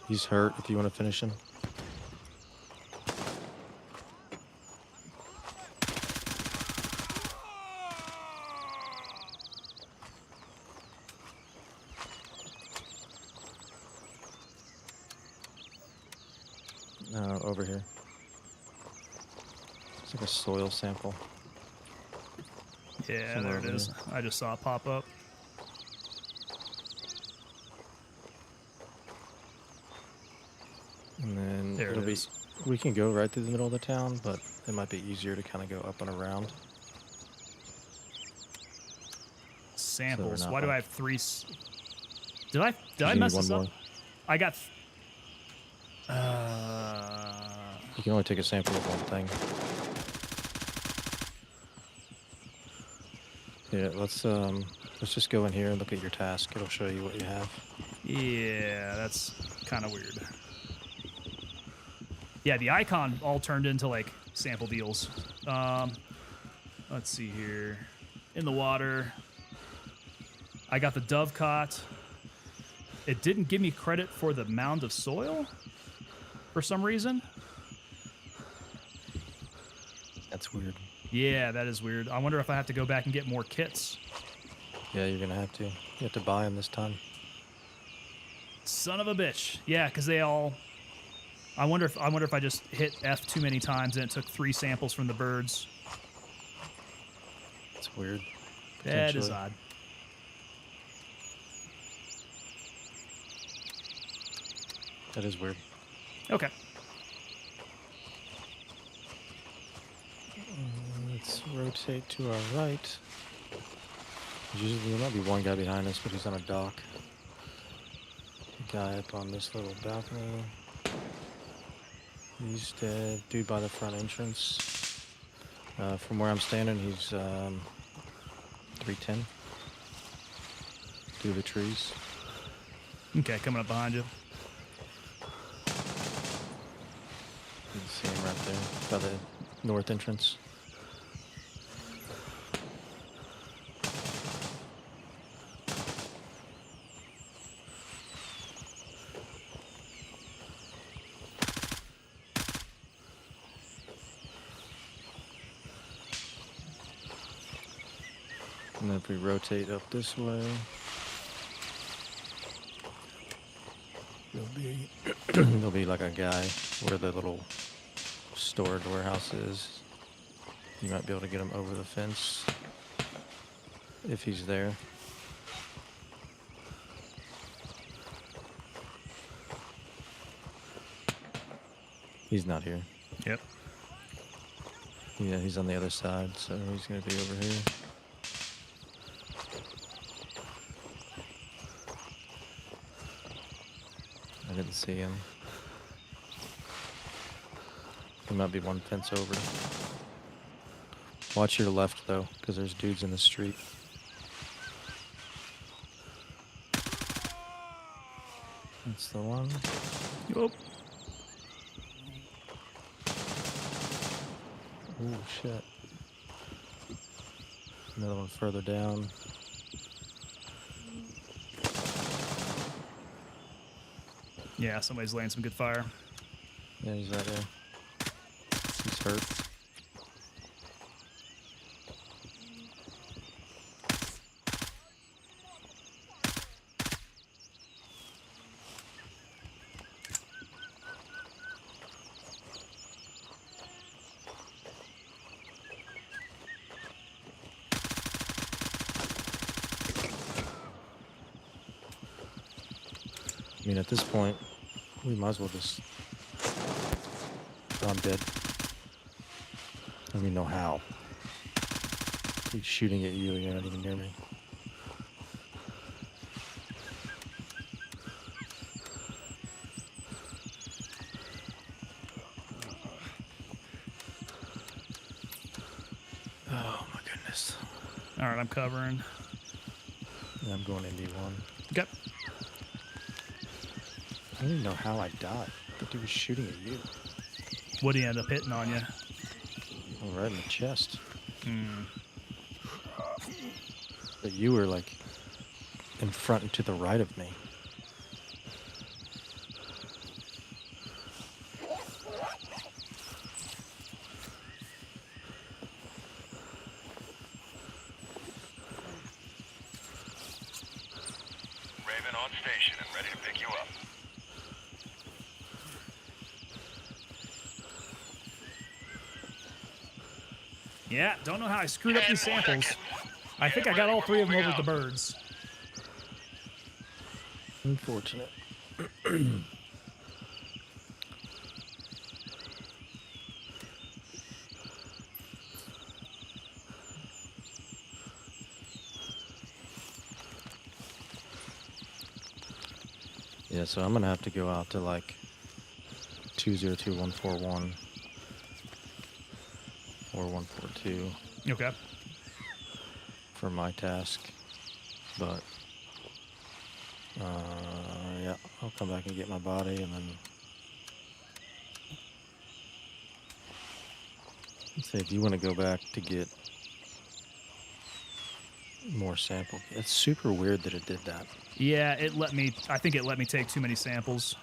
He's hurt if you want to finish him. Over here. It's like a soil sample. Yeah, Somewhere there it is. here. I just saw it pop up. And then There it'll it be. is. We can go right through the middle of the town, but it might be easier to kind of go up and around. Samples. not Why do I like- have three? Did I You mess need this one up? more. I got. You can only take a sample of one thing. Yeah, let's just go in here and look at your task. It'll show you what you have. Yeah, that's kind of weird. Yeah, the icon all turned into like sample deals. Let's see here. In the water. I got the dovecot. It didn't give me credit for the mound of soil for some reason. That's weird. Yeah, that is weird. I wonder if I have to go back and get more kits. Yeah, you're gonna have to. You have to buy them this time. Son of a bitch. Yeah, because they all. I wonder if I just hit F too many times and it took 3 samples from the birds. It's weird. That is Potentially. odd. That is weird. Okay. Let's rotate to our right. Usually there might be one guy behind us, but he's on a dock. A guy up on this little balcony. He's dead. Dude by the front entrance. From where I'm standing, he's 310. Through the trees. Okay, coming up behind you. You can see him right there by the north entrance. And then if we rotate up this way, there'll be like a guy where the little storage warehouse is. You might be able to get him over the fence if he's there. He's not here. Yep. Yeah, he's on the other side, so he's gonna be over here. I didn't see him. He might be one fence over. Watch your left, though, because there's dudes in the street. That's the one. Yup. Oh shit. Another one further down. Yeah, somebody's laying some good fire. Yeah, he's right there. He's hurt. I mean, at this point, we might as well just... Oh, I'm dead. I don't even know how. He's shooting at you and you're not even near me. Oh my goodness. All right, I'm covering. Yeah, I'm going into one. Okay. I don't even know how I died. The dude was shooting at you. What do you end up hitting on you? Oh, right in the chest. Hmm. But you were like in front and to the right of me. Raven on station and ready to pick you up. Yeah, don't know how I screwed up 10 these more samples. seconds. I think I got all three of them over the birds. Unfortunate. Yeah, so I'm gonna have to go out to like 202141 or 142 Okay. for my task, but yeah, I'll come back and get my body and then let's say if you want to go back to get more sample. It's super weird that it did that. Yeah, it let me. I think it let me take too many samples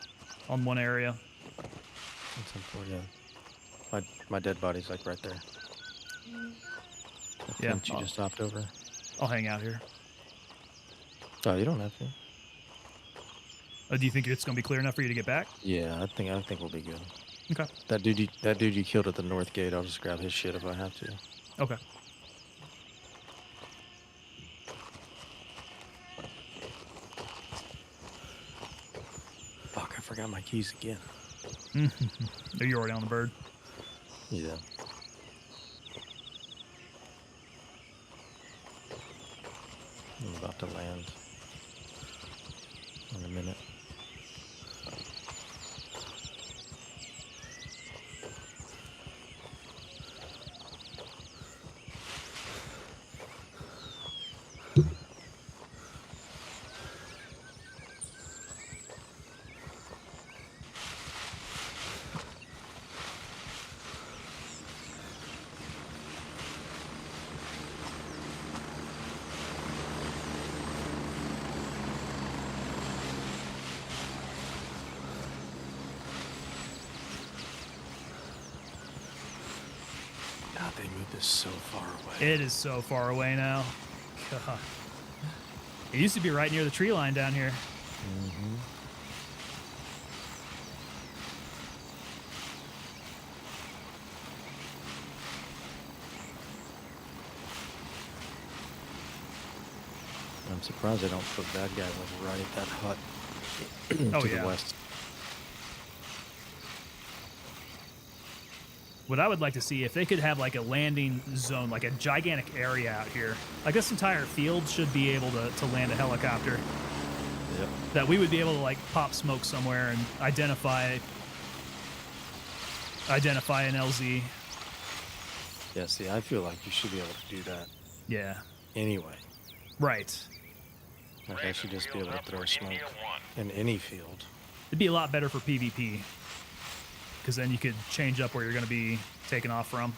on one area. That's unfortunate. Yeah. My dead body's like right there. Yeah, Didn't you just hopped over? I'll hang out here. Oh, you don't have to. Do you think it's gonna be clear enough for you to get back? Yeah, I think we'll be good. Okay. That dude you killed at the north gate, I'll just grab his shit if I have to. Okay. Fuck, I forgot my keys again. Are you already on the bird? Yeah. I'm about to land in a minute. God, they moved this so far away. It is so far away now. God. It used to be right near the tree line down here. Mm-hmm. I'm surprised they don't put bad guys like right at that hut Oh, to yeah. the west. What I would like to see, if they could have like a landing zone, like a gigantic area out here, like this entire field should be able to land a helicopter. Yep. That we would be able to like pop smoke somewhere and identify an LZ. Yeah, see, I feel like you should be able to do that Yeah. anyway. Right. Like I should just be able to throw smoke India 1. in any field. It'd be a lot better for PvP. Because then you could change up where you're going to be taking off from.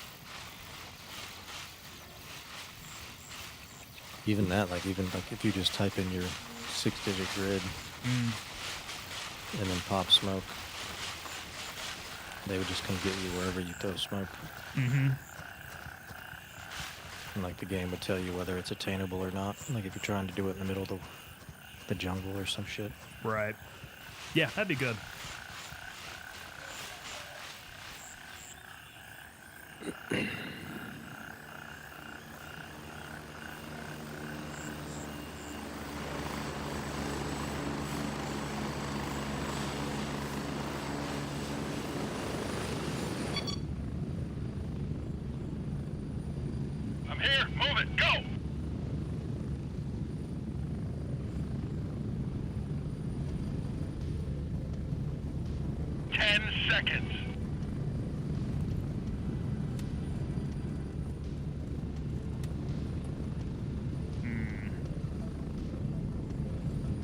Even that, like if you just type in your 6-digit grid and then pop smoke, they would just come get you wherever you throw smoke. Mm-hmm. And like the game would tell you whether it's attainable or not. Like if you're trying to do it in the middle of the jungle or some shit. Right. Yeah, that'd be good. I'm here. Move it. Go. Ten seconds.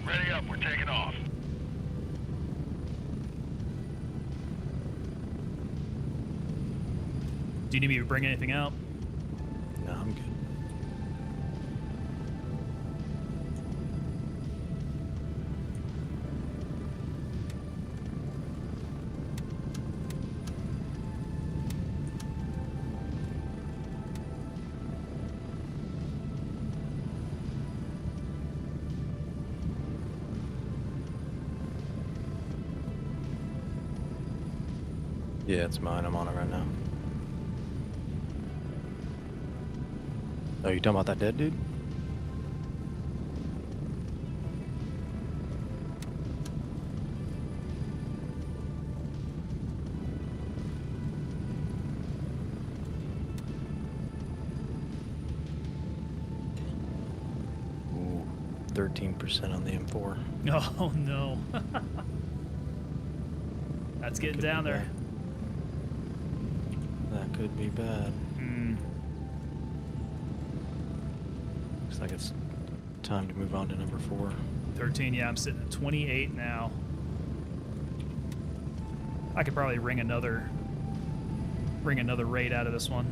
Ready up. We're taking off. Do you need me to bring anything out? No, I'm good. Yeah, it's mine. I'm on it right now. Oh, you talking about that dead dude? Ooh, 13% on the M4. Oh, no. That's getting Could down be there. bad. That could be bad. Mm. Looks like it's time to move on to number 4. 13, yeah, I'm sitting at 28 now. I could probably ring another raid out of this one.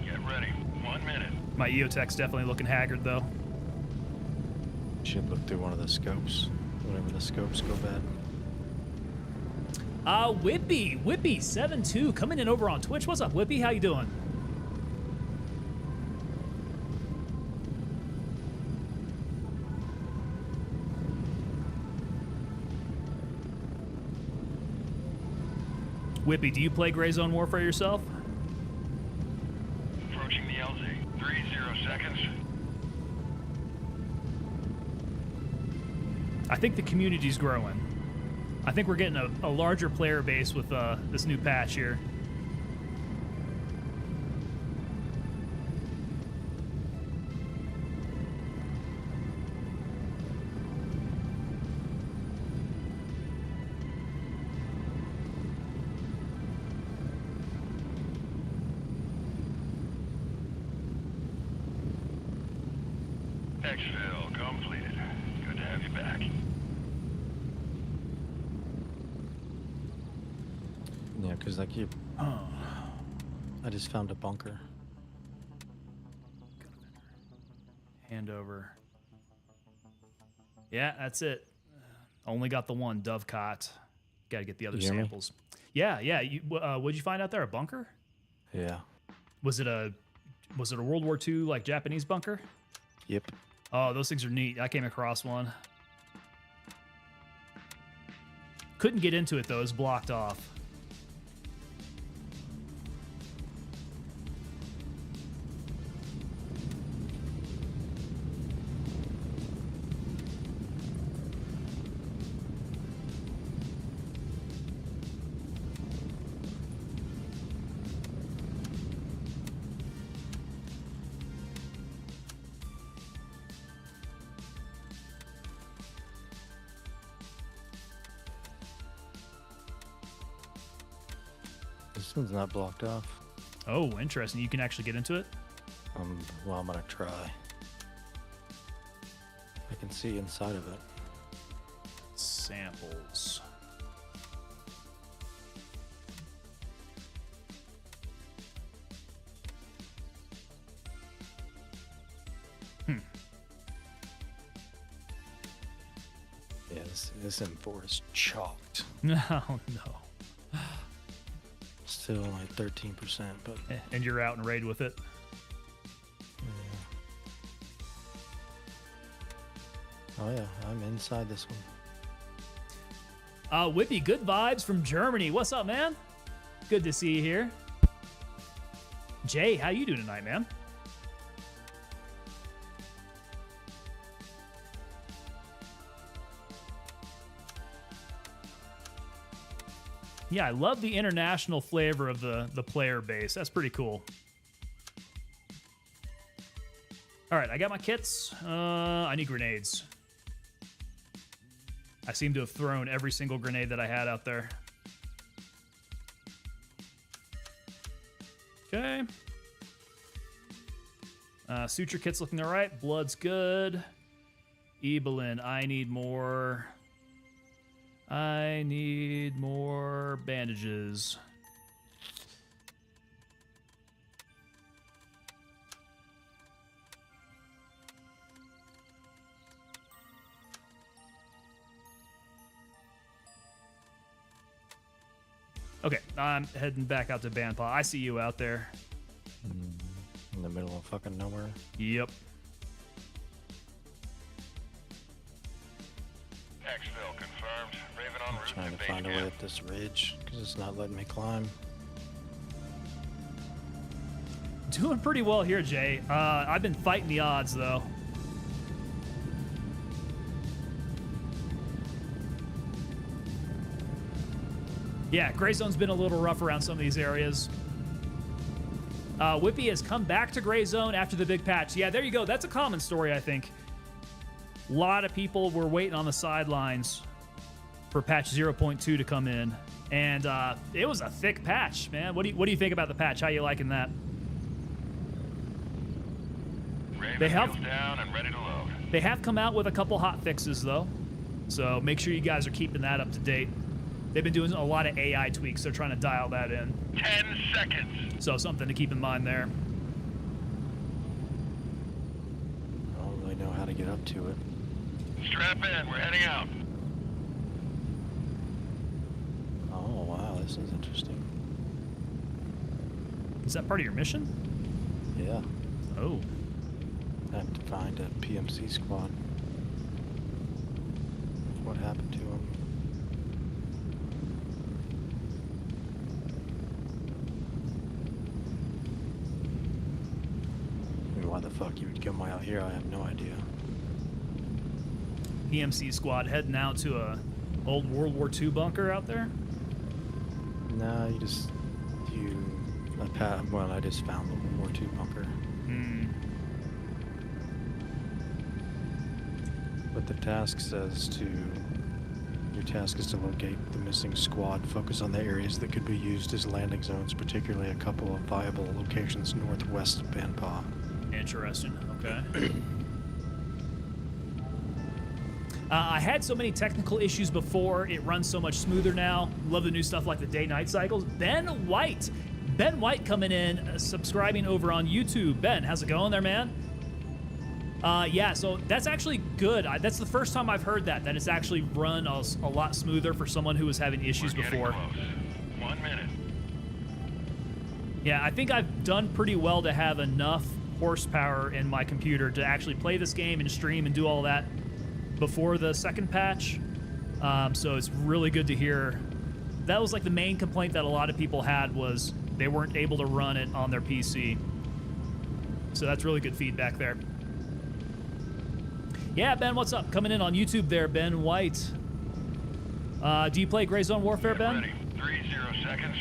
Get ready. 1 minute. My EOTech's definitely looking haggard, though. Should look through one of the scopes. Whenever the scopes go bad. Whippy72 coming in over on Twitch. What's up, Whippy? How you doing? Whippy, do you play Gray Zone Warfare yourself? Approaching the LZ. 30 seconds. I think the community's growing. I think we're getting a larger player base with this new patch here. Exfil completed. Good to have you back. Yeah, because like you... I just found a bunker. Handover. Yeah, that's it. Only got the one Dovecot. Got to get the other You hear me? samples. Yeah, yeah. What'd you find out there? A bunker? Yeah. Was it a World War II like Japanese bunker? Yep. Oh, those things are neat. I came across one. Couldn't get into it though. It was blocked off. This one's not blocked off. Oh, interesting. You can actually get into it? Well, I'm gonna try. I can see inside of it. Samples. Yeah, this M4 is chalked. No, no. Still only 13%, but And you're out and raid with it? yeah. Oh yeah, I'm inside this one. Whippy, good vibes from Germany. What's up, man? Good to see you here. Jay, how you doing tonight, man? Yeah, I love the international flavor of the player base. That's pretty cool. All right, I got my kits. I need grenades. I seem to have thrown every single grenade that I had out there. Okay. Suture kit's looking all right. Blood's good. Ebelin, I need more. I need more bandages. Okay, I'm heading back out to Bandpaw. I see you out there. In the middle of fucking nowhere. Yep. Exfil confirmed. Raven en I'm route trying to base find a way camp. up this ridge because it's not letting me climb. Doing pretty well here, Jay. I've been fighting the odds, though. Yeah, Gray Zone's been a little rough around some of these areas. Whippy has come back to Gray Zone after the big patch. Yeah, there you go. That's a common story, I think. A lot of people were waiting on the sidelines for patch 0.2 to come in. And it was a thick patch, man. What do you think about the patch? How you liking that? Raven They have- wheels down and ready to load. They have come out with a couple hot fixes, though. So make sure you guys are keeping that up to date. They've been doing a lot of AI tweaks. They're trying to dial that in. 10 seconds. So something to keep in mind there. I don't really know how to get up to it. Strap in. We're heading out. Oh wow, this is interesting. Is that part of your mission? Yeah, Oh. I have to find a PMC squad. What happened to him? Why the fuck you would come out here, I have no idea. PMC squad heading out to a old World War II bunker out there? Nah, I just found the World War II bunker. But the task says your task is to locate the missing squad, focus on the areas that could be used as landing zones, particularly a couple of viable locations northwest of Bandpaw. Interesting. Okay. I had so many technical issues before. It runs so much smoother now. Love the new stuff like the day-night cycles. Ben White. Ben White coming in, subscribing over on YouTube. Ben, how's it going there, man? Yeah, so that's actually good. That's the first time I've heard that it's actually run a lot smoother for someone who was having issues We're getting before. close. 1 minute. Yeah, I think I've done pretty well to have enough horsepower in my computer to actually play this game and stream and do all that before the second patch. So it's really good to hear. That was like the main complaint that a lot of people had, was they weren't able to run it on their PC. So that's really good feedback there. Yeah, Ben, what's up? Coming in on YouTube there, Ben White. Do you play Gray Zone Warfare, Get Ben? ready. 30 seconds.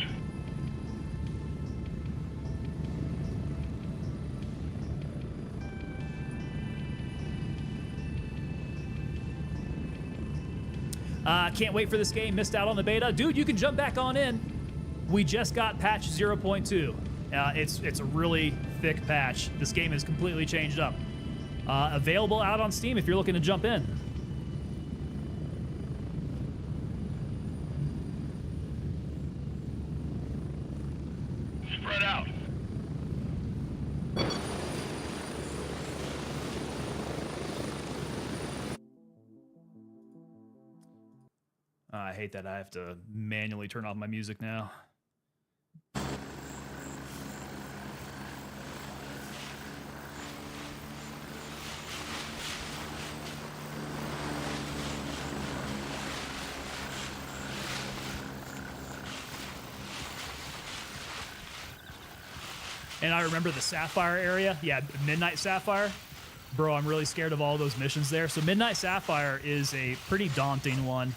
Can't wait for this game. Missed out on the beta. Dude, you can jump back on in. We just got patch 0.2. It's a really thick patch. This game is completely changed up. Available out on Steam if you're looking to jump in. Spread out. I hate that I have to manually turn off my music now. And I remember the Sapphire area. Yeah, Midnight Sapphire. Bro, I'm really scared of all those missions there. So Midnight Sapphire is a pretty daunting one.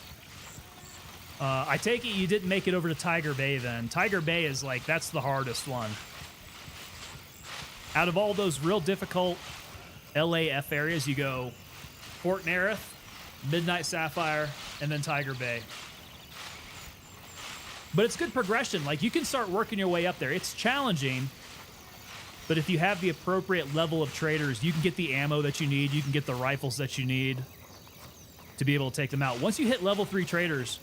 I take it you didn't make it over to Tiger Bay then. Tiger Bay is like, that's the hardest one. Out of all those real difficult LAF areas, you go Fort Nerith, Midnight Sapphire, and then Tiger Bay. But it's good progression. Like, you can start working your way up there. It's challenging, but if you have the appropriate level of traders, you can get the ammo that you need, you can get the rifles that you need to be able to take them out. Once you hit level 3 traders,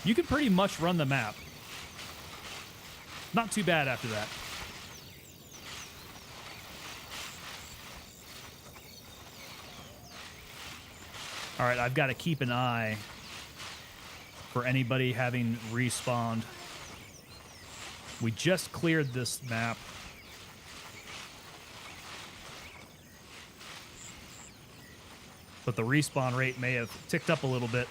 you can pretty much run the map. Not too bad after that. All right, I've got to keep an eye for anybody having respawned. We just cleared this map. But the respawn rate may have ticked up a little bit.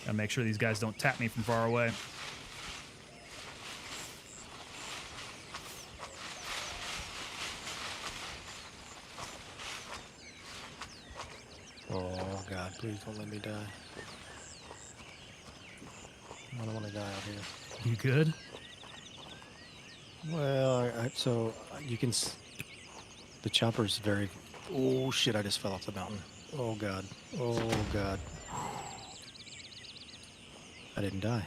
Gotta make sure these guys don't tap me from far away. Oh, God, please don't let me die. I don't want to die out here. You good? Well, so you can... The chopper's very... Oh, shit, I just fell off the mountain. Oh, God. Oh, God. I didn't die.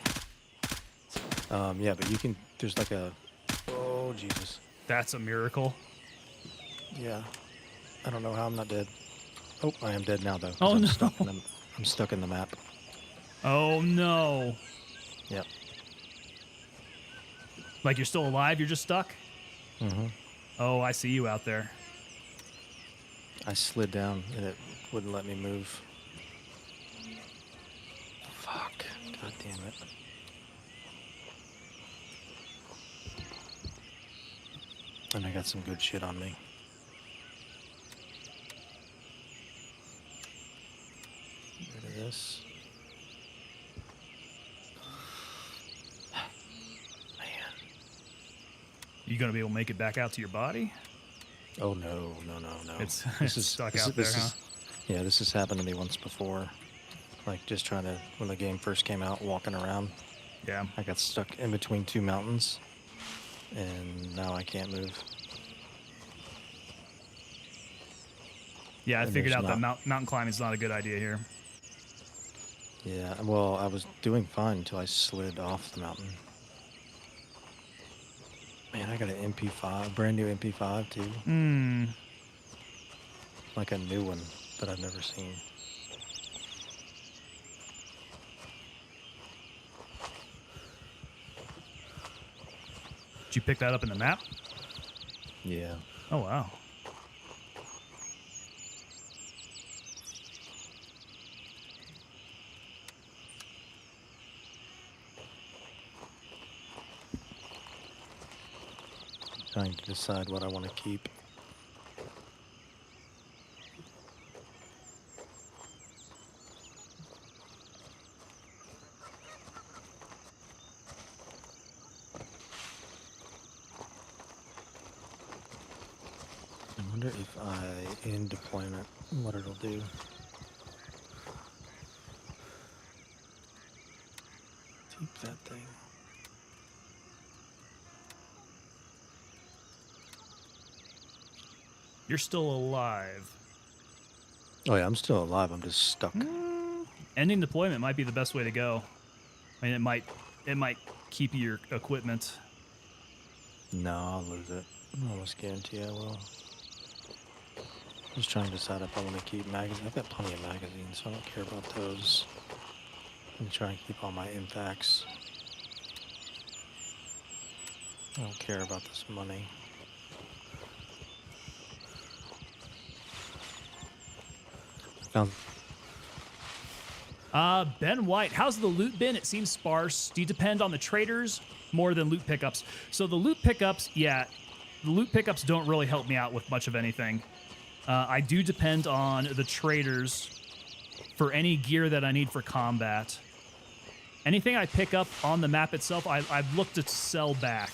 Yeah, but you can... There's like a... Oh, Jesus. That's a miracle. Yeah. I don't know how I'm not dead. Oh, I am dead now, though. Oh, I'm no. I'm stuck in the map. Oh, no. Yep. Like you're still alive, you're just stuck? Mm-hmm. Oh, I see you out there. I slid down, and it wouldn't let me move. Fuck. God damn it. And I got some good shit on me. Get rid of this. Man. You gonna be able to make it back out to your body? Oh no, no, no, no. It's, This it's stuck out there, huh? Yeah, this has happened to me once before. Like just trying to, when the game first came out, walking around. Yeah. I got stuck in between two mountains, and now I can't move. Yeah, I And figured there's out that not- mountain climbing is not a good idea here. Yeah, well, I was doing fine until I slid off the mountain. Man, I got an MP5, brand new MP5 too. Hmm. Like a new one that I've never seen. Did you pick that up in the map? Yeah. Oh, wow. Trying to decide what I want to keep. I wonder if I end deployment, what it'll do. Keep that thing. You're still alive. Oh yeah, I'm still alive. I'm just stuck. Ending deployment might be the best way to go. I mean, it might keep your equipment. No, I'll lose it. I almost guarantee I will. Just trying to decide if I want to keep magazines. I've got plenty of magazines, so I don't care about those. I'm trying to keep all my infacts. I don't care about this money. Found. Ben White, how's the loot been? It seems sparse. Do you depend on the traders more than loot pickups? So the loot pickups, yeah, the loot pickups don't really help me out with much of anything. I do depend on the traders for any gear that I need for combat. Anything I pick up on the map itself, I've looked to sell back,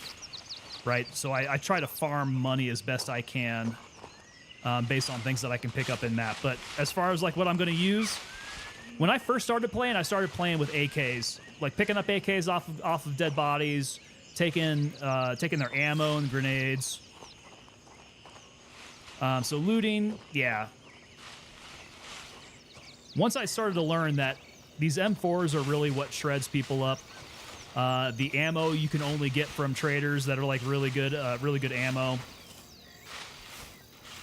right? So I try to farm money as best I can based on things that I can pick up in map. But as far as like what I'm going to use, when I first started playing, I started playing with AKs, like picking up AKs off of dead bodies, taking their ammo and grenades. So looting, yeah. Once I started to learn that these M4s are really what shreds people up. The ammo you can only get from traders that are like really good ammo.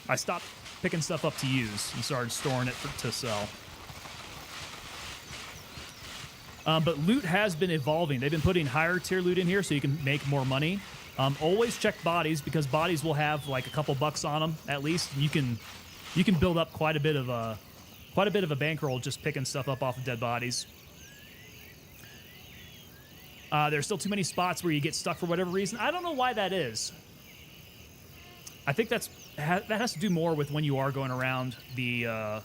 I stopped picking stuff up to use and started storing it to sell. But loot has been evolving. They've been putting higher tier loot in here so you can make more money. Always check bodies because bodies will have like a couple bucks on them at least. You can build up quite a bit of a bankroll just picking stuff up off of dead bodies. There's still too many spots where you get stuck for whatever reason. I don't know why that is. I think that has to do more with when you are going around the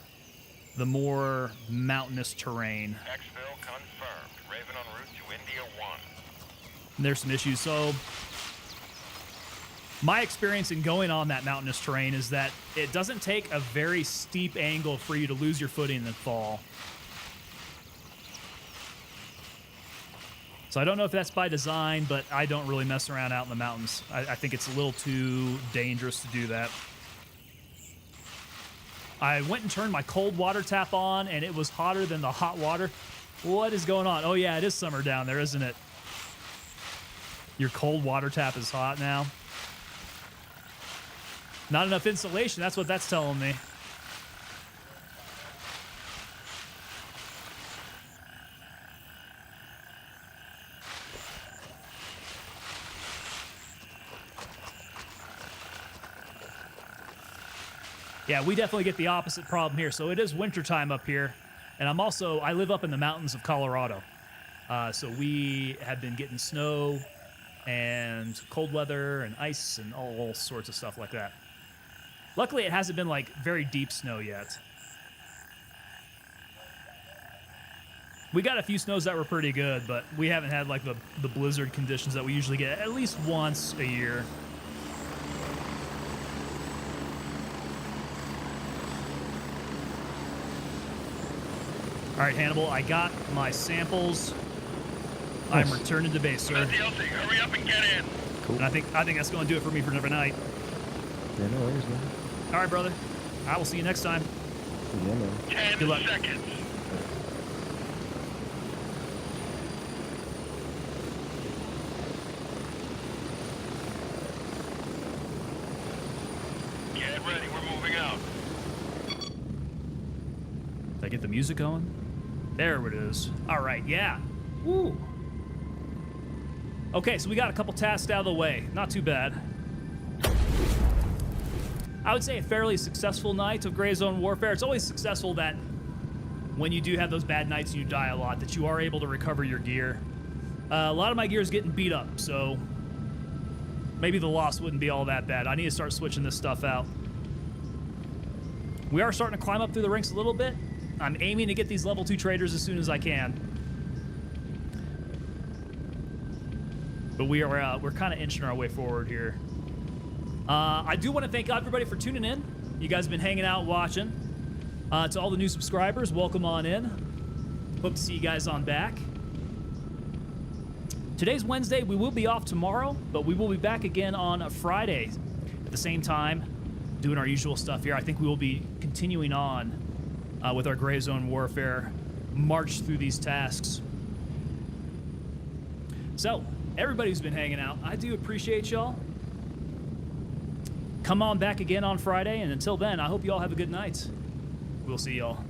more mountainous terrain. Exfil confirmed. Raven en route to India 1. And there's some issues. So my experience in going on that mountainous terrain is that it doesn't take a very steep angle for you to lose your footing and fall. So I don't know if that's by design, but I don't really mess around out in the mountains. I think it's a little too dangerous to do that. I went and turned my cold water tap on, and it was hotter than the hot water. What is going on? Oh, yeah, it is summer down there, isn't it? Your cold water tap is hot now. Not enough insulation. That's what that's telling me. Yeah, we definitely get the opposite problem here. So it is wintertime up here. And I live up in the mountains of Colorado. So we have been getting snow and cold weather and ice and all sorts of stuff like that. Luckily, it hasn't been like very deep snow yet. We got a few snows that were pretty good, but we haven't had like the blizzard conditions that we usually get at least once a year. All right, Hannibal, I got my samples. Nice. I'm returning to base, sir. DLC, hurry up and get in. Cool. And I think that's going to do it for me for another night. Yeah, no worries, man. All right, brother. I will see you next time. Yeah, man. 10 Good luck. seconds. Get ready, we're moving out. Did I get the music going? There it is. All right, yeah. Woo. Okay, so we got a couple tasks out of the way. Not too bad. I would say a fairly successful night of Gray Zone Warfare. It's always successful that when you do have those bad nights and you die a lot, that you are able to recover your gear. A lot of my gear is getting beat up, so maybe the loss wouldn't be all that bad. I need to start switching this stuff out. We are starting to climb up through the ranks a little bit. I'm aiming to get these level 2 traders as soon as I can. But we're kind of inching our way forward here. I do want to thank everybody for tuning in. You guys have been hanging out, watching. To all the new subscribers, welcome on in. Hope to see you guys on back. Today's Wednesday. We will be off tomorrow, but we will be back again on a Friday at the same time, doing our usual stuff here. I think we will be continuing on with our Gray Zone Warfare march through these tasks. So, everybody who's been hanging out, I do appreciate y'all. Come on back again on Friday, and until then, I hope you all have a good night. We'll see y'all.